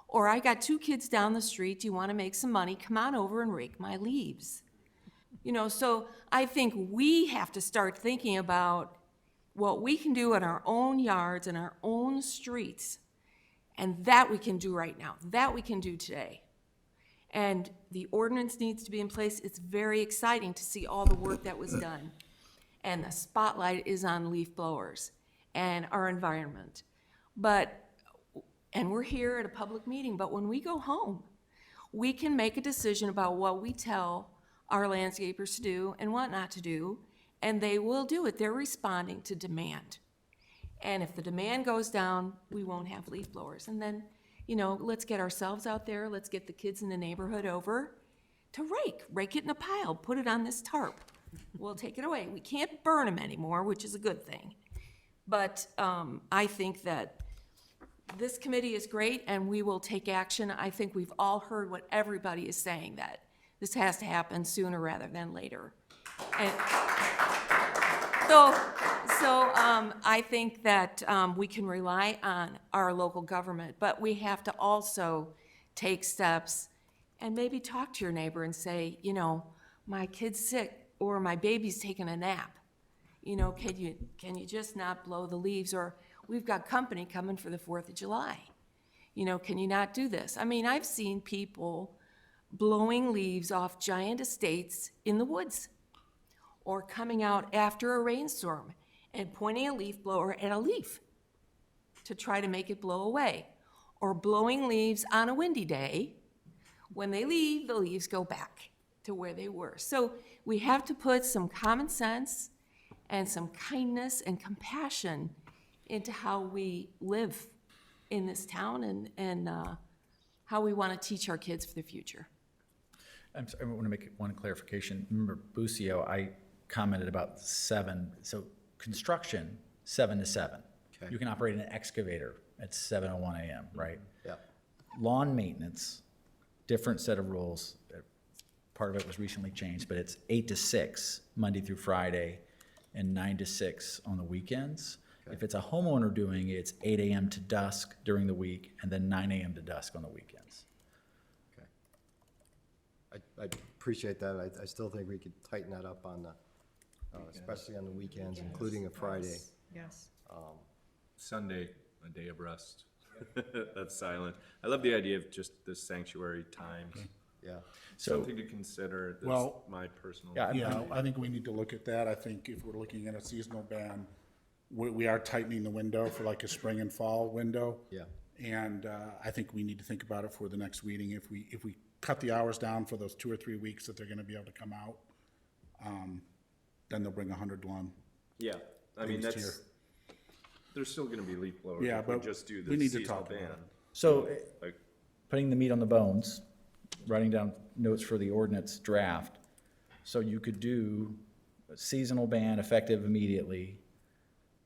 C: Or I got 2 kids down the street, do you want to make some money? Come on over and rake my leaves. So I think we have to start thinking about what we can do in our own yards and our own streets. And that we can do right now, that we can do today. And the ordinance needs to be in place. It's very exciting to see all the work that was done. And the spotlight is on leaf blowers and our environment. And we're here at a public meeting, but when we go home, we can make a decision about what we tell our landscapers to do and what not to do, and they will do it. They're responding to demand. And if the demand goes down, we won't have leaf blowers. And then, let's get ourselves out there, let's get the kids in the neighborhood over to rake it in a pile, put it on this tarp. We'll take it away. We can't burn them anymore, which is a good thing. But I think that this committee is great, and we will take action. I think we've all heard what everybody is saying, that this has to happen sooner rather than later. And so I think that we can rely on our local government, but we have to also take steps and maybe talk to your neighbor and say, my kid's sick or my baby's taking a nap. Can you just not blow the leaves? Or we've got company coming for the 4th of July. Can you not do this? I mean, I've seen people blowing leaves off giant estates in the woods, or coming out after a rainstorm and pointing a leaf blower at a leaf to try to make it blow away, or blowing leaves on a windy day. When they leave, the leaves go back to where they were. So we have to put some common sense and some kindness and compassion into how we live in this town and how we want to teach our kids for the future.
D: I'm sorry, I want to make one clarification. Remember, Busio, I commented about 7, so construction, 7 to 7.
I: Okay.
D: You can operate an excavator at 7:01 a.m., right?
I: Yeah.
D: Lawn maintenance, different set of rules. Part of it was recently changed, but it's 8 to 6, Monday through Friday, and 9 to 6 on the weekends.
I: Okay.
D: If it's a homeowner doing it, it's 8 a.m. to dusk during the week, and then 9 a.m. to dusk on the weekends.
I: I appreciate that. I still think we could tighten that up on the, especially on the weekends, including a Friday.
K: Yes.
F: Sunday, a day of rest. That's silent. I love the idea of just the sanctuary times.
I: Yeah.
D: So-
F: Something to consider. That's
A: Well,
F: my personal.
A: Yeah, I think we need to look at that. I think if we're looking at a seasonal ban, we are tightening the window for like a spring and fall window.
I: Yeah.
A: And I think we need to think about it for the next meeting. If we cut the hours down for those 2 or 3 weeks that they're gonna be able to come out, then they'll bring 100 lawn.
F: Yeah, I mean,
A: Things
F: that's,
A: here.
F: there's still gonna be leaf blowers.
A: Yeah,
F: if we
A: but
F: just do
A: we
F: the
A: need to
F: seasonal
A: talk about
F: ban.
A: it.
D: So,
F: Like,
D: putting the meat on the bones, writing down notes for the ordinance draft. So you could do a seasonal ban effective immediately,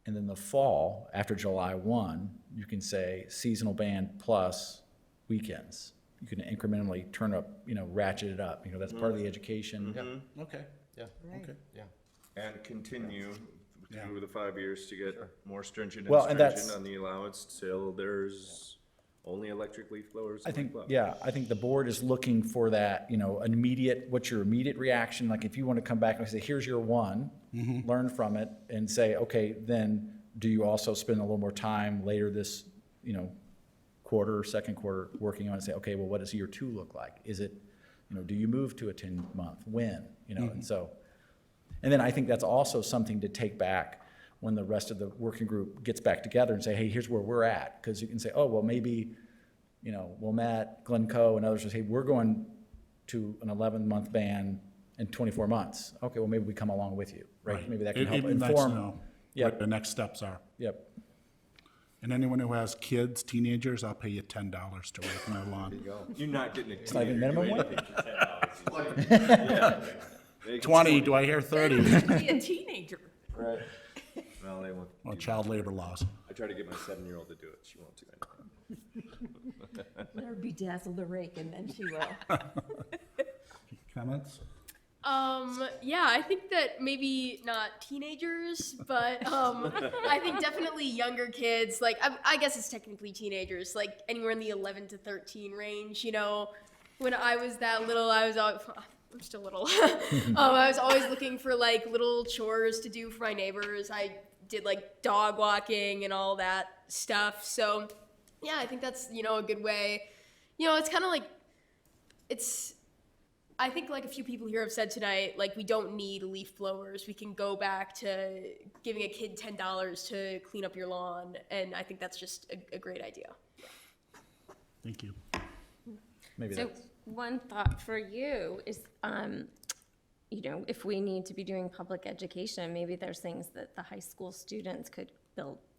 D: and then the fall, after July 1, you can say seasonal ban plus weekends. You can incrementally turn up, ratchet it up, that's part of the education.
A: Okay.
I: Yeah.
A: Okay.
I: Yeah.
F: and continue
A: Yeah.
F: through the 5 years to get more stringent
D: Well,
F: and
D: and that's-
F: stringent on the allowance till there's Only electric leaf blowers?
D: I
F: in
D: think,
F: Lake Bluff?
D: yeah, I think the board is looking for that, you know, immediate, what's your immediate reaction? Like, if you want to come back and say, here's your one, learn from it, and say, okay, then do you also spend a little more time later this, you know, quarter, second quarter, working on it, and say, okay, well, what does year 2 look like? Is it, you know, do you move to a 10-month? When? You know, and so, and then I think that's also something to take back when the rest of the working group gets back together and say, hey, here's where we're at. Because you can say, oh, well, maybe, you know, Wilmette, Glencoe, and others will say, we're going to an 11-month ban in 24 months. Okay, well, maybe we come along with you, right? Maybe that can help
A: It lets
D: inform.
A: know
D: Yep.
A: what the next steps are.
D: Yep.
A: And anyone who has kids, teenagers, I'll pay you $10 to rake my lawn.
F: You're not getting a
D: It's not even minimum wage?
F: $10.
A: 20, do I hear 30?
C: Be a teenager.
F: Right. Well, they won't.
A: Well, child labor laws.
F: I try to get my 7-year-old to do it. She won't do it.
C: Let her bedazzle the rake and then she will.
A: Comments?
U: Yeah, I think that maybe not teenagers, but I think definitely younger kids. Like, I guess it's technically teenagers, like anywhere in the 11 to 13 range. You know, when I was that little, I was always, I'm still little. I was always looking for like little chores to do for my neighbors. I did like dog walking and all that stuff. So yeah, I think that's, you know, a good way. You know, it's kind of like, I think like a few people here have said tonight, like we don't need leaf blowers. We can go back to giving a kid $10 to clean up your lawn. And I think that's just a great idea.
A: Thank you.
D: Maybe
H: So
D: that's.
H: one thought for you is, you know, if we need to be doing public education, maybe there's things that the high school students could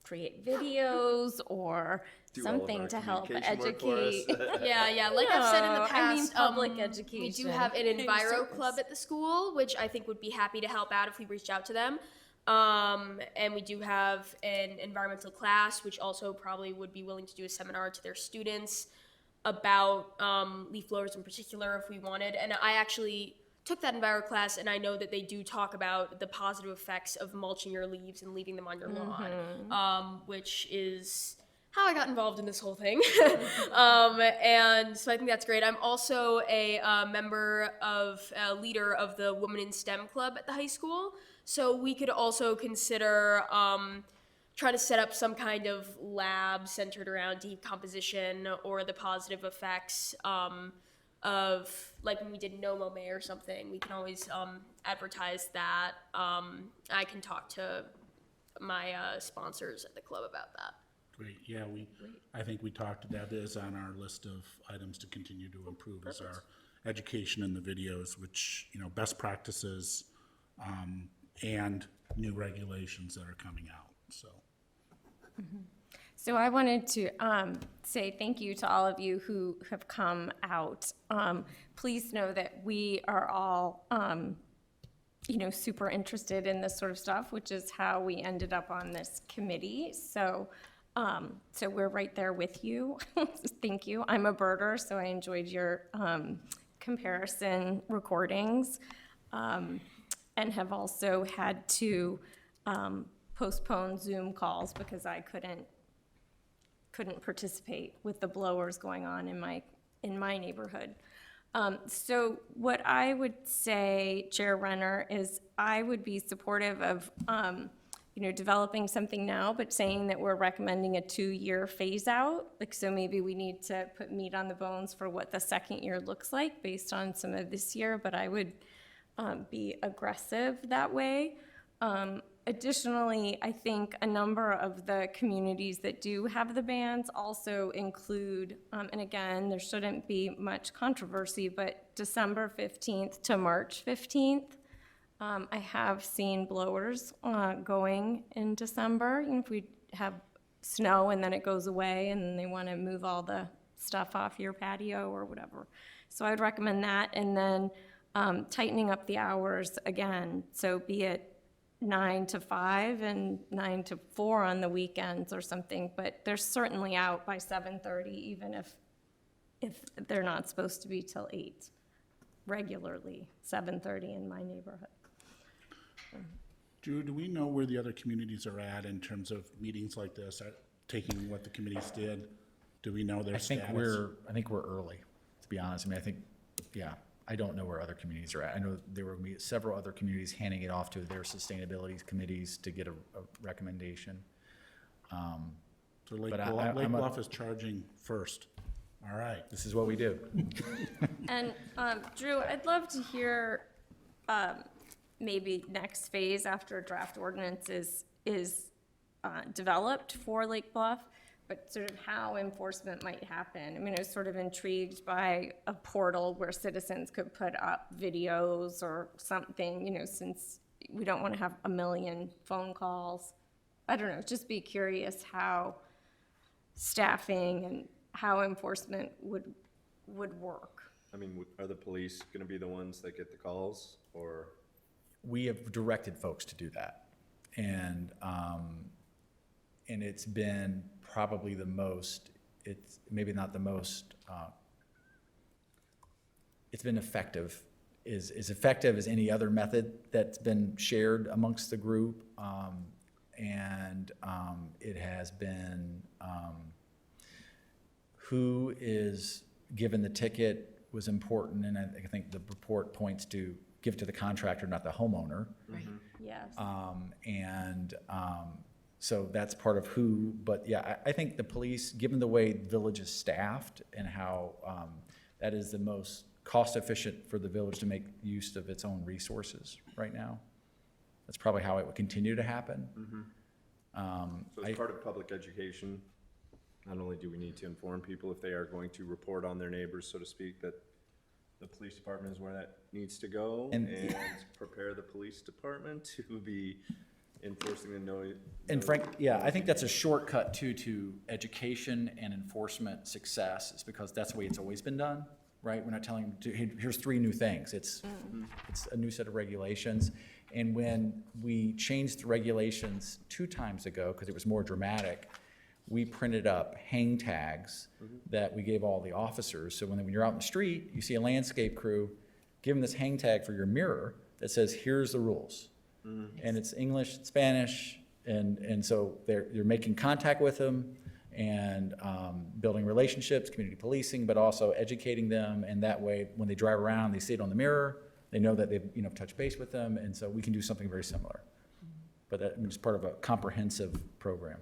H: create videos or
F: Do all of
H: something
F: our
H: to help
F: communication work for us.
H: educate.
U: Yeah, like I've said in the
H: No,
U: past,
H: I mean public education.
U: we do have an Enviro Club at the school, which I think would be happy to help out if we reached out to them. And we do have an environmental class, which also probably would be willing to do a seminar to their students about leaf blowers in particular if we wanted. And I actually took that Enviro class, and I know that they do talk about the positive effects of mulching your leaves and leaving them on your lawn, which is how I got involved in this whole thing. And so I think that's great. I'm also a leader of the Women in STEM Club at the high school. So we could also consider trying to set up some kind of lab centered around decomposition or the positive effects of, like when we did No Mow May or something, we can always advertise that. I can talk to my sponsors at the club about that.
A: Great, yeah, I think we talked, that is on our list of items to continue to improve is our education in the videos, which, you know, best practices and new regulations that are coming out, so.
H: So I wanted to say thank you to all of you who have come out. Please know that we are all, you know, super interested in this sort of stuff, which is how we ended up on this committee. So, so we're right there with you. Thank you. I'm a birder, so I enjoyed your comparison recordings, and have also had to postpone Zoom calls because I couldn't participate with the blowers going on in my neighborhood. So what I would say, Chair Renner, is I would be supportive of you know, developing something now, but saying that we're recommending a 2-year phase out. Like, so maybe we need to put meat on the bones for what the second year looks like based on some of this year, but I would be aggressive that way. Additionally, I think a number of the communities that do have the bans also include, and again, there shouldn't be much controversy, but December 15th to March 15th. I have seen blowers going in December. You know, if we have snow and then it goes away and they want to move all the stuff off your patio or whatever. So I'd recommend that. And then tightening up the hours again. So be it 9 to 5 and 9 to 4 on the weekends or something, but they're certainly out by 7:30, even if they're not supposed to be till 8 regularly, 7:30 in my neighborhood.
A: Drew, do we know where the other communities are at in terms of meetings like this, taking what the committees did Do we know their
D: I think
A: status?
D: I think we're early, to be honest. I mean, I think, yeah, I don't know where other communities are at. I know there were gonna be several other communities handing it off to their sustainability committees to get a recommendation.
A: So Lake
D: but
A: Lake
D: I'm
A: Bluff is charging first. All right.
D: This is what we do.
H: And Drew, I'd love to hear maybe next phase after a draft ordinance is developed for Lake Bluff, but sort of how enforcement might happen. I mean, I was sort of intrigued by a portal where citizens could put up videos or something, you know, since we don't want to have a million phone calls. I don't know, just be curious how staffing and how enforcement would work.
F: I mean, are the police gonna be the ones that get the calls, or?
D: We have directed folks to do that. And it's been probably the most, it's maybe not the most, it's been effective, is effective as any other method that's been shared amongst the group. It has been, who is given the ticket was important, and I think the report points to give it to the contractor, not the homeowner.
C: Right.
H: Yes.
D: So that's part of who, but yeah, I think the police, given the way the village is staffed and how that is the most cost efficient for the village to make use of its own resources right now. That's probably how it would continue to happen.
F: So as part of public education, not only do we need to inform people if they are going to report on their neighbors, so to speak, that the police department is where that needs to go, and prepare the police department to be enforcing the noise.
D: And Frank, yeah, I think that's a shortcut to education and enforcement success. It's because that's the way it's always been done, right? We're not telling them, hey, here's 3 new things. It's a new set of regulations. And when we changed the regulations 2 times ago, because it was more dramatic, we printed up hang tags that we gave all the officers. So when you're out in the street, you see a landscape crew, give them this hang tag for your mirror that says, here's the rules. And it's English, Spanish, and so you're making contact with them and building relationships, community policing, but also educating them. And that way, when they drive around, they see it on the mirror, they know that they've touched base with them, and so we can do something very similar. But it's part of a comprehensive program.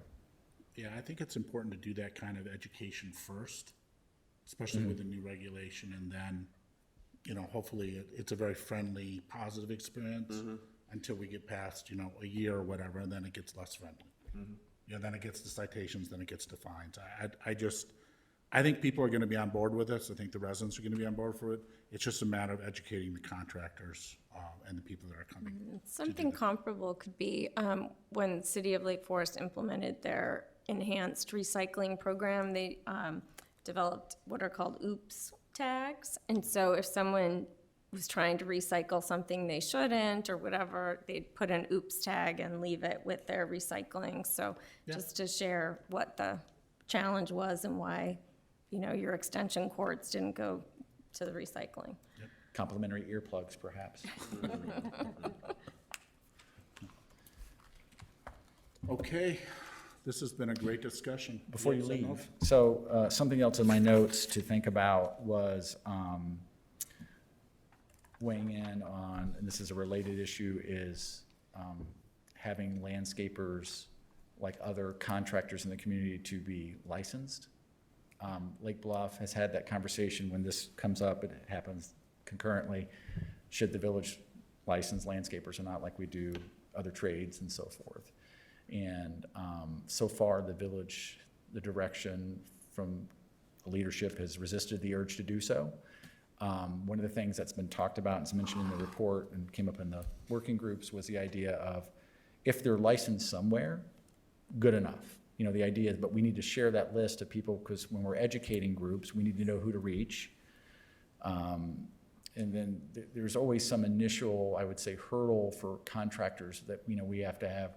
A: Yeah, I think it's important to do that kind of education first, especially with the new regulation, and then, hopefully it's a very friendly, positive experience until we get past, a year or whatever, and then it gets less friendly. Then it gets to citations, then it gets to fines. I think people are gonna be on board with this. I think the residents are gonna be on board for it. It's just a matter of educating the contractors and the people that are coming.
H: Something comparable could be when the City of Lake Forest implemented their enhanced recycling program, they developed what are called OOPS tags. And so if someone was trying to recycle something they shouldn't or whatever, they'd put an OOPS tag and leave it with their recycling. So just to share what the challenge was and why, your extension cords didn't go to the recycling.
D: Complimentary earplugs, perhaps.
A: Okay, this has been a great discussion.
D: Before you
A: Yes, I know.
D: leave, so something else in my notes to think about was weighing in on, and this is a related issue, is having landscapers, like other contractors in the community, to be licensed. Lake Bluff has had that conversation. When this comes up, it happens concurrently. Should the village license landscapers or not, like we do other trades and so forth? And so far, the village, the direction from the leadership has resisted the urge to do so. One of the things that's been talked about and is mentioned in the report and came up in the working groups was the idea of, if they're licensed somewhere, good enough. The idea is, but we need to share that list of people, because when we're educating groups, we need to know who to reach. And then there's always some initial, I would say, hurdle for contractors that, we have to have.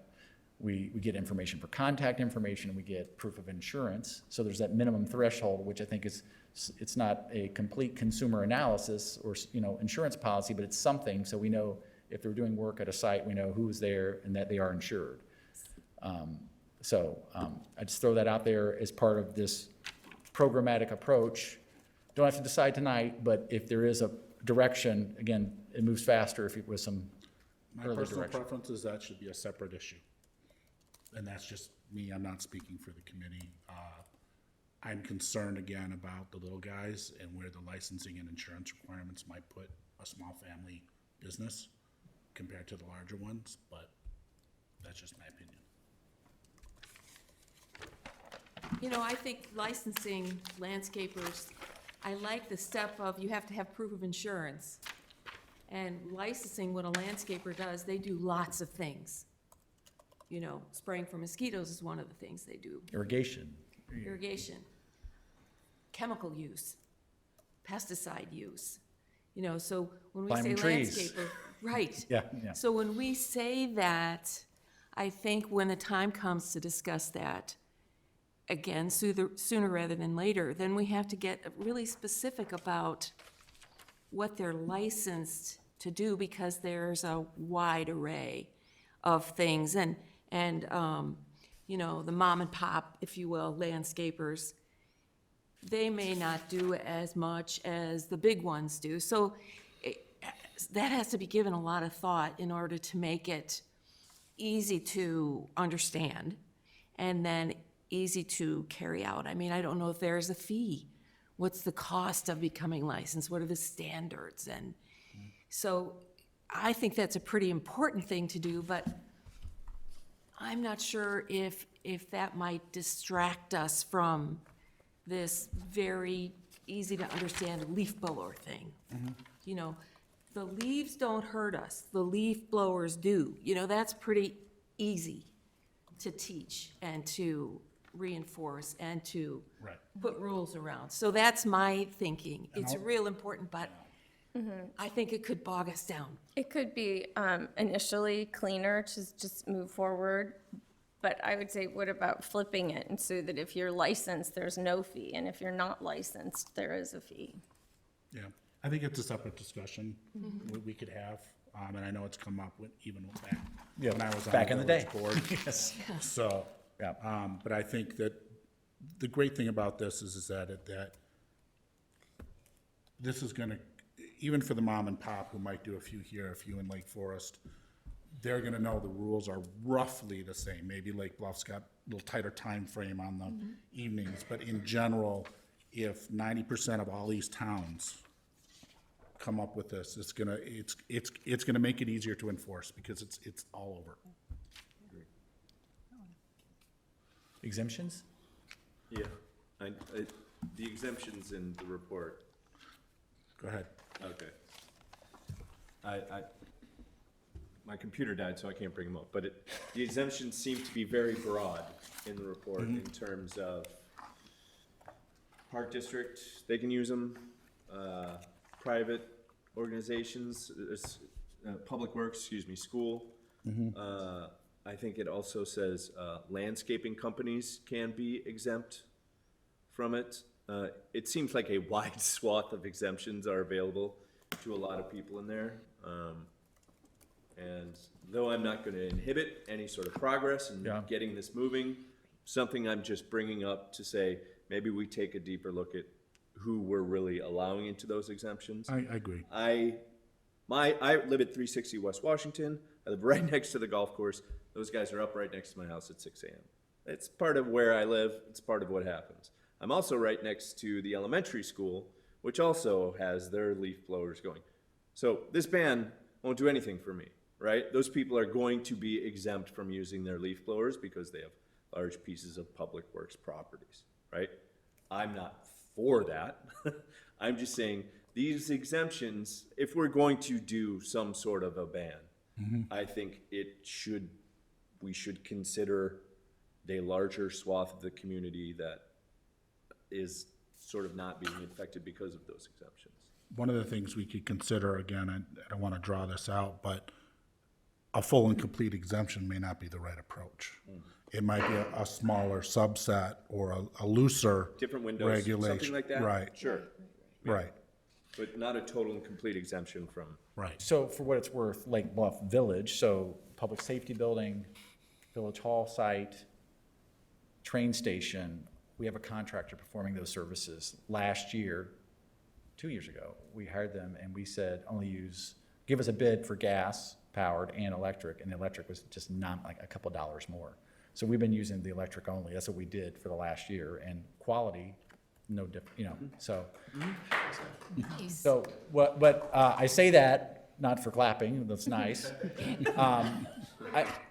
D: We get information for contact information, we get proof of insurance. So there's that minimum threshold, which I think it's not a complete consumer analysis or, insurance policy, but it's something. So we know if they're doing work at a site, we know who's there and that they are insured. I just throw that out there as part of this programmatic approach. Don't have to decide tonight, but if there is a direction, again, it moves faster if it was some
A: My
D: early
A: personal
D: direction.
A: preference is that should be a separate issue. And that's just me, I'm not speaking for the committee. I'm concerned again about the little guys and where the licensing and insurance requirements might put a small family business compared to the larger ones, but that's just my opinion.
C: You know, I think licensing landscapers, I like the step of you have to have proof of insurance. And licensing, what a landscaper does, they do lots of things. You know, spraying for mosquitoes is one of the things they do.
D: Irrigation.
C: Irrigation, chemical use, pesticide use. You know, so when we say
D: Climbing trees.
C: landscaper, right.
D: Yeah, yeah.
C: So when we say that, I think when the time comes to discuss that, again, sooner rather than later, then we have to get really specific about what they're licensed to do, because there's a wide array of things. And you know, the mom and pop, if you will, landscapers, they may not do as much as the big ones do. So that has to be given a lot of thought in order to make it easy to understand and then easy to carry out. I mean, I don't know if there's a fee. What's the cost of becoming licensed? What are the standards? And so I think that's a pretty important thing to do, but I'm not sure if that might distract us from this very easy to understand leaf blower thing. You know, the leaves don't hurt us, the leaf blowers do. You know, that's pretty easy to teach and to reinforce and to put rules around. So that's my thinking. It's real important, but I think it could bog us down.
H: It could be initially cleaner to just move forward, but I would say, what about flipping it? And so that if you're licensed, there's no fee, and if you're not licensed, there is a fee.
A: Yeah, I think it's a separate discussion we could have, and I know it's come up even back when I was on
D: back in the day.
A: board.
D: Yes.
A: So, but I think that the great thing about this is that this is gonna, even for the mom and pop who might do a few here, a few in Lake Forest, they're gonna know the rules are roughly the same. Maybe Lake Bluff's got a little tighter time frame on the evenings, but in general, if 90% of all these towns come up with this, it's gonna make it easier to enforce because it's all over.
D: Exemptions?
F: Yeah, the exemptions in the report.
A: Go ahead.
F: Okay. My computer died, so I can't bring them up, but the exemptions seem to be very broad in the report in terms of park district, they can use them, private organizations, public works, school. I think it also says landscaping companies can be exempt from it. It seems like a wide swath of exemptions are available to a lot of people in there. And though I'm not going to inhibit any sort of progress in getting this moving, something I'm just bringing up to say, maybe we take a deeper look at who we're really allowing into those exemptions.
A: I agree.
F: I live at 360 West Washington. I live right next to the golf course. Those guys are up right next to my house at 6 a.m. It's part of where I live. It's part of what happens. I'm also right next to the elementary school, which also has their leaf blowers going. So this ban won't do anything for me, right? Those people are going to be exempt from using their leaf blowers because they have large pieces of public works properties, right? I'm not for that. I'm just saying these exemptions, if we're going to do some sort of a ban, I think we should consider a larger swath of the community that is sort of not being affected because of those exemptions.
A: One of the things we could consider, again, I don't want to draw this out, but a full and complete exemption may not be the right approach. It might be a smaller subset or a looser
F: Different windows,
A: regulation.
F: something like that?
A: Right.
F: Sure.
A: Right.
F: But not a total and complete exemption from.
A: Right.
D: So for what it's worth, Lake Bluff Village, so public safety building, village hall site, train station, we have a contractor performing those services. Last year, 2 years ago, we hired them and we said, give us a bid for gas powered and electric, and the electric was just not like a couple dollars more. So we've been using the electric only. That's what we did for the last year, and quality, no different, so. So, but I say that, not for clapping, that's nice.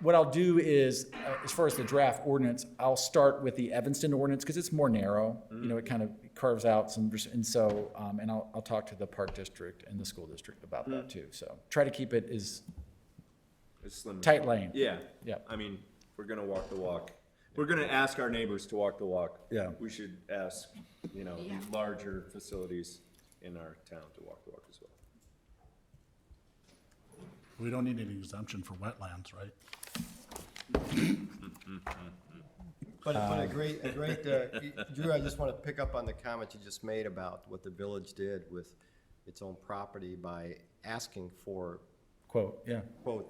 D: What I'll do is, as far as the draft ordinance, I'll start with the Evanston ordinance, because it's more narrow. It kind of carves out some, and so, and I'll talk to the Park District and the school district about that too. So try to keep it as
F: It's slim.
D: tight lane.
F: Yeah.
D: Yeah.
F: I mean, we're gonna walk the walk. We're gonna ask our neighbors to walk the walk.
D: Yeah.
F: We should ask, the larger facilities in our town to walk the walk as well.
A: We don't need an exemption for wetlands, right?
I: But a great, Drew, I just want to pick up on the comment you just made about what the village did with its own property by asking for
D: Quote,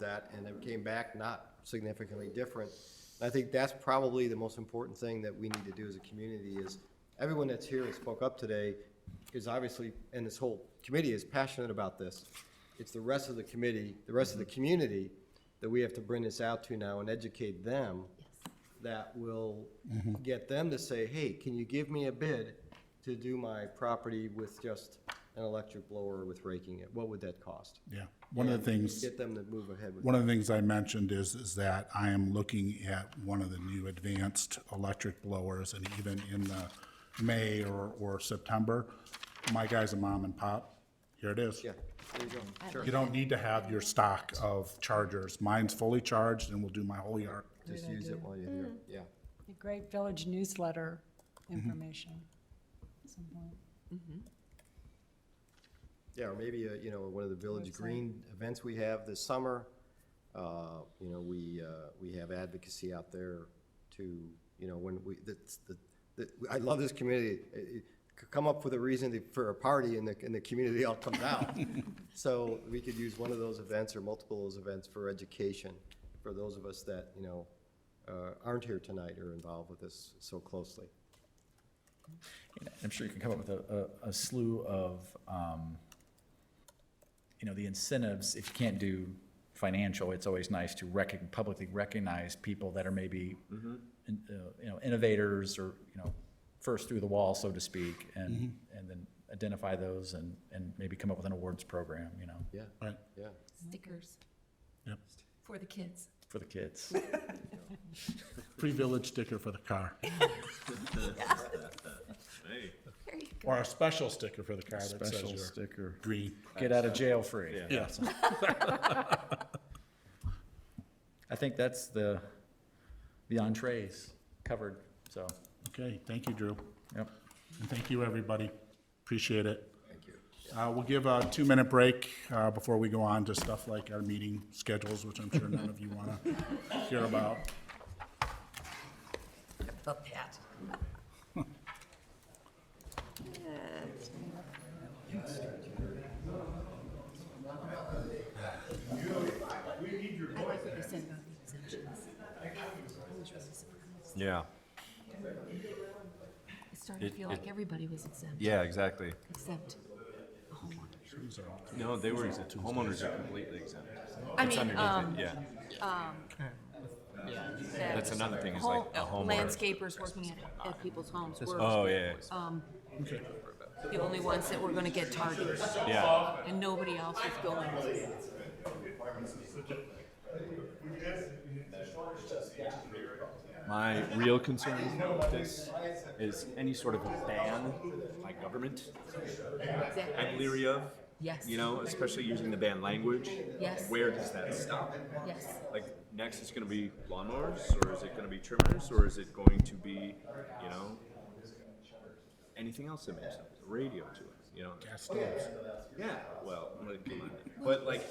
I: that, and it came back not significantly different. And I think that's probably the most important thing that we need to do as a community is everyone that's here and spoke up today is obviously, and this whole committee is passionate about this. It's the rest of the committee, the rest of the community that we have to bring this out to now and educate them that will get them to say, hey, can you give me a bid to do my property with just an electric blower with raking it? What would that cost?
A: Yeah. One of the things.
I: Get them to move ahead with
A: One of the things I mentioned is that I am looking at one of the new advanced electric blowers, and even in the May or September, my guy's a mom and pop. Here it is.
I: Yeah, there you go. Sure.
A: You don't need to have your stock of chargers. Mine's fully charged and will do my whole yard.
I: Just use it while you're here, yeah.
G: A great village newsletter information. at some point.
I: Yeah, or maybe, one of the Village Green events we have this summer. We have advocacy out there to, when I love this community. Come up with a reason for a party and the community all comes out. So we could use one of those events or multiple of those events for education for those of us that, aren't here tonight or involved with this so closely.
D: I'm sure you can come up with a slew of, the incentives. If you can't do financial, it's always nice to publicly recognize people that are maybe, innovators or, first through the wall, so to speak, and then identify those and maybe come up with an awards program,
I: Yeah,
A: Right.
I: yeah.
C: Stickers.
A: Yep.
C: For the kids.
D: for the kids.
A: Free village sticker for the car.
F: Hey.
C: There you go.
A: Or a special sticker for the car that says
O: Special
A: you're
O: sticker.
A: green.
D: Get out of jail free.
F: Yeah.
A: Yes.
D: I think that's the entrees covered, so,
A: Okay, thank you, Drew.
D: yep.
A: And thank you, everybody. Appreciate it.
I: Thank you.
A: We'll give a 2-minute break before we go on to stuff like our meeting schedules, which I'm sure none of you want to hear about.
C: About that.
F: Yeah.
C: It started to feel like everybody was exempt.
F: Yeah, exactly.
C: Except the homeowners.
F: No, they were exempt. Homeowners are completely exempt.
C: I
F: It's
C: mean,
F: underneath it, yeah. That's another thing, is like a homeowner.
C: Landscapers working at people's homes were.
F: Oh, yeah.
C: The only ones that were gonna get targeted.
F: Yeah.
C: And nobody else was going.
F: My real concern with this is any sort of a ban by government. I'm leery of.
C: Yes.
F: Especially using the ban language.
C: Yes.
F: Where does that stop?
C: Yes.
F: Like, next it's gonna be lawnmowers, or is it gonna be trimmers, or is it going to be, anything else that makes sense? A radio to it,
A: Gas stoves.
F: Yeah, well, come on. But like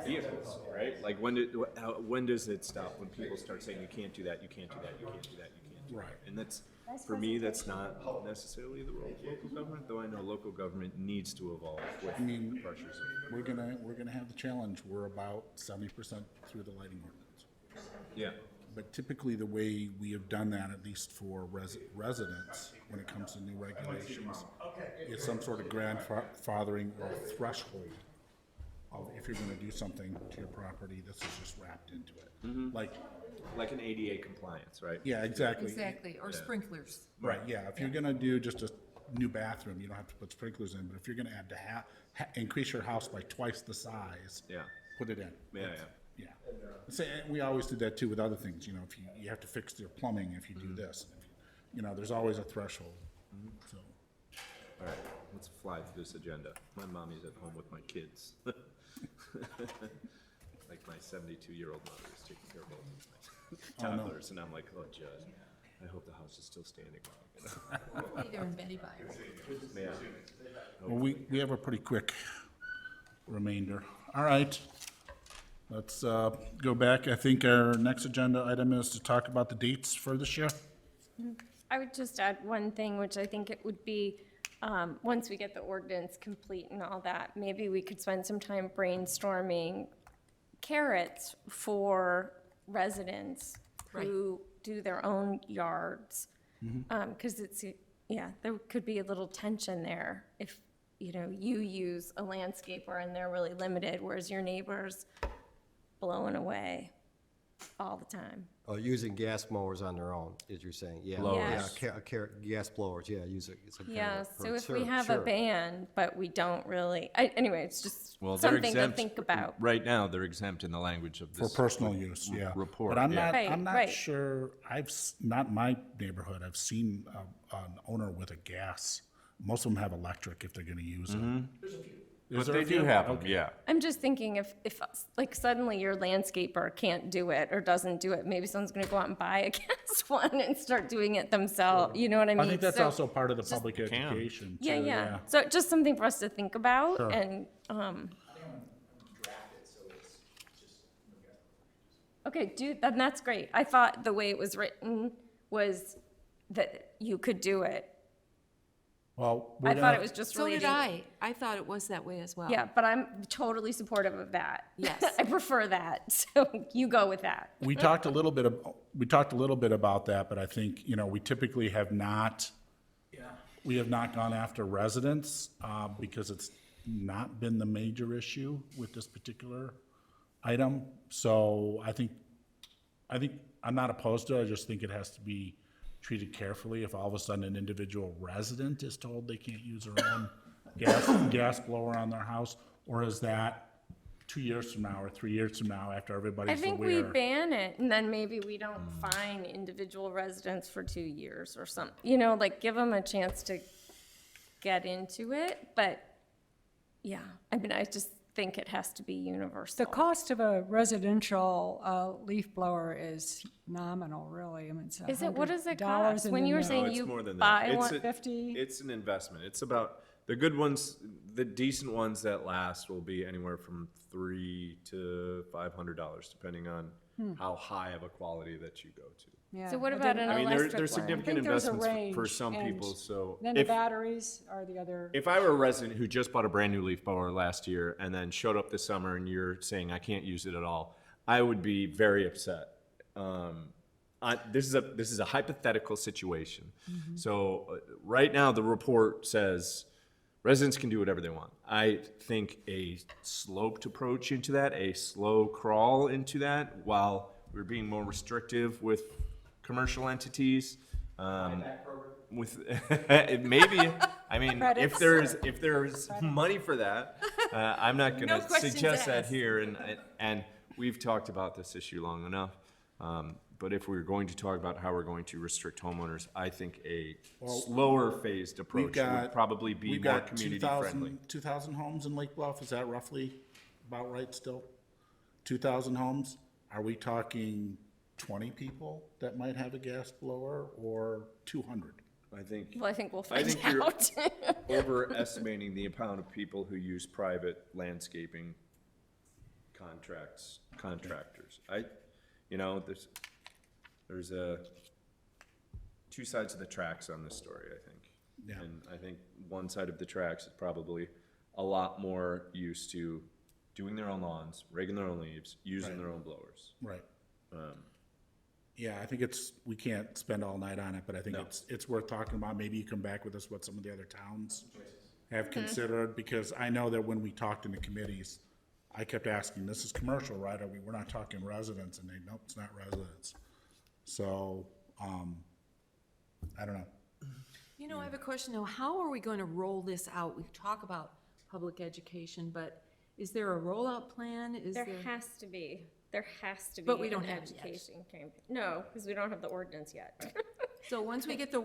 F: vehicles, right? Like when does it stop? When people start saying you can't do that, you can't do that, you can't do that, you can't do that.
A: Right.
F: And that's, for me, that's not necessarily the role of local government, though I know local government needs to evolve with the pressures.
A: We're gonna have the challenge. We're about 70% through the lighting ordinance.
F: Yeah.
A: but typically the way we have done that, at least for residents, when it comes to new regulations, is some sort of grandfathering or threshold of if you're gonna do something to your property, this is just wrapped into it.
F: Like an ADA compliance, right?
A: Yeah, exactly.
C: Exactly, or sprinklers.
A: Right, yeah, if you're gonna do just a new bathroom, you don't have to put sprinklers in, but if you're gonna add increase your house by twice the size.
F: Yeah.
A: Put it in.
F: Yeah.
A: Yeah. We always did that too with other things, you know, if you have to fix your plumbing if you do this. You know, there's always a threshold, so.
F: All right, let's fly through this agenda. My mommy's at home with my kids. Like my 72-year-old mother is taking care of both of my toddlers, and I'm like, oh, Judd, I hope the house is still standing. You know?
C: Hopefully they're in Betty Byers.
F: Yeah.
A: Well, we have a pretty quick remainder. All right. Let's go back. I think our next agenda item is to talk about the dates for this year.
H: I would just add one thing, which I think it would be, once we get the ordinance complete and all that, maybe we could spend some time brainstorming carrots for residents who do their own yards. Because there could be a little tension there if, you use a landscaper and they're really limited, whereas your neighbor's blowing away all the time.
I: Oh, using gas mowers on their own, as you're saying, yeah.
H: Blowers.
I: Yeah, gas blowers, yeah, use it. It's a kind of
H: Yeah,
I: a-
H: so if
I: sure,
H: we have a
I: sure.
H: ban, but we don't really, anyway, it's just
F: Well, they're
H: something to
F: exempt.
H: think about.
F: Right now, they're exempt in the language of
A: For
F: this.
A: personal use, yeah.
F: Report,
A: But I'm
F: yeah.
A: not,
H: Right,
A: I'm not
H: right.
A: sure, not in my neighborhood, I've seen an owner with a gas. Most of them have electric if they're gonna use it.
F: But
A: there
F: they
A: a
F: do
A: few?
F: have them,
A: Okay.
F: yeah.
H: I'm just thinking if like suddenly your landscaper can't do it or doesn't do it, maybe someone's gonna go out and buy a gas one and start doing it themselves, you know what I mean?
A: I think that's
H: So-
A: also part of the public education too,
H: Yeah. So just something for us to think about
A: Sure.
H: and, okay, then that's great. I thought the way it was written was that you could do it.
A: Well,
H: I thought it was just
C: So
H: relating.
C: did I. I thought it was that way as well.
H: Yeah, but I'm totally supportive of that.
C: Yes.
H: I prefer that, so you go with that.
A: We talked a little bit about that, but I think, we typically have not, we have not gone after residents, because it's not been the major issue with this particular item. So I think I'm not opposed to it, I just think it has to be treated carefully. If all of a sudden an individual resident is told they can't use their own gas blower on their house, or is that 2 years from now or 3 years from now after
H: I
A: everybody's
H: think we
A: aware?
H: ban it, and then maybe we don't fine individual residents for 2 years or something, like give them a chance to get into it, but, yeah, I just think it has to be universal.
G: The cost of a residential leaf blower is nominal, really. I mean, it's
H: Is it, what does it
G: $100
H: cost?
G: and
H: When
G: then
H: you were
G: the-
H: saying
F: No, it's
H: you
F: more than that.
H: buy
F: It's
H: one,
F: a-
G: 50?
F: It's an investment. It's about, the good ones, the decent ones that last will be anywhere from $300 to $500, depending on how high of a quality that you go to.
G: Yeah,
H: So what
G: I
H: about
G: didn't-
H: an
F: I mean,
H: electric
F: there's
H: one?
G: I
F: significant
G: think there's a
F: investments for
G: range,
F: some
G: and
F: people, so.
G: Then the
F: if-
G: batteries are the other.
F: If I were a resident who just bought a brand new leaf blower last year and then showed up this summer and you're saying I can't use it at all, I would be very upset. This is a hypothetical situation. So right now the report says residents can do whatever they want. I think a sloped approach into that, a slow crawl into that, while we're being more restrictive with commercial entities. With maybe, I mean, if there's money for that, I'm not going
C: No
F: to
C: questions
F: suggest that
C: asked.
F: here. And we've talked about this issue long enough. But if we're going to talk about how we're going to restrict homeowners, I think a slower phased approach would probably be
A: we've
F: more
A: got
F: community
A: 2,000
F: friendly.
A: 2,000 homes in Lake Bluff, is that roughly about right still? 2,000 homes? Are we talking 20 people that might have a gas blower, or 200?
F: I think
H: we'll
F: I
H: find
F: think you're
H: out.
F: overestimating the amount of people who use private landscaping contractors. There's two sides of the tracks on this story, I think.
A: Yeah.
F: And I think one side of the tracks is probably a lot more used to doing their own lawns, raking their own leaves, using their own blowers.
A: Right. Yeah, I think we can't spend all night on it, but I think it's worth talking about. Maybe you come back with us what some of the other towns have considered, because I know that when we talked in the committees, I kept asking, this is commercial, right? We're not talking residents, and they, nope, it's not residents. So, I don't know.
C: You know, I have a question though. How are we going to roll this out? We talk about public education, but is there a rollout plan?
H: There has to be. There has to be.
C: But we don't
H: an
C: have it yet.
H: education campaign. No, because we don't have the ordinance yet.
C: So once we get the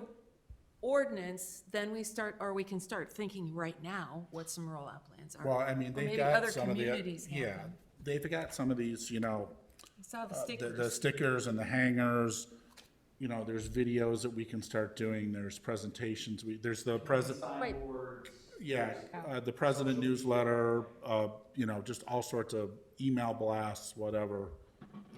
C: ordinance, then we start, or we can start thinking right now what some rollout plans are.
A: Well, I mean,
C: Or
A: they've
C: maybe
A: got
C: other
A: some of the,
C: communities have
A: yeah,
C: them.
A: they've got some of these, you know,
C: I saw the
A: the
C: stickers.
A: stickers and the hangers. You know, there's videos that we can start doing, there's presentations, there's the president.
H: Wait.
A: Yeah, the president newsletter, you know, just all sorts of email blasts, whatever,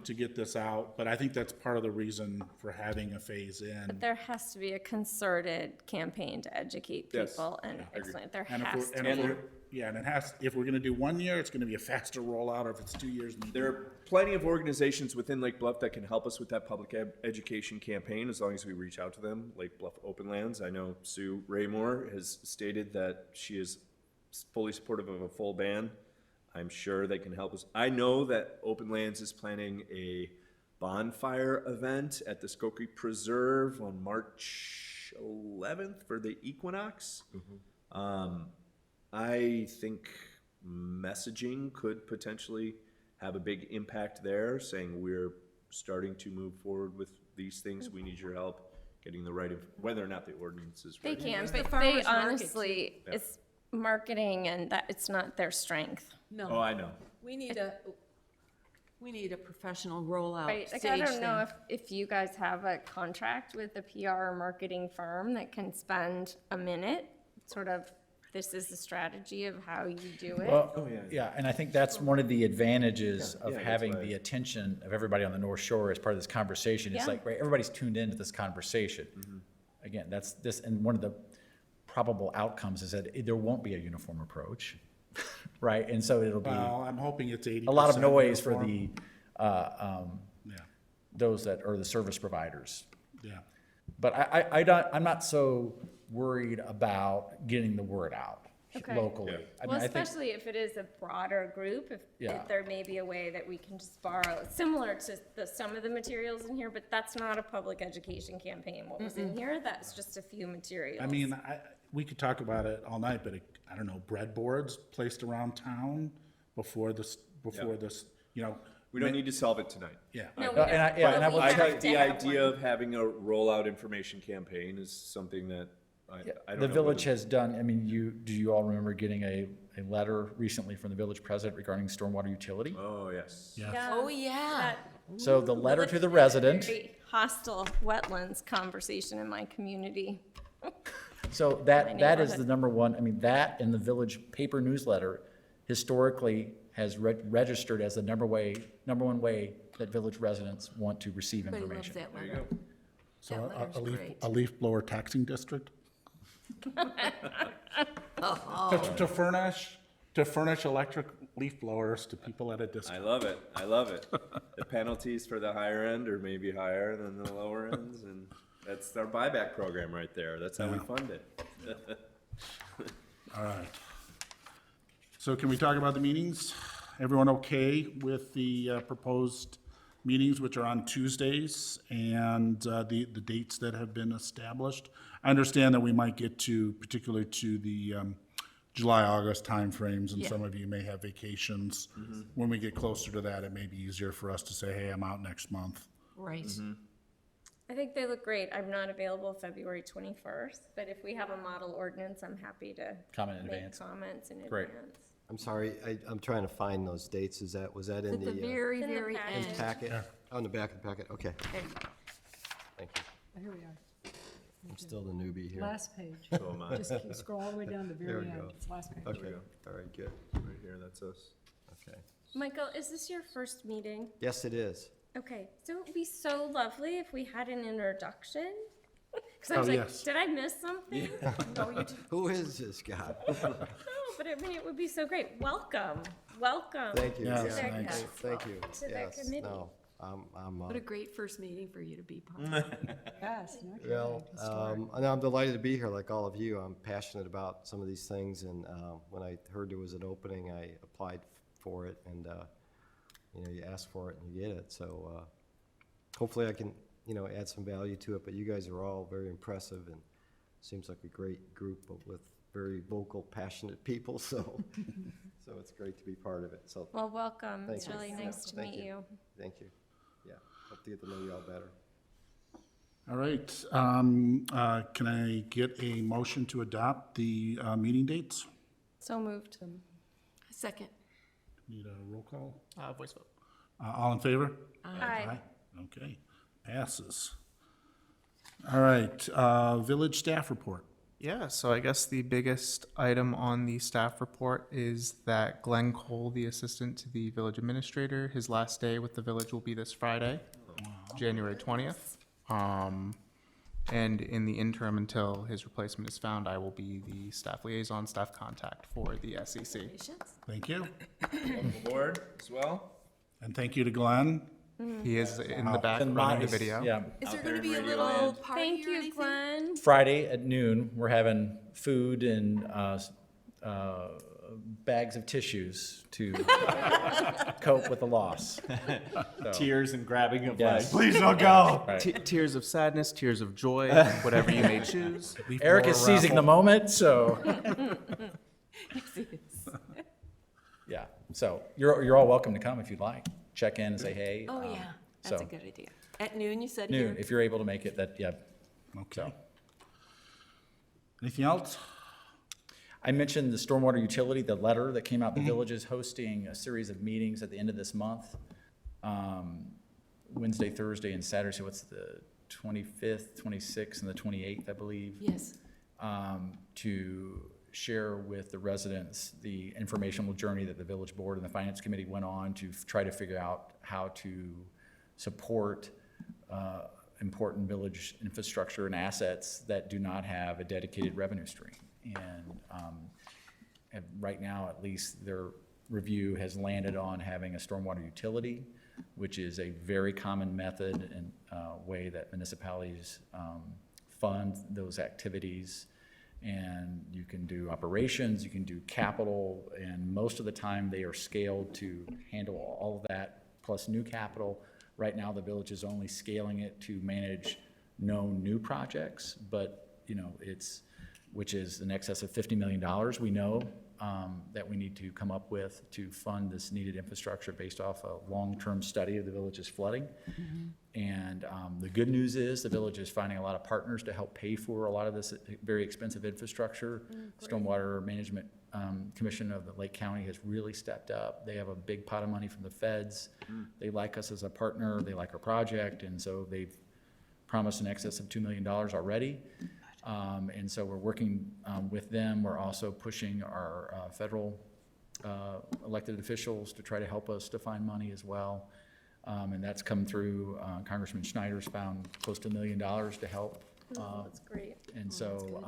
A: to get this out. But I think that's part of the reason for having a phase in.
H: But there has to be a concerted campaign to educate
F: Yes.
H: people and
A: Yeah, I agree.
H: explain. There
A: And if
H: has
A: we're,
H: to
A: and
H: be.
A: if we're, yeah, and it has, if we're gonna do 1 year, it's gonna be a faster rollout, or if it's 2 years. maybe-
F: There are plenty of organizations within Lake Bluff that can help us with that public education campaign, as long as we reach out to them. Lake Bluff Open Lands, I know Sue Raymore has stated that she is fully supportive of a full ban. I'm sure they can help us. I know that Open Lands is planning a bonfire event at the Skokie Preserve on March 11th for the equinox. I think messaging could potentially have a big impact there, saying we're starting to move forward with these things. We need your help getting the right, whether or not the ordinance is
H: They
F: ready.
H: can,
C: It's the
H: but
C: farmer's
H: they
C: market,
H: honestly,
F: too.
H: it's marketing and that, it's not their strength.
C: No.
F: Oh, I know.
C: We need a professional rollout
H: Right, like,
C: stage
H: I don't know
C: thing.
H: if you guys have a contract with a PR or marketing firm that can spend a minute, sort of, this is the strategy of how you do it.
D: Well, yeah, and I think that's one of the advantages
F: Yeah,
D: of
F: that's
D: having
F: why-
D: the attention of everybody on the North Shore as part of this conversation. It's
H: Yeah.
D: like, right, everybody's tuned into this conversation. Again, that's this, and one of the probable outcomes is that there won't be a uniform approach, right? And so it'll be
A: Well, I'm hoping it's 80%.
D: a lot of noise for
A: uniform.
D: the,
A: Yeah,
D: those that are the service providers.
A: yeah.
D: But I'm not so worried about getting the word out
H: Okay.
D: locally.
F: Yeah.
D: I mean,
H: Well,
D: I think,
H: especially if it is a broader group,
D: Yeah.
H: if there may be a way that we can just borrow, similar to some of the materials in here, but that's not a public education campaign. What was in here, that's just a few materials.
A: I mean, we could talk about it all night, but I don't know, breadboards placed around town before this, you know.
F: We don't need to solve it tonight.
A: Yeah.
H: No, we
D: and I-
H: don't.
D: yeah,
H: But
D: and I
H: we
D: will
F: I
H: have
F: think
H: to
F: the
H: have
F: idea
H: one.
F: of having a rollout information campaign is something that I don't
D: the
F: know
D: village
F: whether-
D: has done, I mean, do you all remember getting a letter recently from the village president regarding stormwater utility?
F: Oh, yes.
H: Yeah,
C: Oh, yeah.
H: that
D: So the letter to the
H: village
D: resident,
H: very hostile wetlands conversation in my community.
D: so
H: My
D: that is the
H: neighborhood.
D: number one, I mean, that and the village paper newsletter historically has registered as the number one way that village residents want to receive
C: Everybody loves
D: information.
C: that letter.
A: So
C: That
A: a
C: letter's
A: leaf,
C: great.
A: a leaf blower taxing district?
C: Oh,
A: To furnish electric leaf blowers to people at a
F: I
A: discount.
F: love it. I love it. The penalties for the higher end are maybe higher than the lower ends, and that's our buyback program right there. That's how we
A: Yeah.
F: fund it.
A: All right. So can we talk about the meetings? Everyone okay with the proposed meetings, which are on Tuesdays, and the dates that have been established? I understand that we might get to, particularly to the July, August timeframes, and
C: Yeah.
A: some of you may have vacations. When we get closer to that, it may be easier for us to say, hey, I'm out next month.
C: right.
H: I think they look great. I'm not available February 21st, but if we have a model ordinance, I'm happy to
D: Comment in
H: make
D: advance.
H: comments in
D: Great.
H: advance.
I: I'm sorry, I'm trying to find those dates. Was that in
C: At the
I: the
C: very,
H: in the
C: very
H: package.
C: end.
I: packet? Oh, in the back of the packet, okay.
C: There you go.
I: Thank you.
G: Oh, here we are.
I: I'm still the newbie here.
G: Last page.
F: So am I.
G: Just scroll all the way down to the
I: There
G: very
I: we
G: end.
I: go.
G: It's the last page.
I: Okay, all right, good,
F: Right here, that's us.
I: okay.
H: Michael, is this your first meeting?
I: Yes, it is.
H: Okay, so it would be so lovely if we had an introduction. Because I was
A: Oh,
H: like,
A: yes.
H: did I miss something? No, you did.
I: Who is this guy?
H: No, but I mean, it would be so great. Welcome, welcome.
I: Thank you.
A: Yes,
I: Yeah,
A: thanks.
I: Thank you.
H: To the
I: Yes,
H: committee.
I: no,
C: What a great first meeting for you to be part of.
G: Yes, no kidding.
I: Well, and I'm delighted to be here like all of you. I'm passionate about some of these things, and when I heard there was an opening, I applied for it, and you ask for it and you get it. So hopefully I can, add some value to it, but you guys are all very impressive, and seems like a great group with very vocal, passionate people, so so it's great to be part of it. So
H: Well, welcome.
I: thank
H: It's
I: you.
H: really nice to
I: Thank
H: meet you.
I: Thank you. Yeah, hope to get to know you all better.
A: All right, can I get a motion to adopt the meeting dates?
H: So moved.
C: Second.
A: Need a roll call?
B: Voice vote.
A: All in favor?
H: Aye.
A: Okay, passes. All right, village staff report.
B: Yeah, so I guess the biggest item on the staff report is that Glenn Cole, the assistant to the village administrator, his last day with the village will be this Friday, January 20th. And in the interim, until his replacement is found, I will be the staff liaison, staff contact for the SEC.
A: Thank you.
F: Welcome aboard as well.
A: And thank you to Glenn.
B: He is in the back running the video.
D: Yeah.
C: Is there
F: Out
C: going to
F: there
C: be
F: in
C: a
F: Radio
C: little
F: Land.
C: party
H: Thank
C: or
H: you,
C: anything?
H: Glenn.
D: Friday at noon, we're having food and bags of tissues to cope with the loss. So,
F: Tears and grabbing of
D: Yes.
F: legs. Please don't go.
D: right.
B: Tears of sadness, tears of joy, whatever you may choose.
D: Eric is seizing the moment, so
C: Yes, it is.
D: yeah. So you're all welcome to come if you'd like. Check in and say hey.
C: Oh, yeah, that's a
D: so
C: good idea. At noon, you said
D: noon,
C: here?
D: if you're able to make it. That yeah.
A: Okay. Anything else?
D: I mentioned the stormwater utility, the letter that came out. The village is hosting a series of meetings at the end of this month, Wednesday, Thursday, and Saturday. So what's the 25th, 26th, and the 28th, I believe.
C: Yes.
D: To share with the residents the informational journey that the village board and the finance committee went on to try to figure out how to support important village infrastructure and assets that do not have a dedicated revenue stream. And right now, at least, their review has landed on having a stormwater utility, which is a very common method and way that municipalities fund those activities. And you can do operations, you can do capital, and most of the time they are scaled to handle all of that, plus new capital. Right now, the village is only scaling it to manage known new projects, but, which is in excess of $50 million, we know, that we need to come up with to fund this needed infrastructure based off a long-term study of the village's flooding. And the good news is the village is finding a lot of partners to help pay for a lot of this very expensive infrastructure. Stormwater Management Commission of the Lake County has really stepped up. They have a big pot of money from the feds. They like us as a partner, they like our project, and so they've promised in excess of $2 million already. And so we're working with them. We're also pushing our federal elected officials to try to help us to find money as well. And that's come through, Congressman Schneider's found close to $1 million to help.
H: That's great.
D: And so,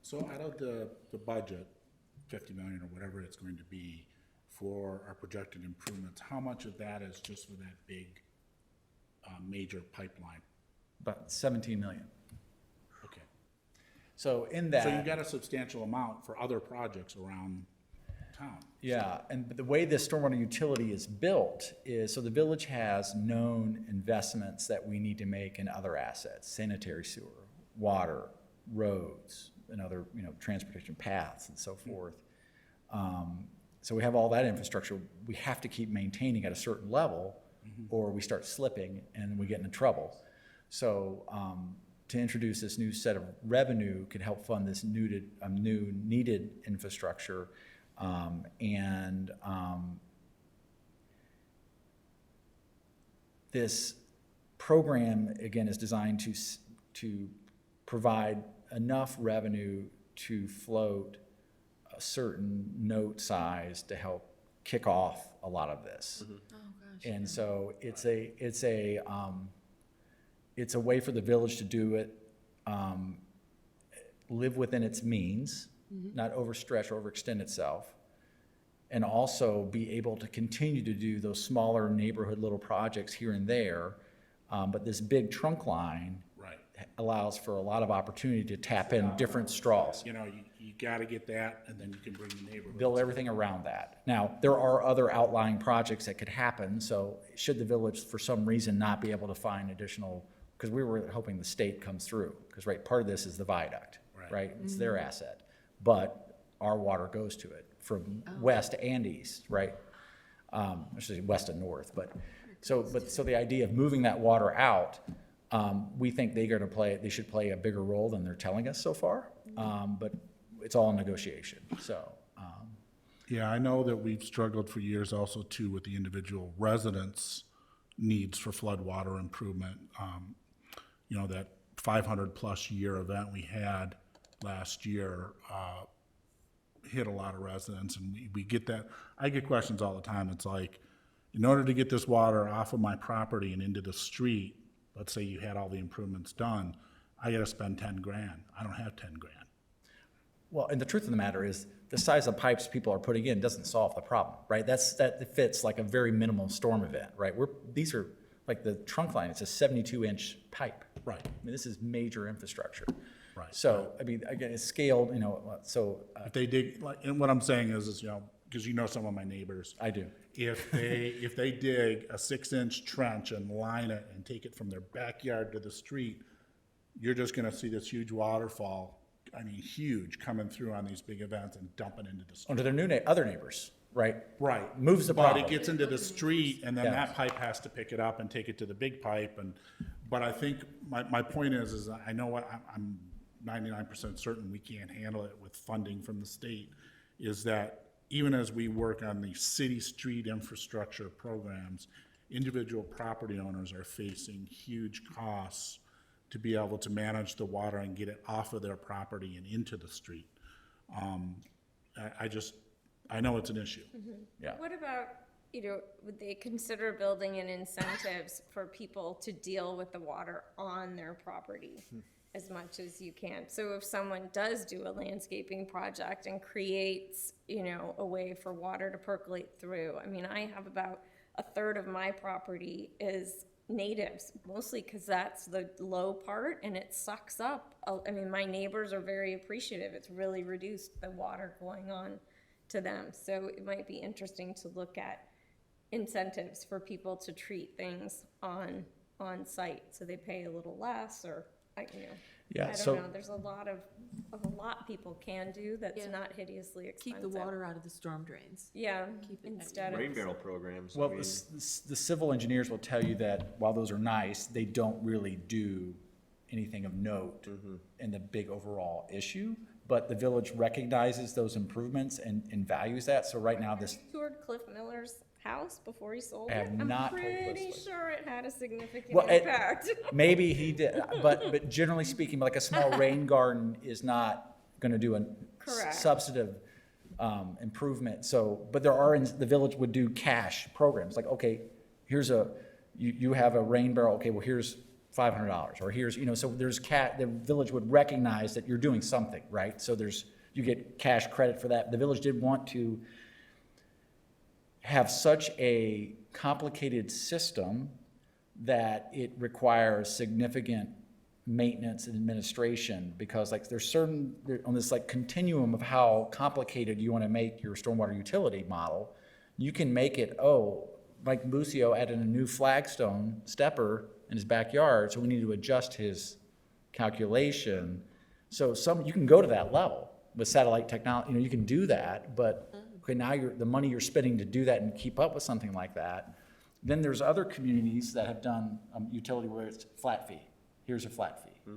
A: So out of the budget, 50 million or whatever it's going to be for our projected improvements, how much of that is just for that big, major pipeline?
D: about 17 million.
A: Okay.
D: So in that.
A: So you got a substantial amount for other projects around town.
D: Yeah, and the way this stormwater utility is built is, so the village has known investments that we need to make in other assets, sanitary sewer, water, roads, and other, transportation paths and so forth. So we have all that infrastructure. We have to keep maintaining at a certain level, or we start slipping and we get into trouble. So to introduce this new set of revenue could help fund this new needed infrastructure. This program, again, is designed to provide enough revenue to float a certain note size to help kick off a lot of this.
C: Oh, gosh.
D: And so it's a way for the village to do it, live within its means, not overstretch or overextend itself, and also be able to continue to do those smaller neighborhood little projects here and there. But this big trunk line
A: Right.
D: allows for a lot of opportunity to tap in different straws.
A: You know, you gotta get that, and then you can bring the neighborhood.
D: Build everything around that. Now, there are other outlying projects that could happen, so should the village for some reason not be able to find additional, because we were hoping the state comes through, because, right, part of this is the viaduct, right? It's their asset, but our water goes to it from west and east, right? I should say west and north, but so the idea of moving that water out, we think they should play a bigger role than they're telling us so far, but it's all in negotiation, so.
A: Yeah, I know that we've struggled for years also too with the individual residents' needs for flood water improvement. You know, that 500-plus year event we had last year hit a lot of residents, and we get that. I get questions all the time. It's like, in order to get this water off of my property and into the street, let's say you had all the improvements done, I gotta spend 10 grand. I don't have 10 grand.
D: Well, and the truth of the matter is, the size of pipes people are putting in doesn't solve the problem, right? That fits like a very minimal storm event, right? These are, like the trunk line, it's a 72-inch pipe.
A: Right.
D: I mean, this is major infrastructure.
A: Right.
D: So, I mean, again, it's scaled, you know, so.
A: If they dig, like, and what I'm saying is, you know, because you know some of my neighbors.
D: I do.
A: If they dig a 6-inch trench and line it and take it from their backyard to the street, you're just gonna see this huge waterfall, I mean, huge, coming through on these big events and dumping into the street.
D: Onto their other neighbors, right?
A: Right.
D: Moves the
A: But
D: problem.
A: it gets into the street, and then
D: Yeah.
A: that pipe has to pick it up and take it to the big pipe, but I think, my point is I know what, I'm 99% certain we can't handle it with funding from the state, is that even as we work on the city street infrastructure programs, individual property owners are facing huge costs to be able to manage the water and get it off of their property and into the street. I know it's an issue.
D: Yeah.
H: What about, would they consider building in incentives for people to deal with the water on their property as much as you can? So if someone does do a landscaping project and creates, a way for water to percolate through, I mean, I have about a third of my property is natives, mostly because that's the low part and it sucks up. I mean, my neighbors are very appreciative. It's really reduced the water going on to them. So it might be interesting to look at incentives for people to treat things on site, so they pay a little less, or
D: Yeah,
H: I
D: so-
H: don't know. There's a lot people can do that's
C: Yeah.
H: not hideously expensive.
C: Keep the water out of the storm drains.
H: Yeah,
C: Keep it
H: instead
F: Rain
H: of.
F: barrel programs.
D: Well, the civil engineers will tell you that while those are nice, they don't really do anything of note in the big overall issue. But the village recognizes those improvements and values that. So right now, this,
H: Toured Cliff Miller's house before he sold
D: I
H: it?
D: have not toured
H: I'm pretty
D: Cliff's.
H: sure it had a significant
D: well,
H: impact.
D: maybe he did, but generally speaking, like a small rain garden is not gonna do a
H: Correct.
D: substantive improvement. So, but there are, the village would do cash programs, like, okay, here's you have a rain barrel, okay, well, here's $500, or here's, so the village would recognize that you're doing something, right? So you get cash credit for that. The village did want to have such a complicated system that it requires significant maintenance and administration, because on this continuum of how complicated you want to make your stormwater utility model, you can make it, Mike Busio added a new flagstone stepper in his backyard, so we need to adjust his calculation. So you can go to that level with satellite technology, you can do that, but okay, now the money you're spending to do that and keep up with something like that. Then there's other communities that have done utility where it's flat fee. Here's a flat fee.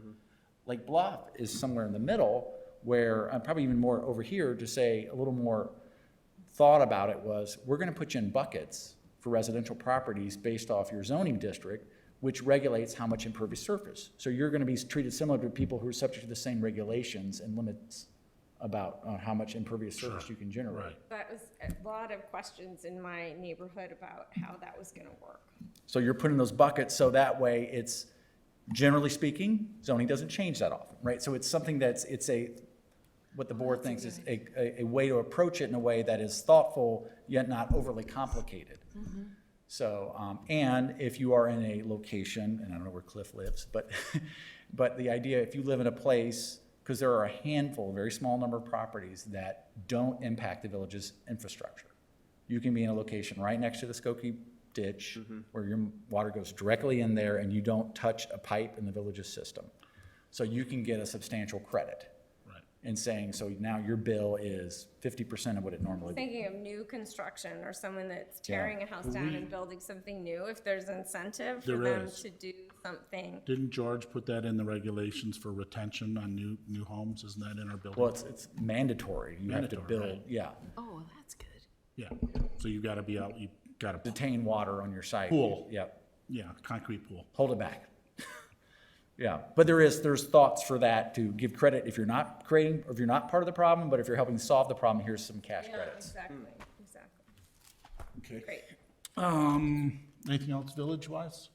D: Lake Bluff is somewhere in the middle, where probably even more over here, to say a little more thought about it, was we're gonna put you in buckets for residential properties based off your zoning district, which regulates how much impervious surface. So you're gonna be treated similar to people who are subject to the same regulations and limits about how much impervious surface you can generate.
H: That was a lot of questions in my neighborhood about how that was gonna work.
D: So you're putting those buckets, so that way it's, generally speaking, zoning doesn't change that often, right? So it's something what the board thinks is a way to approach it in a way that is thoughtful, yet not overly complicated. So, and if you are in a location, and I don't know where Cliff lives, but, but the idea, if you live in a place, because there are a handful, a very small number of properties that don't impact the village's infrastructure. You can be in a location right next to the Skokie ditch where your water goes directly in there and you don't touch a pipe in the village's system. So you can get a substantial credit.
A: Right.
D: And saying, so now your bill is 50% of what it normally would be.
H: Thinking of new construction or someone that's tearing a house down and building something new, if there's incentive for
A: There
H: them
A: is.
H: to do something.
A: Didn't George put that in the regulations for retention on new homes? Isn't that in our building?
D: Well, it's mandatory. You have to
A: Mandatory,
D: build,
A: right.
D: yeah.
C: Oh, that's good.
A: Yeah, so you gotta be out, you gotta
D: Detain water on your site.
A: Pool.
D: Yep.
A: yeah, concrete pool.
D: Hold it back. Yeah, but there's thoughts for that to give credit if you're not creating, or if you're not part of the problem, but if you're helping solve the problem, here's some cash credits.
H: Exactly.
A: Okay.
H: Great.
A: Anything else village-wise?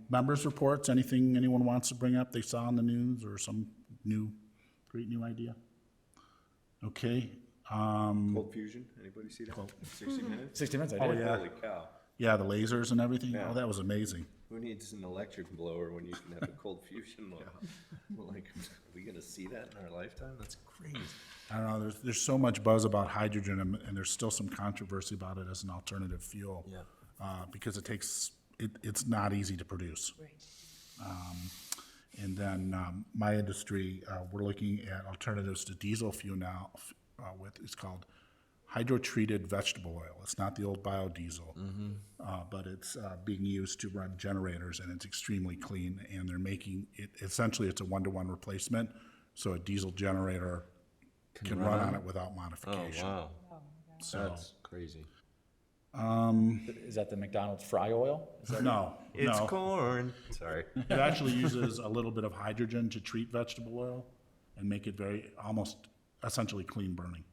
A: Members' reports, anything anyone wants to bring up they saw on the news or some great new idea? Okay.
F: Cold fusion, anybody see that? 60 Minutes?
D: 60 Minutes, I
A: Oh,
D: did.
A: yeah.
F: Holy cow.
A: Yeah, the lasers and everything.
F: Yeah.
A: Oh, that was amazing.
F: Who needs an electric blower when you can have a cold fusion one? Well, like, are we gonna see that in our lifetime? That's crazy.
A: I don't know, there's so much buzz about hydrogen and there's still some controversy about it as an alternative fuel.
F: Yeah.
A: Because it's not easy to produce. And then my industry, we're looking at alternatives to diesel fuel now it's called hydrotreated vegetable oil. It's not the old biodiesel, but it's being used to run generators, and it's extremely clean. And they're making it essentially it's a 1-to-1 replacement, so a diesel generator can run on it without modification.
F: Oh, wow.
A: So
F: That's crazy.
D: Is that the McDonald's fry oil? Is that
A: no,
F: It's
A: no.
F: corn. Sorry.
A: It actually uses a little bit of hydrogen to treat vegetable oil and make it almost essentially clean burning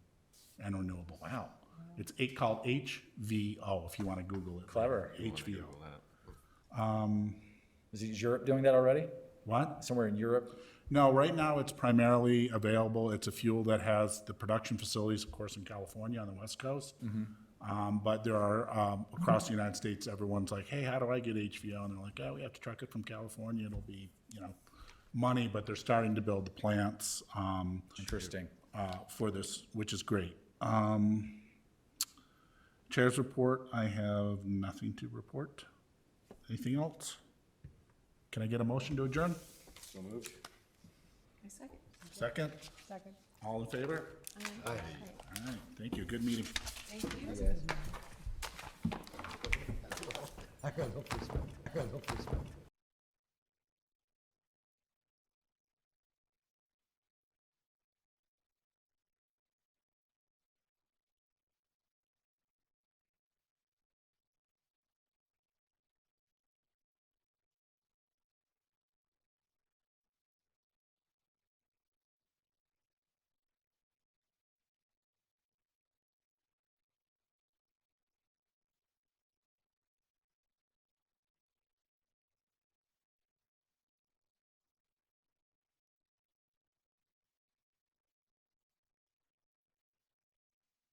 A: and renewable.
D: Wow.
A: It's called HVO if you want to Google it.
D: Clever.
A: HVO.
D: Is Europe doing that already?
A: What?
D: Somewhere in Europe?
A: No, right now it's primarily available. It's a fuel that has the production facilities, of course, in California on the West Coast. But there are, across the United States, everyone's like, hey, how do I get HVO? And they're like, oh, we have to truck it from California. It'll be, money, but they're starting to build the plants.
D: Interesting.
A: For this, which is great. Chair's report, I have nothing to report. Anything else? Can I get a motion to adjourn?
F: So moved.
C: I second.
A: Second?
G: Second.
A: All in favor?
F: Aye.
A: All right, thank you, good meeting.
C: Thank you.
I: I got no perspective.